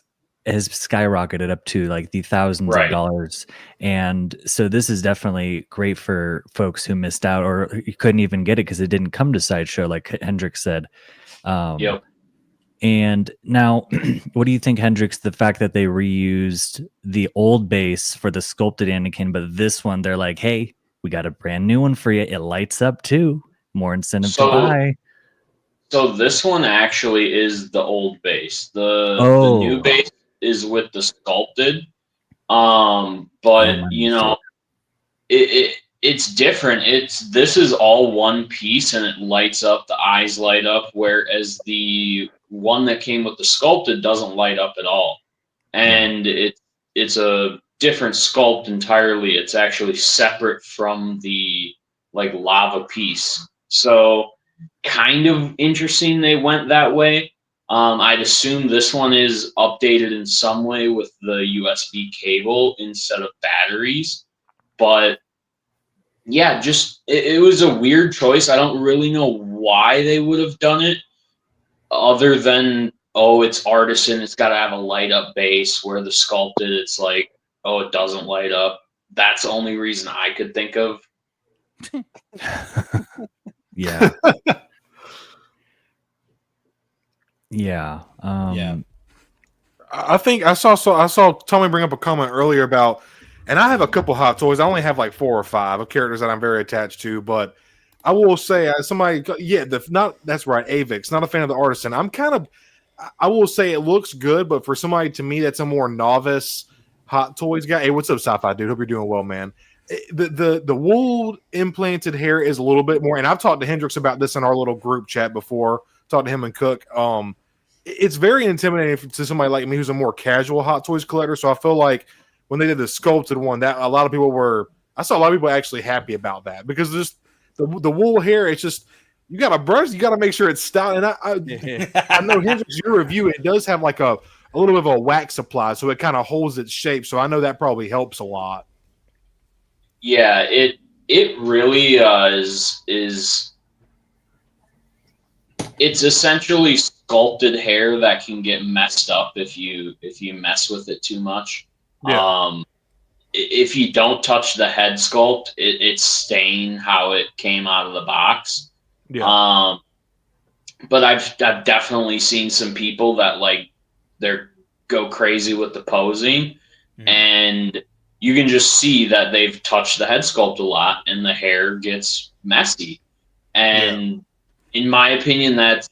has skyrocketed up to like the thousands of dollars. And so this is definitely great for folks who missed out or you couldn't even get it because it didn't come to Sideshow, like Hendrix said. Yep. And now, what do you think, Hendrix, the fact that they reused the old base for the sculpted Anakin, but this one, they're like, hey, we got a brand new one for you. It lights up too. More incentive to buy. So this one actually is the old base. The new base is with the sculpted. But you know, it's different. This is all one piece and it lights up. The eyes light up, whereas the one that came with the sculpted doesn't light up at all. And it's a different sculpt entirely. It's actually separate from the like lava piece. So kind of interesting they went that way. I'd assume this one is updated in some way with the USB cable instead of batteries. But yeah, just it was a weird choice. I don't really know why they would have done it other than, oh, it's Artisan, it's got to have a light up base, where the sculpted, it's like, oh, it doesn't light up. That's the only reason I could think of. Yeah. Yeah. Yeah. I think I saw Tommy bring up a comment earlier about, and I have a couple hot toys. I only have like 4 or 5 of characters that I'm very attached to, but I will say, as somebody, that's right, Avix, not a fan of the Artisan. I will say it looks good, but for somebody, to me, that's a more novice hot toys guy. Hey, what's up, sci-fi dude? Hope you're doing well, man. The wool implanted hair is a little bit more, and I've talked to Hendrix about this in our little group chat before. Talked to him and Cook. It's very intimidating to somebody like me who's a more casual hot toys collector. So I feel like when they did the sculpted one, that a lot of people I saw a lot of people actually happy about that, because just the wool hair, it's just, you got to brush, you got to make sure it's styled. And I know Hendrix, your review, it does have like a little bit of a wax supply, so it kind of holds its shape. So I know that probably helps a lot. Yeah, it really is. It's essentially sculpted hair that can get messed up if you mess with it too much. Yeah. If you don't touch the head sculpt, it's staying how it came out of the box. Yeah. But I've definitely seen some people that go crazy with the posing, and you can just see that they've touched the head sculpt a lot, and the hair gets messy. And in my opinion, that's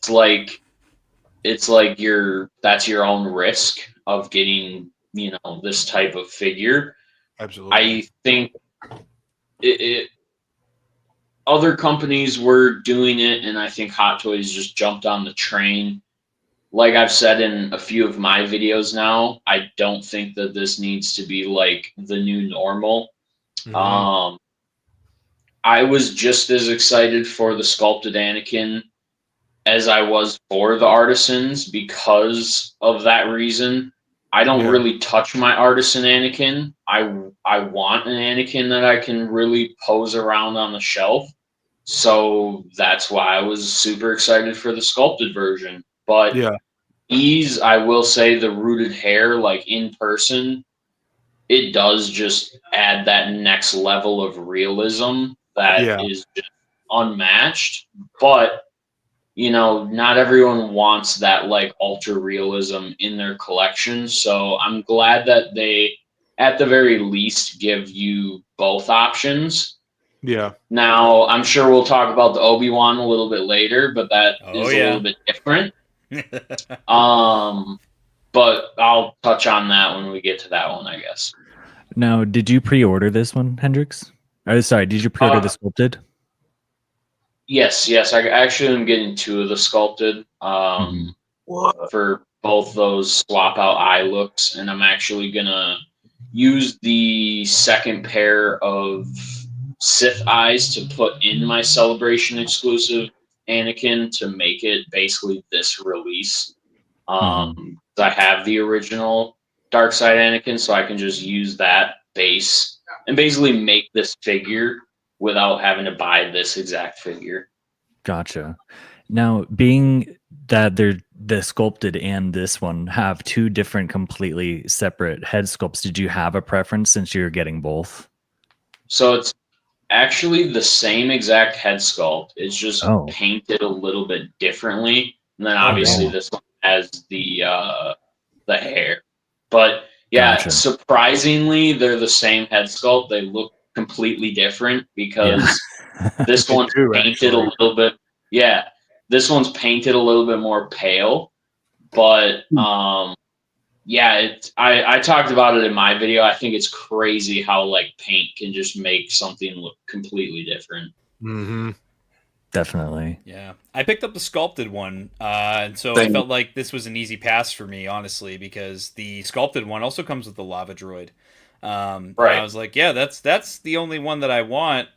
your own risk of getting, this type of figure. Absolutely. I think other companies were doing it, and I think Hot Toys just jumped on the train. Like I've said in a few of my videos now, I don't think that this needs to be like the new normal. Mm-hmm. I was just as excited for the sculpted Anakin as I was for the Artisans because of that reason. I don't really touch my Artisan Anakin. I want an Anakin that I can really pose around on the shelf. So that's why I was super excited for the sculpted version. But I will say the rooted hair, like in person, it does just add that next level of realism that is just unmatched. But not everyone wants that like ultra realism in their collection. So I'm glad that they, at the very least, give you both options. Yeah. Now, I'm sure we'll talk about the Obi-Wan a little bit later, but that is a little bit different. But I'll touch on that when we get to that one, I guess. Now, did you pre-order this one, Hendrix? Sorry, did you pre-order the sculpted? Yes. I actually am getting 2 of the sculpted for both those swap out eye looks, and I'm actually gonna use the second pair of Sith eyes to put in my Celebration exclusive Anakin to make it basically this release. I have the original Dark Side Anakin, so I can just use that base and basically make this figure without having to buy this exact figure. Gotcha. Now, being that they're the sculpted and this one have 2 different completely separate head sculpts, did you have a preference since you're getting both? So it's actually the same exact head sculpt. It's just painted a little bit differently. And then obviously this one has the hair. But yeah, surprisingly, they're the same head sculpt. They look completely different because this one's painted a little bit. Yeah, this one's painted a little bit more pale. But I talked about it in my video. I think it's crazy how like paint can just make something look completely different. Mm-hmm. Definitely. Yeah. I picked up the sculpted one, and so I felt like this was an easy pass for me, honestly, because the sculpted one also comes with the lava droid. Right. I was like, yeah, that's the only one that I want,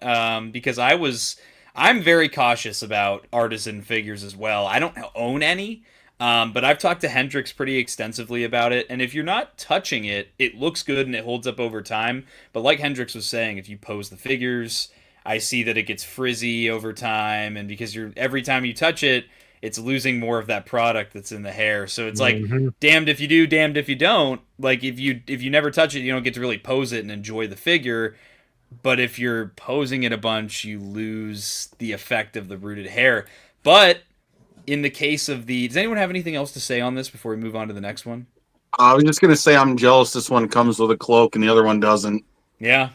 because I'm very cautious about artisan figures as well. I don't own any, but I've talked to Hendrix pretty extensively about it, and if you're not touching it, it looks good and it holds up over time. But like Hendrix was saying, if you pose the figures, I see that it gets frizzy over time, and because every time you touch it, it's losing more of that product that's in the hair. So it's like damned if you do, damned if you don't. Like if you never touch it, you don't get to really pose it and enjoy the figure. But if you're posing it a bunch, you lose the effect of the rooted hair. But in the case of does anyone have anything else to say on this before we move on to the next one? I was just gonna say I'm jealous this one comes with a cloak and the other one doesn't. Yeah.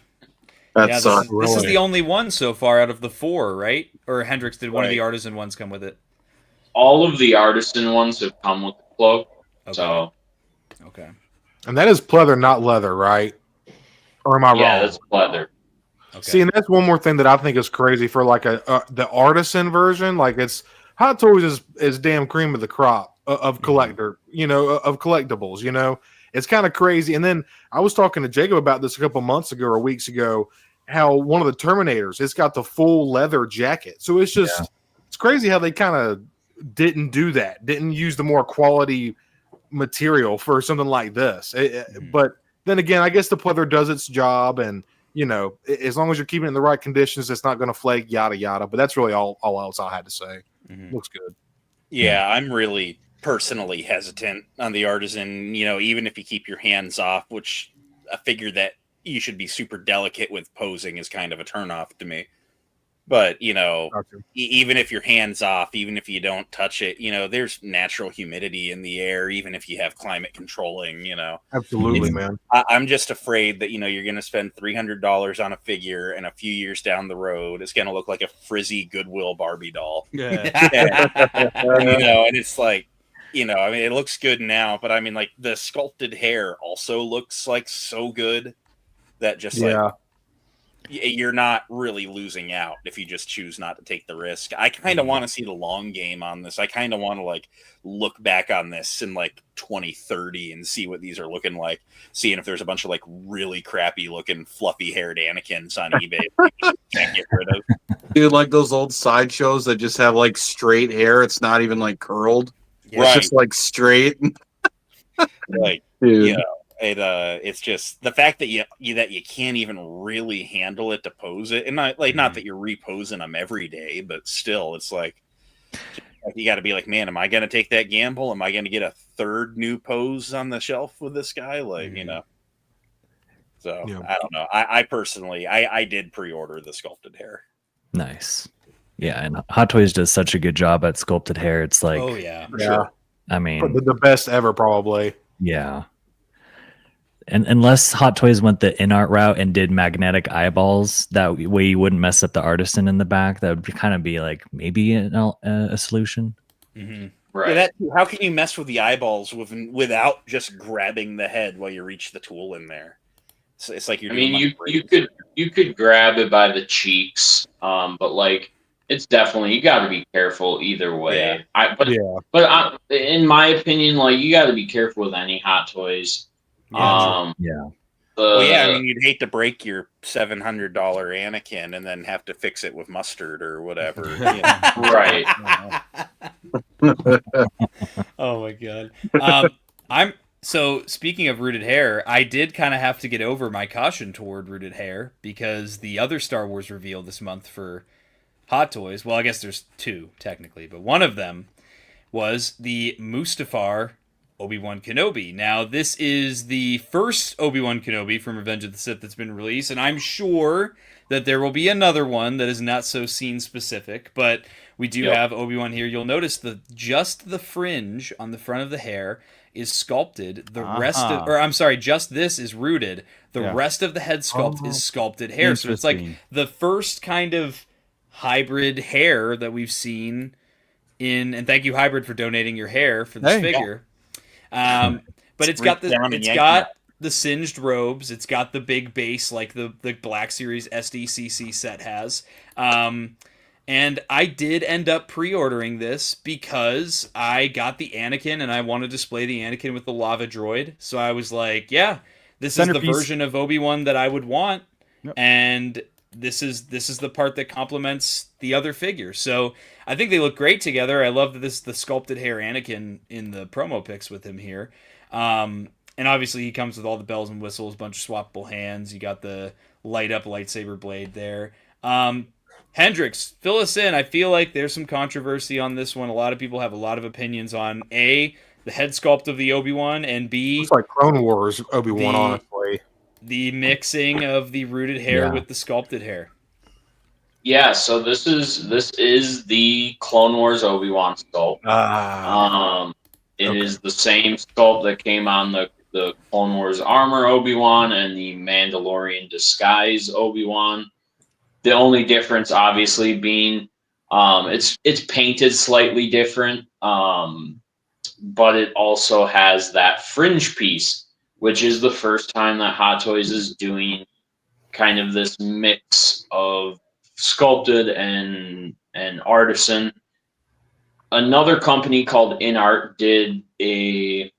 That's this is the only one so far out of the 4, right? Or Hendrix, did one of the artisan ones come with it? All of the artisan ones have come with the cloak. Okay. So. Okay. And that is pleather, not leather, right? Or am I wrong? Yeah, that's pleather. Okay. See, and that's one more thing that I think is crazy for like the artisan version. Like it's Hot Toys is damn cream of the crop of collector, of collectibles. It's kind of crazy. And then I was talking to Jacob about this a couple months ago or weeks ago, how one of the Terminators, it's got the full leather jacket. So it's just, it's crazy how they kind of didn't do that, didn't use the more quality material for something like this. But then again, I guess the pleather does its job, and as long as you're keeping it in the right conditions, it's not going to flake, yada yada. But that's really all else I had to say. Looks good. Yeah, I'm really personally hesitant on the artisan. Even if you keep your hands off, which a figure that you should be super delicate with posing is kind of a turnoff to me. But, even if your hands off, even if you don't touch it, there's natural humidity in the air, even if you have climate controlling, Absolutely, man. I'm just afraid that, you're going to spend $300 on a figure, and a few years down the road, it's going to look like a frizzy Goodwill Barbie doll. Yeah. And it's like, it looks good now, but I mean, like, the sculpted hair also looks like so good that just you're not really losing out if you just choose not to take the risk. I kind of want to see the long game on this. I kind of want to look back on this in 2030 and see what these are looking like, seeing if there's a bunch of really crappy looking fluffy haired Anakins on eBay that can't get rid of. Dude, like those old sideshows that just have straight hair. It's not even curled. Yeah. It's just straight. Dude. It's just the fact that you can't even really handle it to pose it, and not that you're reposing them every day, but still, it's you got to be man, am I going to take that gamble? Am I going to get a third new pose on the shelf with this guy? So I don't know. I personally, I did pre-order the sculpted hair. Nice. Yeah, and Hot Toys does such a good job at sculpted hair. It's oh yeah, sure. I mean, the best ever, probably. Yeah. And unless Hot Toys went the in-art route and did magnetic eyeballs, that way you wouldn't mess up the artisan in the back. That would kind of be like maybe a solution. Mm-hmm. Right. Yeah, how can you mess with the eyeballs without just grabbing the head while you reach the tool in there? It's like you're. You could grab it by the cheeks, but like it's definitely you got to be careful either way. Yeah. In my opinion, like you got to be careful with any Hot Toys. Yeah. I mean, you'd hate to break your $700 Anakin and then have to fix it with mustard or whatever. Right. Oh my god. So speaking of rooted hair, I did kind of have to get over my caution toward rooted hair because the other Star Wars reveal this month for Hot Toys, well, I guess there's two technically, but one of them was the Mustafar Obi-Wan Kenobi. Now, this is the first Obi-Wan Kenobi from Revenge of the Sith that's been released, and I'm sure that there will be another one that is not so scene specific, but we do have Obi-Wan here. You'll notice just the fringe on the front of the hair is sculpted. The rest of, just this is rooted. The rest of the head sculpt is sculpted hair. So it's like the first kind of hybrid hair that we've seen and thank you, Hybrid, for donating your hair for this figure. But it's got the singed robes. It's got the big base like the Black Series SDCC set has. And I did end up pre-ordering this because I got the Anakin and I want to display the Anakin with the lava droid. So I was like, yeah, this is the version of Obi-Wan that I would want. Yep. And this is the part that complements the other figure. So I think they look great together. I love the sculpted hair Anakin in the promo pics with him here. And obviously he comes with all the bells and whistles, bunch of swappable hands. You got the light up lightsaber blade there. Hendrix, fill us in. I feel like there's some controversy on this one. A lot of people have a lot of opinions on A, the head sculpt of the Obi-Wan, and B, it's like Clone Wars Obi-Wan, honestly. The mixing of the rooted hair with the sculpted hair. Yeah, so this is the Clone Wars Obi-Wan sculpt. It is the same sculpt that came on the Clone Wars armor Obi-Wan and the Mandalorian disguise Obi-Wan. The only difference, obviously, being it's painted slightly different, but it also has that fringe piece, which is the first time that Hot Toys is doing kind of this mix of sculpted and artisan. Another company called InArt did a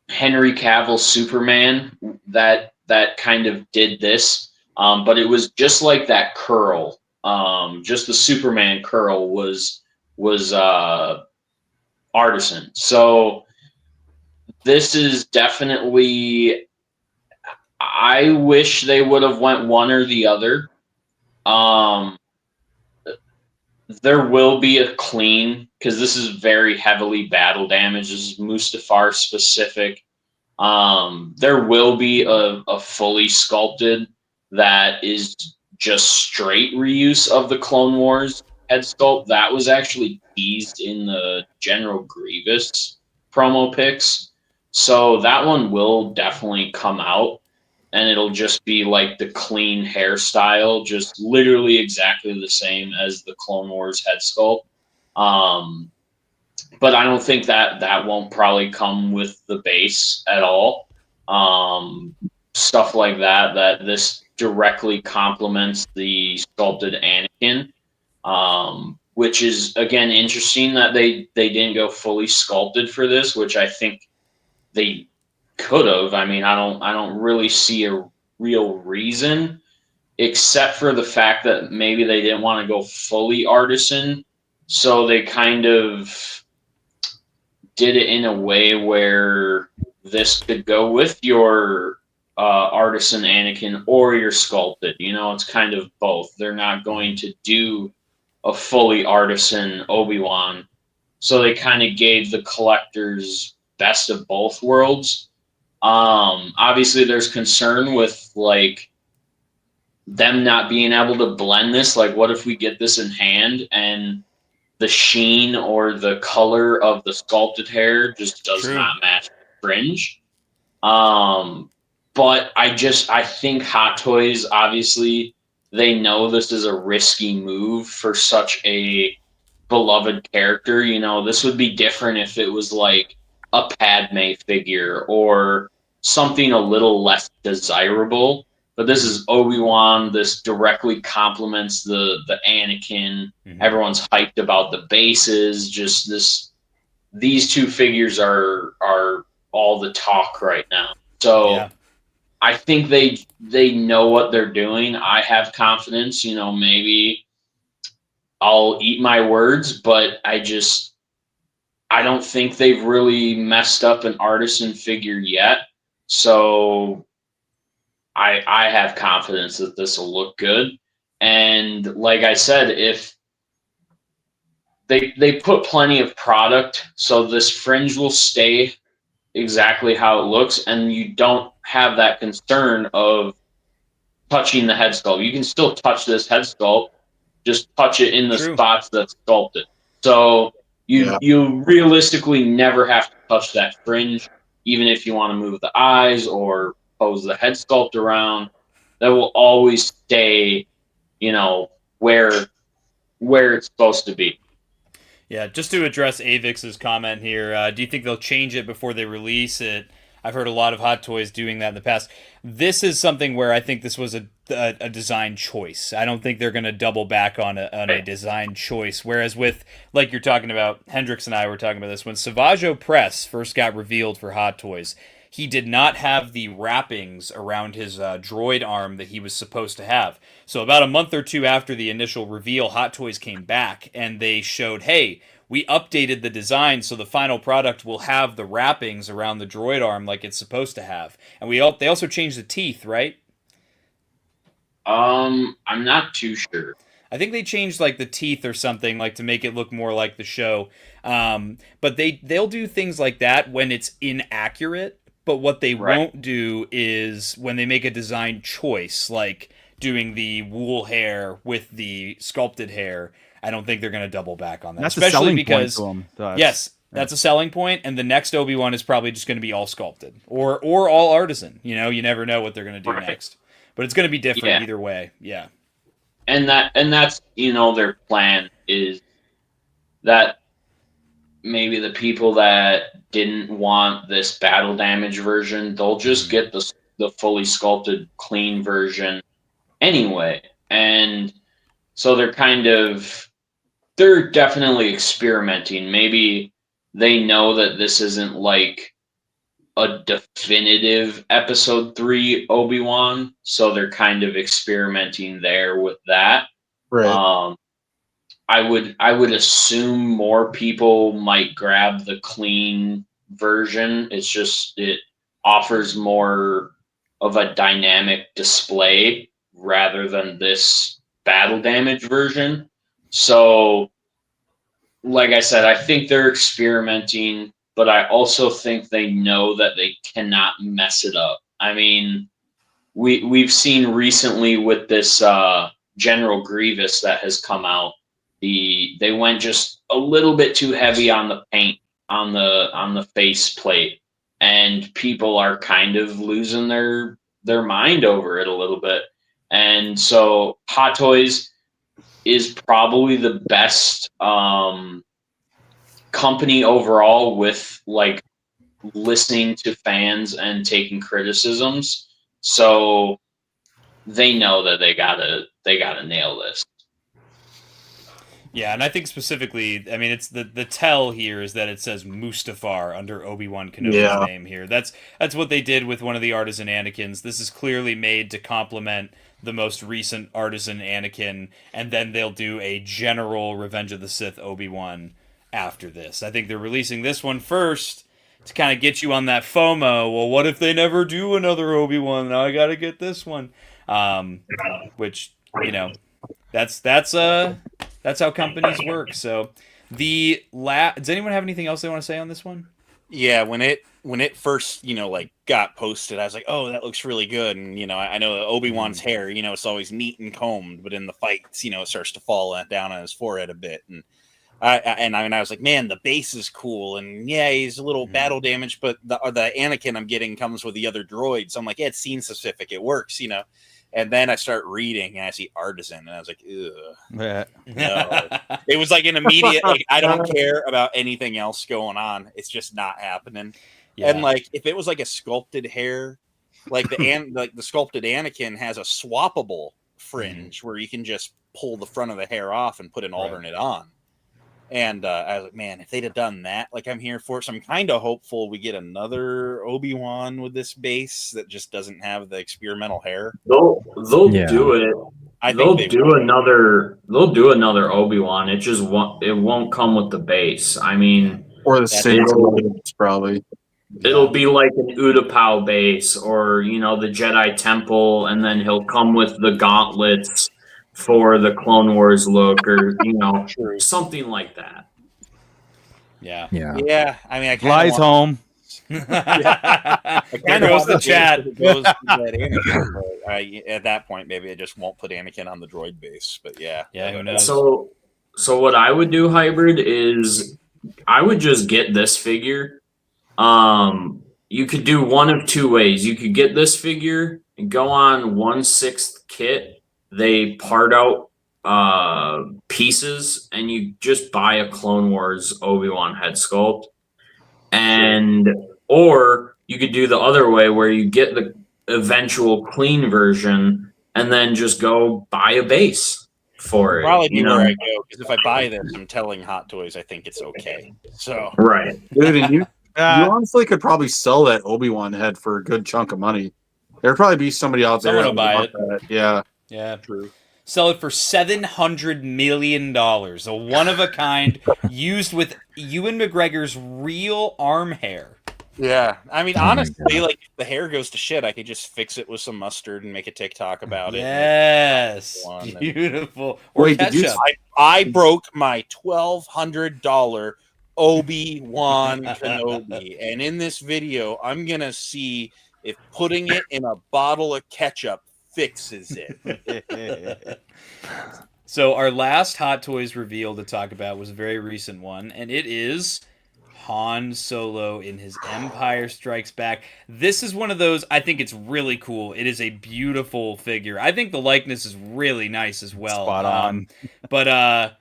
Henry Cavill Superman that kind of did this. But it was just like that curl. Just the Superman curl was artisan. So this is definitely. I wish they would have went one or the other. There will be a clean because this is very heavily battle damage. This is Mustafar specific. There will be a fully sculpted that is just straight reuse of the Clone Wars head sculpt. That was actually teased in the General Grievous promo pics. So that one will definitely come out, and it'll just be like the clean hairstyle, just literally exactly the same as the Clone Wars head sculpt. But I don't think that won't probably come with the base at all. Stuff like that this directly complements the sculpted Anakin, which is again interesting that they didn't go fully sculpted for this, which I think they could have. I mean, I don't really see a real reason, except for the fact that maybe they didn't want to go fully artisan, so they kind of did it in a way where this could go with your artisan Anakin or your sculpted. You know, it's kind of both. They're not going to do a fully artisan Obi-Wan, so they kind of gave the collectors best of both worlds. Obviously there's concern with like them not being able to blend this. Like, what if we get this in hand and the sheen or the color of the sculpted hair just does not match the fringe? but I think Hot Toys, obviously, they know this is a risky move for such a beloved character. You know, this would be different if it was like a Padme figure or something a little less desirable. But this is Obi-Wan. This directly complements the Anakin. Mm-hmm. Everyone's hyped about the bases. Just these two figures are all the talk right now. So yeah. I think they know what they're doing. I have confidence. You know, maybe I'll eat my words, but I don't think they've really messed up an artisan figure yet. So I have confidence that this will look good. And like I said, if they put plenty of product, so this fringe will stay exactly how it looks, and you don't have that concern of touching the head sculpt. You can still touch this head sculpt, just touch it in the spots that's sculpted. So you realistically never have to touch that fringe, even if you want to move the eyes or pose the head sculpt around. That will always stay, you know, where it's supposed to be. Yeah, just to address Avix's comment here, do you think they'll change it before they release it? I've heard a lot of Hot Toys doing that in the past. This is something where I think this was a design choice. I don't think they're going to double back on a design choice. Whereas with, like you're talking about, Hendrix and I were talking about this, when Savaggio Press first got revealed for Hot Toys, he did not have the wrappings around his droid arm that he was supposed to have. So about a month or two after the initial reveal, Hot Toys came back and they showed, hey, we updated the design so the final product will have the wrappings around the droid arm like it's supposed to have. And they also changed the teeth, right? I'm not too sure. I think they changed like the teeth or something, like to make it look more like the show. But they'll do things like that when it's inaccurate. But what they won't do is when they make a design choice, like doing the wool hair with the sculpted hair. I don't think they're going to double back on that. That's especially a because selling point to them, yes, that's a selling point, and the next Obi-Wan is probably just going to be all sculpted or all artisan. You know, you never know what they're going to do next, but it's going to be different either way. Yeah, and that's you know their plan is that maybe the people that didn't want this battle damage version, they'll just get the fully sculpted clean version anyway, and so they're definitely experimenting. Maybe they know that this isn't like a definitive episode 3 Obi-Wan, so they're kind of experimenting there with that. Right. I would assume more people might grab the clean version. It's just it offers more of a dynamic display rather than this battle damage version. So, like I said, I think they're experimenting, but I also think they know that they cannot mess it up. I mean, we've seen recently with this General Grievous that has come out, they went just a little bit too heavy on the paint on the face plate, and people are kind of losing their mind over it a little bit. And so Hot Toys is probably the best company overall with like listening to fans and taking criticisms. So they know that they gotta nail this. Yeah, and I think specifically, I mean, it's the tell here is that it says Mustafar under Obi-Wan Kenobi's name here. That's what they did with one of the artisan Anakins. This is clearly made to complement the most recent artisan Anakin, and then they'll do a general Revenge of the Sith Obi-Wan after this. I think they're releasing this one first to kind of get you on that FOMO. Well, what if they never do another Obi-Wan? Now I got to get this one. Which, you know, that's how companies work. So does anyone have anything else they want to say on this one? Yeah, when it first, you know, like got posted, I was like, oh, that looks really good. And, you know, I know Obi-Wan's hair, you know, it's always neat and combed, but in the fights, you know, it starts to fall down on his forehead a bit. And I was like, man, the base is cool, and yeah, he's a little battle damaged, but the Anakin I'm getting comes with the other droids. So I'm like, yeah, it's scene specific, it works, you know. And then I start reading, and I see artisan, and I was like, ugh. Yeah. No. It was like an immediate, like, I don't care about anything else going on. It's just not happening. Yeah. And like, if it was like a sculpted hair, like the sculpted Anakin has a swappable fringe where you can just pull the front of the hair off and put an alternate on. And I was like, man, if they'd have done that, like, I'm here for it. So I'm kind of hopeful we get another Obi-Wan with this base that just doesn't have the experimental hair. They'll do it. They'll do another Obi-Wan. It just won't come with the base. I mean, or the same probably. It'll be like an Utapau base, or you know, the Jedi Temple, and then he'll come with the gauntlets for the Clone Wars look, or you know, something like that. Yeah. I mean, I flies home. There goes the chat. At that point, maybe I just won't put Anakin on the droid base. But yeah, who knows? So what I would do, hybrid, is I would just get this figure. You could do one of two ways. You could get this figure and go on 1/6 kit. They part out pieces, and you just buy a Clone Wars Obi-Wan head sculpt. Or you could do the other way, where you get the eventual clean version and then just go buy a base for it. Probably be where I go, because if I buy this, I'm telling Hot Toys I think it's okay. So right, dude, and you honestly could probably sell that Obi-Wan head for a good chunk of money. There'd probably be somebody out there that'll buy it. Yeah. Yeah, true. Sell it for $700 million. A one-of-a-kind used with Ewan McGregor's real arm hair. Yeah. I mean, honestly, like, if the hair goes to shit, I could just fix it with some mustard and make a TikTok about it. Yes. Beautiful. Or wait, ketchup. I broke my $1,200 Obi-Wan Kenobi. And in this video, I'm going to see if putting it in a bottle of ketchup fixes it. So our last Hot Toys reveal to talk about was a very recent one, and it is Han Solo in his Empire Strikes Back. This is one of those, I think it's really cool. It is a beautiful figure. I think the likeness is really nice as well. Spot on. But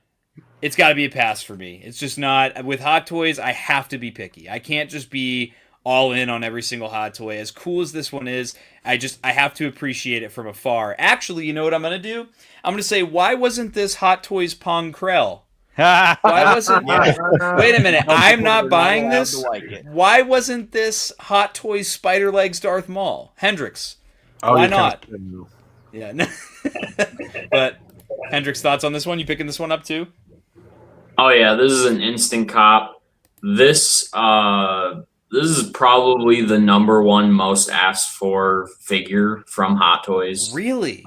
it's got to be a pass for me. It's just not, with Hot Toys, I have to be picky. I can't just be all in on every single Hot Toy. As cool as this one is, I have to appreciate it from afar. Actually, you know what I'm going to do? I'm going to say, why wasn't this Hot Toys Pong Krell? Why wasn't... Wait a minute. I'm not buying this? Why wasn't this Hot Toys Spider Legs Darth Maul? Hendrix. Why not? Yeah. But, Hendrix, thoughts on this one? You picking this one up too? Oh, yeah. This is an instant cop. This is probably the #1 most asked for figure from Hot Toys. Really?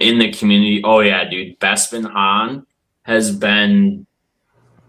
In the community. Oh yeah, dude. Bespin Han has been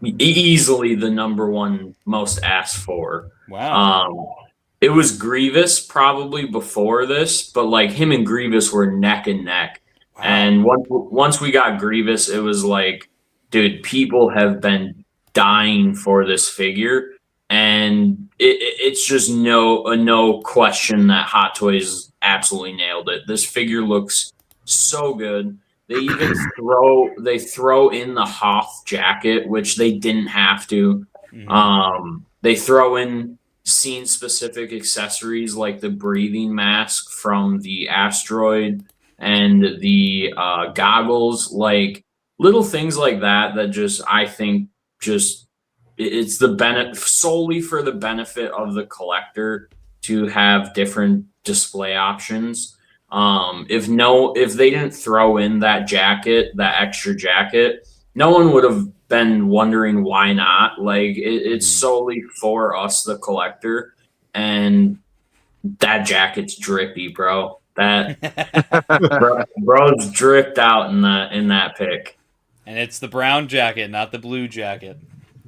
easily the #1 most asked for. Wow. It was Grievous probably before this, but like him and Grievous were neck and neck. Wow. And once we got Grievous, it was like, dude, people have been dying for this figure. And it's just no question that Hot Toys absolutely nailed it. This figure looks so good. They even throw in the Hoth jacket, which they didn't have to. Mm-hmm. They throw in scene specific accessories like the breathing mask from the asteroid and the goggles, like little things like that just I think just. It's the benefit solely for the benefit of the collector to have different display options. If they didn't throw in that jacket, that extra jacket, no one would have been wondering why not. Like it's solely for us, the collector, and that jacket's drippy, bro. That bro's dripped out in that pic. And it's the brown jacket, not the blue jacket.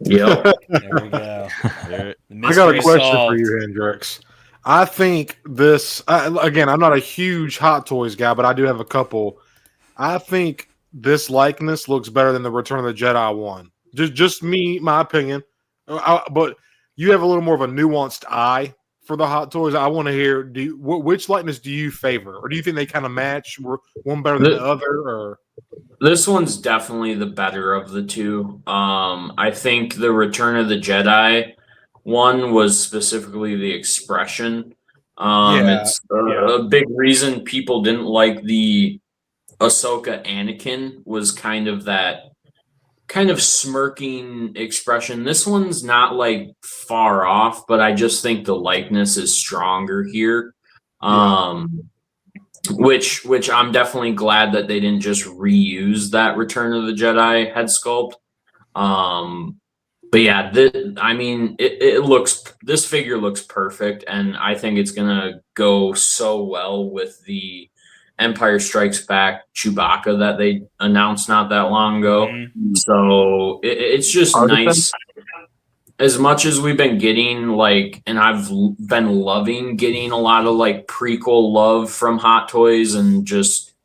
Yep. There we go. I got a question for you, Hendrix. I think this, again, I'm not a huge Hot Toys guy, but I do have a couple. I think this likeness looks better than the Return of the Jedi one. Just me, my opinion. But you have a little more of a nuanced eye for the Hot Toys. I want to hear. Which likeness do you favor, or do you think they kind of match? One better than the other, or this one's definitely the better of the two. I think the Return of the Jedi one was specifically the expression. It's a big reason people didn't like the Ahsoka Anakin was kind of that smirking expression. This one's not like far off, but I just think the likeness is stronger here. Which I'm definitely glad that they didn't just reuse that Return of the Jedi head sculpt. But yeah, this figure looks perfect, and I think it's gonna go so well with the Empire Strikes Back Chewbacca that they announced not that long ago. Mm-hmm. So it's just nice. As much as we've been getting and I've been loving getting a lot of prequel love from Hot Toys and just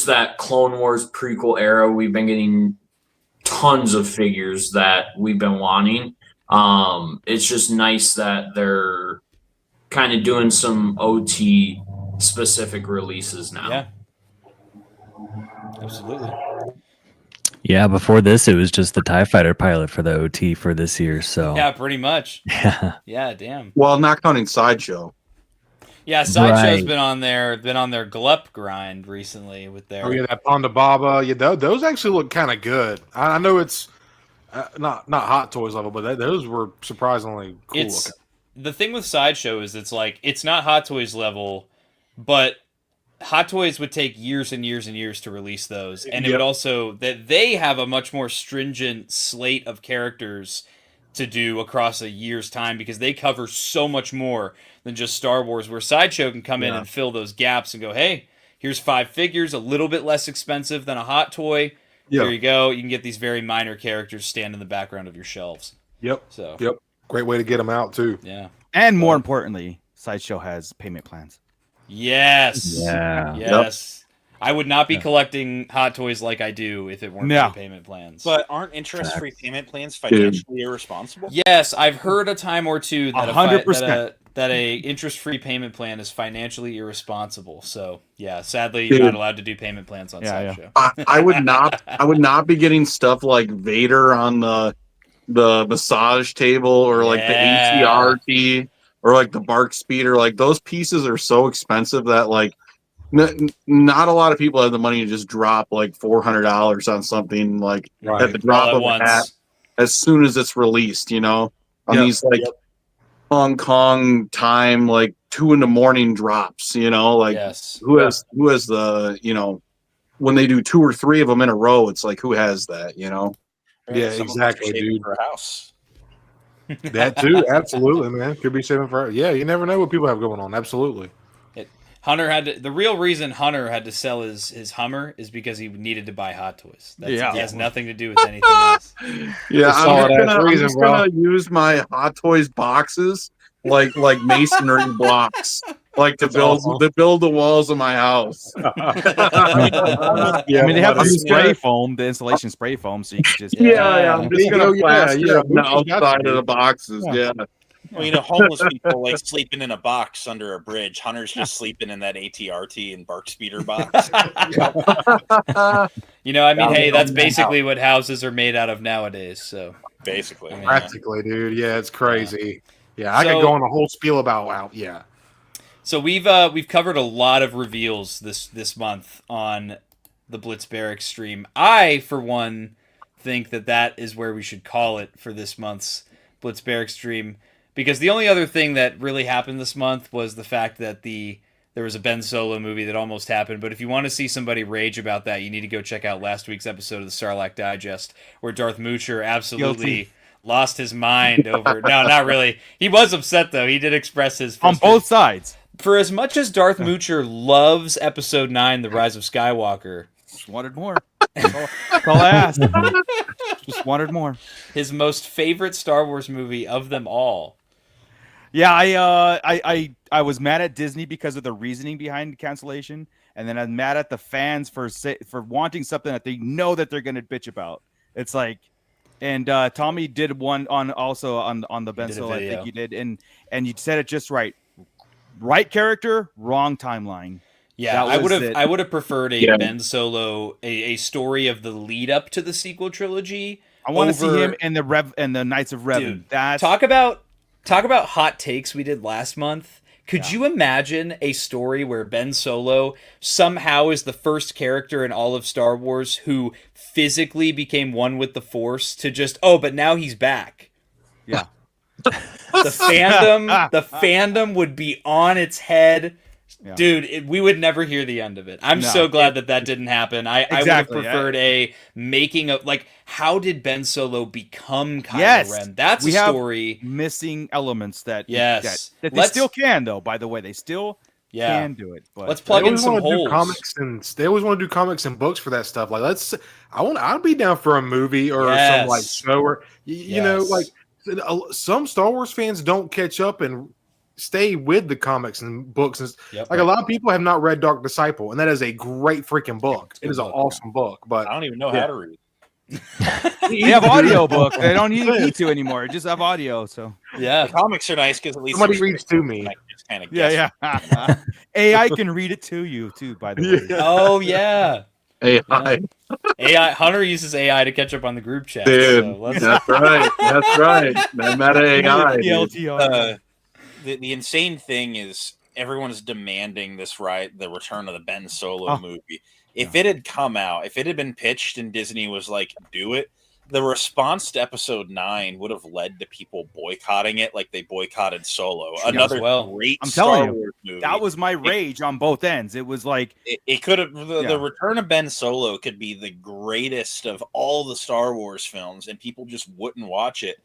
that Clone Wars prequel era, we've been getting tons of figures that we've been wanting. It's just nice that they're kind of doing some OT specific releases now. Yeah, absolutely. Yeah, before this, it was just the TIE Fighter pilot for the OT for this year. So yeah, pretty much. Yeah, damn. Well, not counting Sideshow. Yeah, Sideshow's been on their glup grind recently with their. Oh yeah, that Ponda Baba. Yeah, those actually look kind of good. I know it's not Hot Toys level, but those were surprisingly cool. Looking. The thing with Sideshow is it's not Hot Toys level, but Hot Toys would take years and years and years to release those, and it would also that they have a much more stringent slate of characters to do across a year's time because they cover so much more than just Star Wars, where Sideshow can come in and fill those gaps and go, hey, here's 5 figures, a little bit less expensive than a Hot Toy. There you go. You can get these very minor characters stand in the background of your shelves. Yep. Great way to get them out too. Yeah. And more importantly, Sideshow has payment plans. Yes. Yeah. Yes. Yep. I would not be collecting Hot Toys like I do if it weren't for payment plans. But aren't interest-free payment plans financially irresponsible? Yes, I've heard a time or two that 100%. that a interest-free payment plan is financially irresponsible. So yeah, sadly, you're not allowed to do payment plans on Sideshow. I would not be getting stuff like Vader on the massage table or the ATRT. Or the Bark Speeder, those pieces are so expensive that not a lot of people have the money to just drop $400 on something at the drop of a hat as soon as it's released. On these Hong Kong time 2 a.m. drops. Yes. Who has the when they do 2 or 3 of them in a row, it's who has that? Yeah, exactly, dude. For a house. That too, absolutely, man. Could be saving for. Yeah, you never know what people have going on. Absolutely. The real reason Hunter had to sell his Hummer is because he needed to buy Hot Toys. It has nothing to do with anything else. Yeah, I'm just gonna use my Hot Toys boxes like masonry blocks, to build the walls of my house. They have the spray foam, the insulation spray foam, so you can just I'm just gonna plaster the outside of the boxes. Well, homeless people sleeping in a box under a bridge. Hunter's just sleeping in that ATRT and Bark Speeder box. Hey, that's basically what houses are made out of nowadays. So basically, practically, dude. Yeah, it's crazy. Yeah, I could go on a whole spiel about So we've covered a lot of reveals this month on the Blitz Barracks stream. I, for one, think that is where we should call it for this month's Blitz Barracks stream, because the only other thing that really happened this month was the fact that there was a Ben Solo movie that almost happened. But if you want to see somebody rage about that, you need to go check out last week's episode of the Sarlacc Digest, where Darth Moocher absolutely lost his mind over. No, not really. He was upset though. He did express his on both sides. For as much as Darth Moocher loves Episode 9, The Rise of Skywalker, just wanted more. That's all I asked. Just wanted more. His most favorite Star Wars movie of them all. Yeah, I was mad at Disney because of the reasoning behind cancellation, and then I'm mad at the fans for wanting something that they know that they're going to bitch about. It's And Tommy did one on the Ben Solo. I think you did, and you said it just right. Right character, wrong timeline. Yeah, I would have preferred a Ben Solo, a story of the lead up to the sequel trilogy. I want to see him and the Knights of Revan. Dude, talk about hot takes we did last month. Could you imagine a story where Ben Solo somehow is the first character in all of Star Wars who physically became one with the Force to just, but now he's back? Yeah. The fandom would be on its head. Yeah. Dude, we would never hear the end of it. I'm so glad that didn't happen. I would have preferred a making of, like, how did Ben Solo become Kylo Ren? That's a story. Missing elements that they still can, though, by the way. They still can do it. But let's plug in some holes. They always want to do comics and books for that stuff. Like, I'll be down for a movie or some, like, show or, you know, like, some Star Wars fans don't catch up and stay with the comics and books. Like, a lot of people have not read Dark Disciple, and that is a great freaking book. It is an awesome book, but I don't even know how to read. They have audio book. They don't need to anymore. Just have audio. So the comics are nice because at least somebody reads to me. AI can read it to you too. By the way. Oh yeah. AI. Hunter uses AI to catch up on the group chat. Dude, so that's right. That's right. That meta AI. The insane thing is everyone is demanding the return of the Ben Solo movie. If it had come out, if it had been pitched and Disney was like, do it, the response to episode 9 would have led to people boycotting it like they boycotted Solo. Another great Star Wars movie. That was my rage on both ends. It was like it could have the return of Ben Solo could be the greatest of all the Star Wars films, and people just wouldn't watch it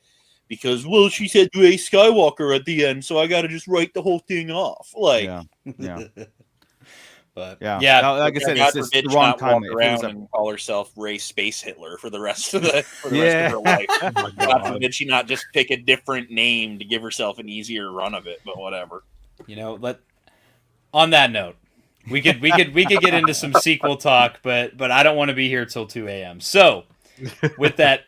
because, well, she said Rey Skywalker at the end, so I got to just write the whole thing off. Like, But like I said, it's the wrong time. Around and call herself Rey Space Hitler for the rest of her life. God forbid she not just pick a different name to give herself an easier run of it, but whatever. You know, on that note, we could get into some sequel talk, but I don't want to be here till 2 a.m. So with that,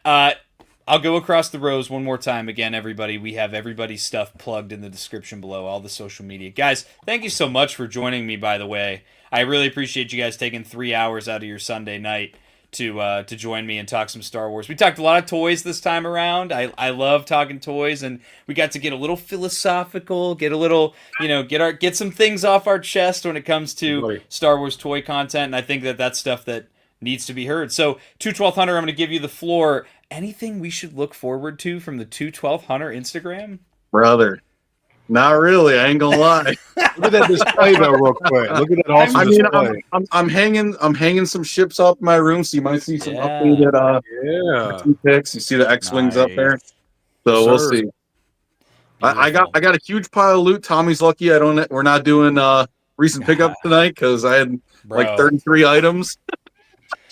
I'll go across the rows one more time. Again, everybody, we have everybody's stuff plugged in the description below, all the social media. Guys, thank you so much for joining me, by the way. I really appreciate you guys taking 3 hours out of your Sunday night to join me and talk some Star Wars. We talked a lot of toys this time around. I love talking toys, and we got to get a little philosophical, get a little, get some things off our chest when it comes to Star Wars toy content, and I think that's stuff that needs to be heard. So, 212 Hunter, I'm going to give you the floor. Anything we should look forward to from the 212 Hunter Instagram? Brother, not really. I ain't gonna lie. Look at that display though, real quick. Look at that awesome display. I'm hanging some ships up in my room, so you might see some updated pics. You see the X-wings up there, so we'll see. I got a huge pile of loot. Tommy's lucky we're not doing recent pickup tonight because I had like 33 items.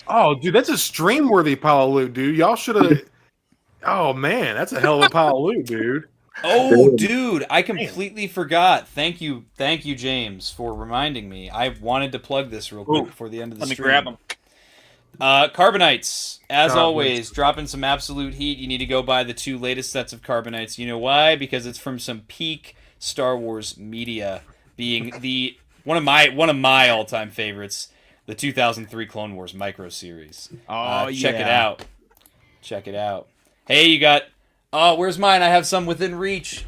Oh, dude, that's a stream-worthy pile of loot, dude. Y'all should have. Oh man, that's a hell of a pile of loot, dude. Oh, dude, I completely forgot. Thank you, James, for reminding me. I wanted to plug this real quick before the end of the stream. Let me grab them. Carbonites, as always, dropping some absolute heat. You need to go buy the 2 latest sets of Carbonites. You know why? Because it's from some peak Star Wars media, being one of my all-time favorites, the 2003 Clone Wars micro series. Check it out. Check it out. Hey, you got... Oh, where's mine? I have some within reach.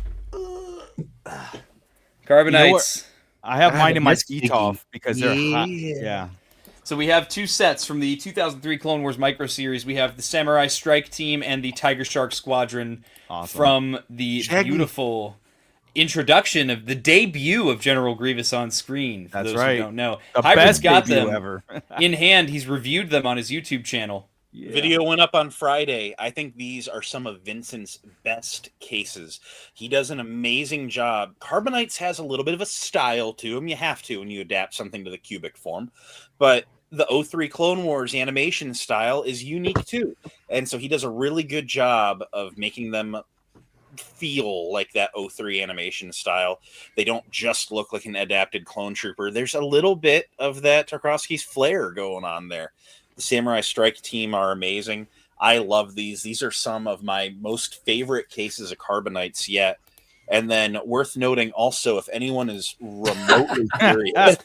Carbonites. I have mine in my Skeetoff because they're hot. Yeah. So we have 2 sets from the 2003 Clone Wars micro series. We have the Samurai Strike Team and the Tiger Shark Squadron from the beautiful introduction of the debut of General Grievous on screen. For That's those right. Who don't know, the Hybrid's best got debut them ever. in hand. He's reviewed them on his YouTube channel. Yeah. Video went up on Friday. I think these are some of Vincent's best cases. He does an amazing job. Carbonites has a little bit of a style to him. You have to when you adapt something to the cubic form. But the 03 Clone Wars animation style is unique too. And so he does a really good job of making them feel like that 03 animation style. They don't just look like an adapted clone trooper. There's a little bit of that Tarkovsky's flair going on there. The Samurai Strike Team are amazing. I love these. These are some of my most favorite cases of Carbonites yet. And then worth noting also, if anyone is remotely curious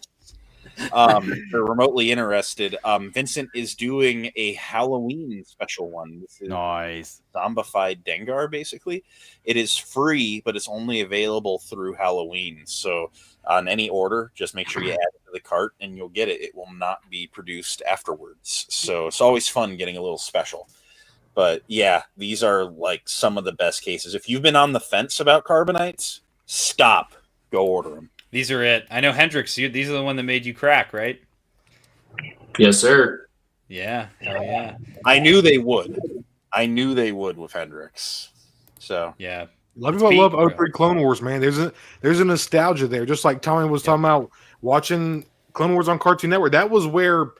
or remotely interested, Vincent is doing a Halloween special one. This is nice. Zombified Dengar, basically. It is free, but it's only available through Halloween. So on any order, just make sure you add it to the cart and you'll get it. It will not be produced afterwards. So it's always fun getting a little special. But yeah, these are like some of the best cases. If you've been on the fence about Carbonites, stop. Go order them. These are it. I know, Hendrix, these are the one that made you crack, right? Yes, sir. Yeah, hell yeah. I knew they would. With Hendrix. So yeah. A lot of people love 03 Clone Wars, man. There's a nostalgia there. Just like Tommy was talking about watching Clone Wars on Cartoon Network. That was where,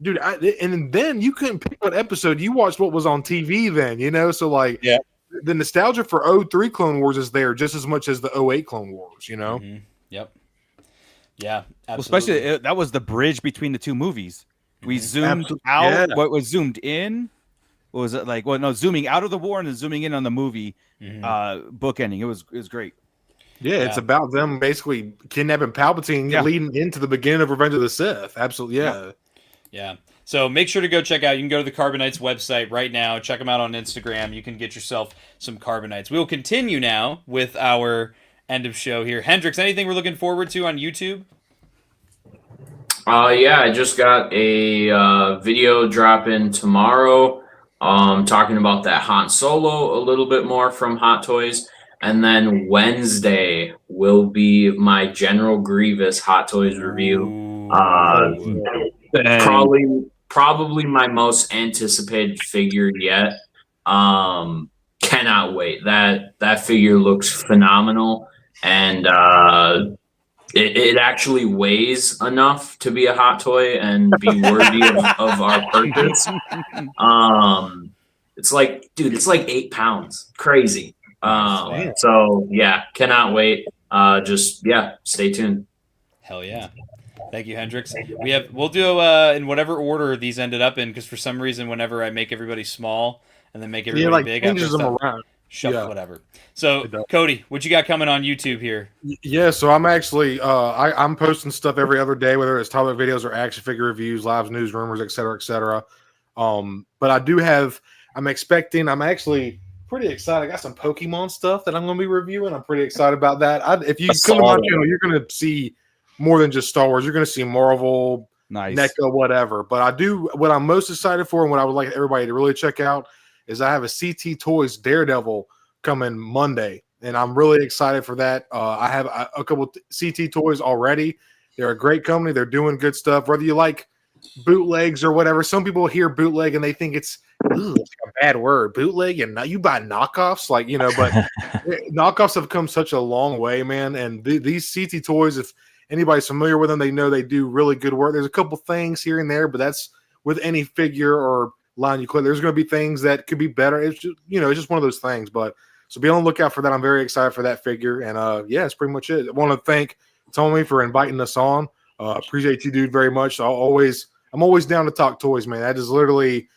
dude, and then you couldn't pick what episode. You watched what was on TV then, you know? So, like, yeah, the nostalgia for 03 Clone Wars is there just as much as the 08 Clone Wars, you know? Mm-hmm. Yep. Yeah, absolutely. Well, especially that was the bridge between the two movies. We zoomed out what was zoomed in. What was it like? Well, no, zooming out of the war and then zooming in on the movie bookending. It was great. Yeah, it's about them basically kidnapping Palpatine, leading into the beginning of Revenge of the Sith. Absolutely, yeah. So make sure to go check out. You can go to the Carbonites website right now. Check them out on Instagram. You can get yourself some Carbonites. We will continue now with our end of show here. Hendrix, anything we're looking forward to on YouTube? Yeah, I just got a video dropping tomorrow talking about that Han Solo a little bit more from Hot Toys. And then Wednesday will be my General Grievous Hot Toys review. Probably my most anticipated figure yet. Cannot wait. That figure looks phenomenal. And it actually weighs enough to be a hot toy and be worthy of our purchase. It's like 8 pounds. Crazy. So yeah, cannot wait. Stay tuned. Hell yeah. Thank you, Hendrix. We'll do in whatever order these ended up in, because for some reason, whenever I make everybody small and then make everybody big, changes them around. Whatever. So, Cody, what you got coming on YouTube here? Yeah, so I'm actually I'm posting stuff every other day, whether it's topic videos or action figure reviews, live news, rumors, etc., etc. But I'm actually pretty excited. I got some Pokemon stuff that I'm going to be reviewing. I'm pretty excited about that. If you come to my channel, you're going to see more than just Star Wars. You're going to see Marvel, NECA, whatever. But what I'm most excited for, and what I would like everybody to really check out, is I have a CT Toys Daredevil coming Monday, and I'm really excited for that. I have a couple CT Toys already. They're a great company. They're doing good stuff. Whether you like bootlegs or whatever, some people hear bootleg and they think it's a bad word, bootleg, and you buy knockoffs, but knockoffs have come such a long way, man. And these CT Toys, if anybody's familiar with them, they know they do really good work. There's a couple things here and there, but that's with any figure or line you click. There's going to be things that could be better. It's just, it's just one of those things. But so be on the lookout for that. I'm very excited for that figure. And that's pretty much it. I want to thank Tommy for inviting us on. Appreciate you, dude, very much. I'm always down to talk toys, man. That is literally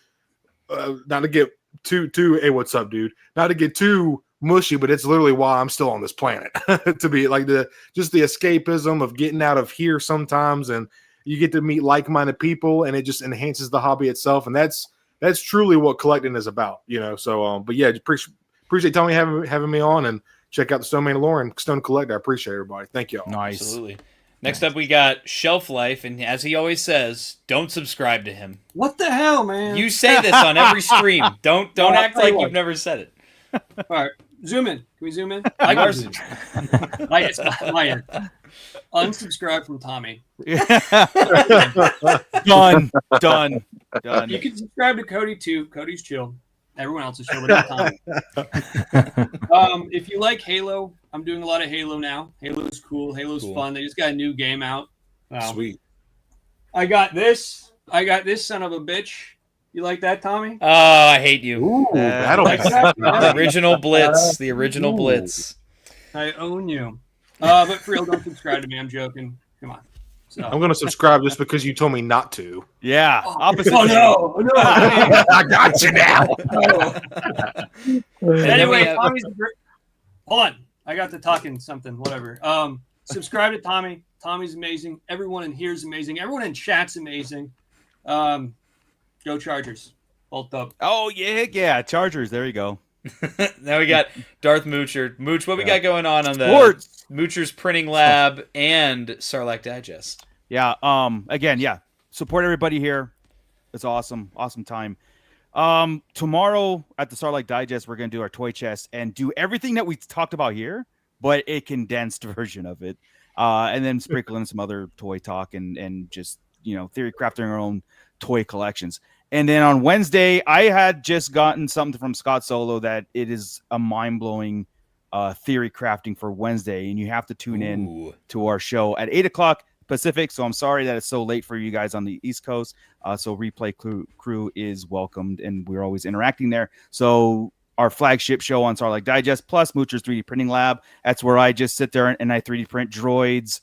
not to get too hey, what's up, dude? Not to get too mushy, but it's literally why I'm still on this planet. To be like the escapism of getting out of here sometimes, and you get to meet like-minded people, and it just enhances the hobby itself. And that's truly what collecting is about, So, but yeah, appreciate Tommy having me on, and check out the Stoned Mandalorian Stone Collector. I appreciate everybody. Thank you all. Nice. Absolutely. Next up, we got Shelf Life, and as he always says, don't subscribe to him. What the hell, man? You say this on every stream. Don't act like you've never said it. All right, zoom in. Can we zoom in? Light. Unsubscribe from Tommy. Done. You can subscribe to Cody too. Cody's chill. Everyone else is chill, but not Tommy. If you like Halo, I'm doing a lot of Halo now. Halo's cool. Halo's fun. They just got a new game out. Sweet. I got this son of a bitch. You like that, Tommy? Oh, I hate you. Ooh, that'll like that? The original Blitz. The original Blitz. I own you. But for real, don't subscribe to me. I'm joking. Come on. So I'm going to subscribe just because you told me not to. Yeah. Opposite. Oh no! I got you now. Anyway, Tommy's hold on. I got to talking something. Whatever. Subscribe to Tommy. Tommy's amazing. Everyone in here is amazing. Everyone in chat's amazing. Go Chargers. Bolt up. Oh yeah, Chargers. There you go. Now we got Darth Moocher. Mooch, what we got going on the Sports. Moocher's Printing Lab and Sarlacc Digest? Yeah. Again, yeah. Support everybody here. It's awesome. Awesome time. Tomorrow at the Sarlacc Digest, we're gonna do our toy chest and do everything that we talked about here, but a condensed version of it. And then sprinkle in some other toy talk and just theory crafting our own toy collections. And then on Wednesday, I had just gotten something from Scott Solo that it is a mind-blowing theory crafting for Wednesday, and you have to tune in to our show at 8:00 Pacific. So I'm sorry that it's so late for you guys on the East Coast. So replay crew is welcomed, and we're always interacting there. So our flagship show on Sarlacc Digest plus Moocher's 3D Printing Lab. That's where I just sit there and I 3D print droids,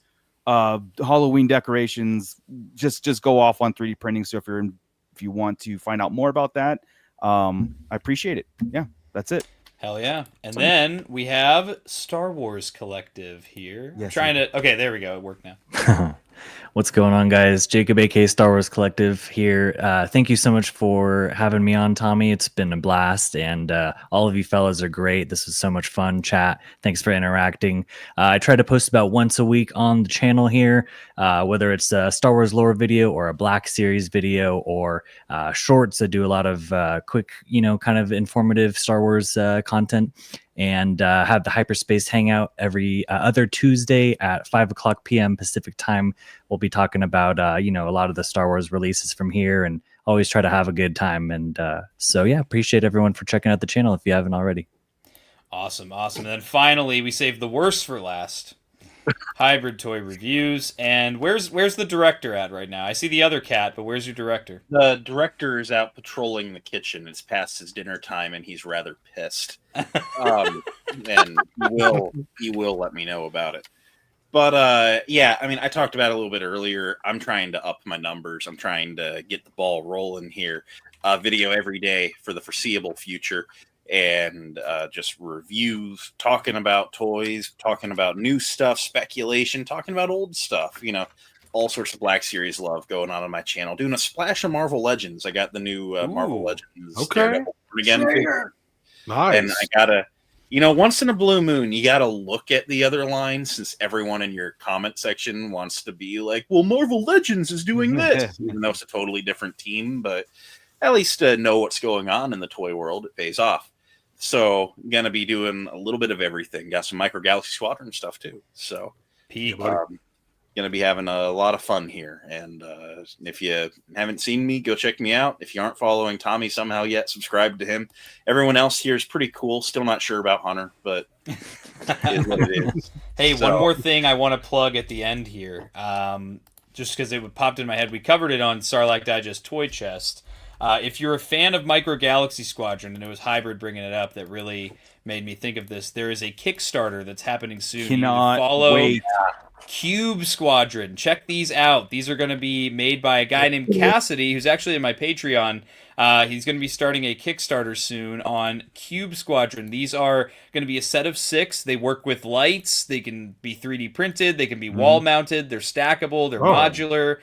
Halloween decorations, just go off on 3D printing. So if you want to find out more about that, I appreciate it. Yeah, that's it. Hell yeah. And then we have Star Wars Collective here. Yes, Okay, there we go. It worked now. What's going on, guys? Jacob, aka Star Wars Collective here. Thank you so much for having me on, Tommy. It's been a blast, and all of you fellas are great. This was so much fun. Chat, thanks for interacting. I try to post about once a week on the channel here, whether it's a Star Wars lore video or a Black Series video or shorts. I do a lot of quick, kind of informative Star Wars content. And have the Hyperspace Hangout every other Tuesday at 5:00 p.m. Pacific time. We'll be talking about, a lot of the Star Wars releases from here and always try to have a good time. And so, yeah, appreciate everyone for checking out the channel if you haven't already. Awesome. And then finally, we saved the worst for last. Hybrid toy reviews. And where's the director at right now? I see the other cat, but where's your director? The director is out patrolling the kitchen. It's past his dinner time, and he's rather pissed. And he will let me know about it. But yeah, I mean, I talked about it a little bit earlier. I'm trying to up my numbers. I'm trying to get the ball rolling here. Video every day for the foreseeable future. And just reviews, talking about toys, talking about new stuff, speculation, talking about old stuff, all sorts of Black Series love going on my channel. Doing a splash of Marvel Legends. I got the new Marvel Legends. Okay. Again, nice. And I gotta, once in a blue moon, you gotta look at the other lines, since everyone in your comment section wants to be like, well, Marvel Legends is doing this, even though it's a totally different team, but at least know what's going on in the toy world. It pays off. So, gonna be doing a little bit of everything. Got some Micro Galaxy Squadron stuff too. So, gonna be having a lot of fun here. And if you haven't seen me, go check me out. If you aren't following Tommy somehow yet, subscribe to him. Everyone else here is pretty cool. Still not sure about Hunter, but it is what it is. Hey, one more thing I want to plug at the end here. Just because it popped in my head. We covered it on Sarlacc Digest Toy Chest. If you're a fan of Micro Galaxy Squadron, and it was Hybrid bringing it up that really made me think of this, there is a Kickstarter that's happening soon. Cannot wait. Cube Squadron. Check these out. These are going to be made by a guy named Cassidy, who's actually in my Patreon. He's going to be starting a Kickstarter soon on Cube Squadron. These are going to be a set of 6. They work with lights. They can be 3D printed. They can be wall mounted. They're stackable. They're modular.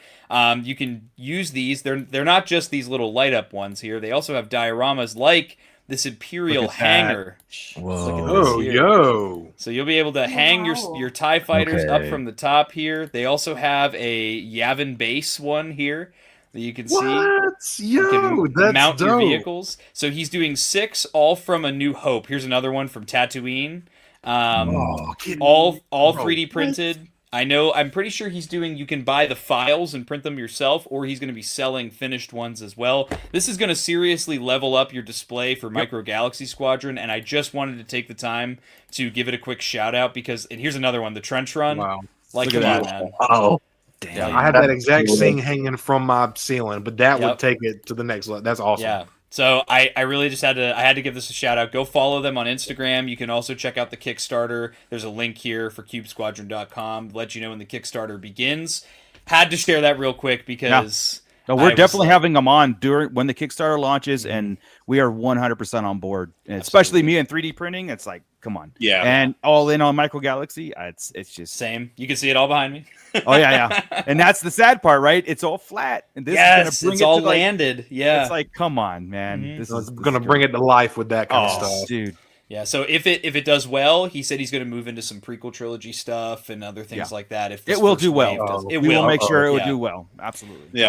You can use these. They're not just these little light up ones here. They also have dioramas like this Imperial hangar. Whoa. Yo. So you'll be able to hang your TIE fighters up from the top here. They also have a Yavin base one here that you can see. Yo, you can that's mount dope. your vehicles. So he's doing 6 all from A New Hope. Here's another one from Tatooine. All 3D printed. I'm pretty sure he's doing, you can buy the files and print them yourself, or he's going to be selling finished ones as well. This is going to seriously level up your display for Micro Galaxy Squadron, and I just wanted to take the time to give it a quick shout out because, and here's another one, the Trench Run. Wow. Like that, man. Oh, damn. I had that exact thing hanging from my ceiling, but that would take it to the next level. That's awesome. Yeah. So I really just had to give this a shout out. Go follow them on Instagram. You can also check out the Kickstarter. There's a link here for cubesquadron.com. Let you know when the Kickstarter begins. had to share that real quick because no, we're definitely having them on when the Kickstarter launches, and we are 100% on board. And especially me in 3D printing, it's like, come on, and all in on Micro Galaxy. It's just same. You can see it all behind me. Oh yeah, and that's the sad part, right? It's all flat, and this is gonna bring it's it all to, like, landed. Yeah, it's like, come on, man, this is gonna bring it to life with that kind of stuff, dude. Yeah, so if it does well, he said he's going to move into some prequel trilogy stuff and other things like that. If it will do well, it we will make sure it will yeah. do well. Absolutely.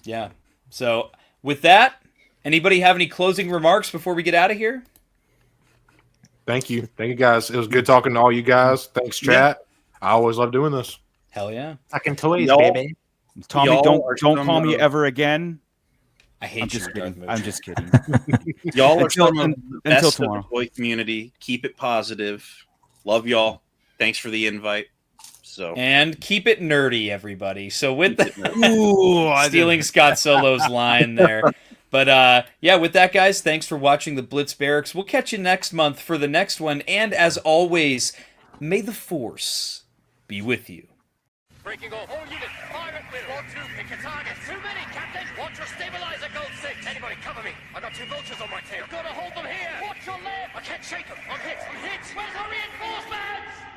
Yeah. So with that, anybody have any closing remarks before we get out of here? Thank you, guys. It was good talking to all you guys. Thanks, chat. I always love doing this. Hell yeah, fucking toys, baby. Tommy, don't call me ever again. I hate you. I'm just kidding. Y'all are some of the best until tomorrow. of the toy community. Keep it positive. Love y'all. Thanks for the invite. And keep it nerdy, everybody. So with stealing Scott Solo's line there. But with that, guys, thanks for watching the Blitz Barracks. We'll catch you next month for the next one. And as always, may the Force be with you. Breaking off all units. Fire it with 1, 2, pick a target. Too many, Captain. Watch your stabilizer, Gold 6. Anybody cover me. I got 2 vultures on my tail. Gotta hold them here. Watch your left. I can't shake them. I'm hit. Where's our reinforcements?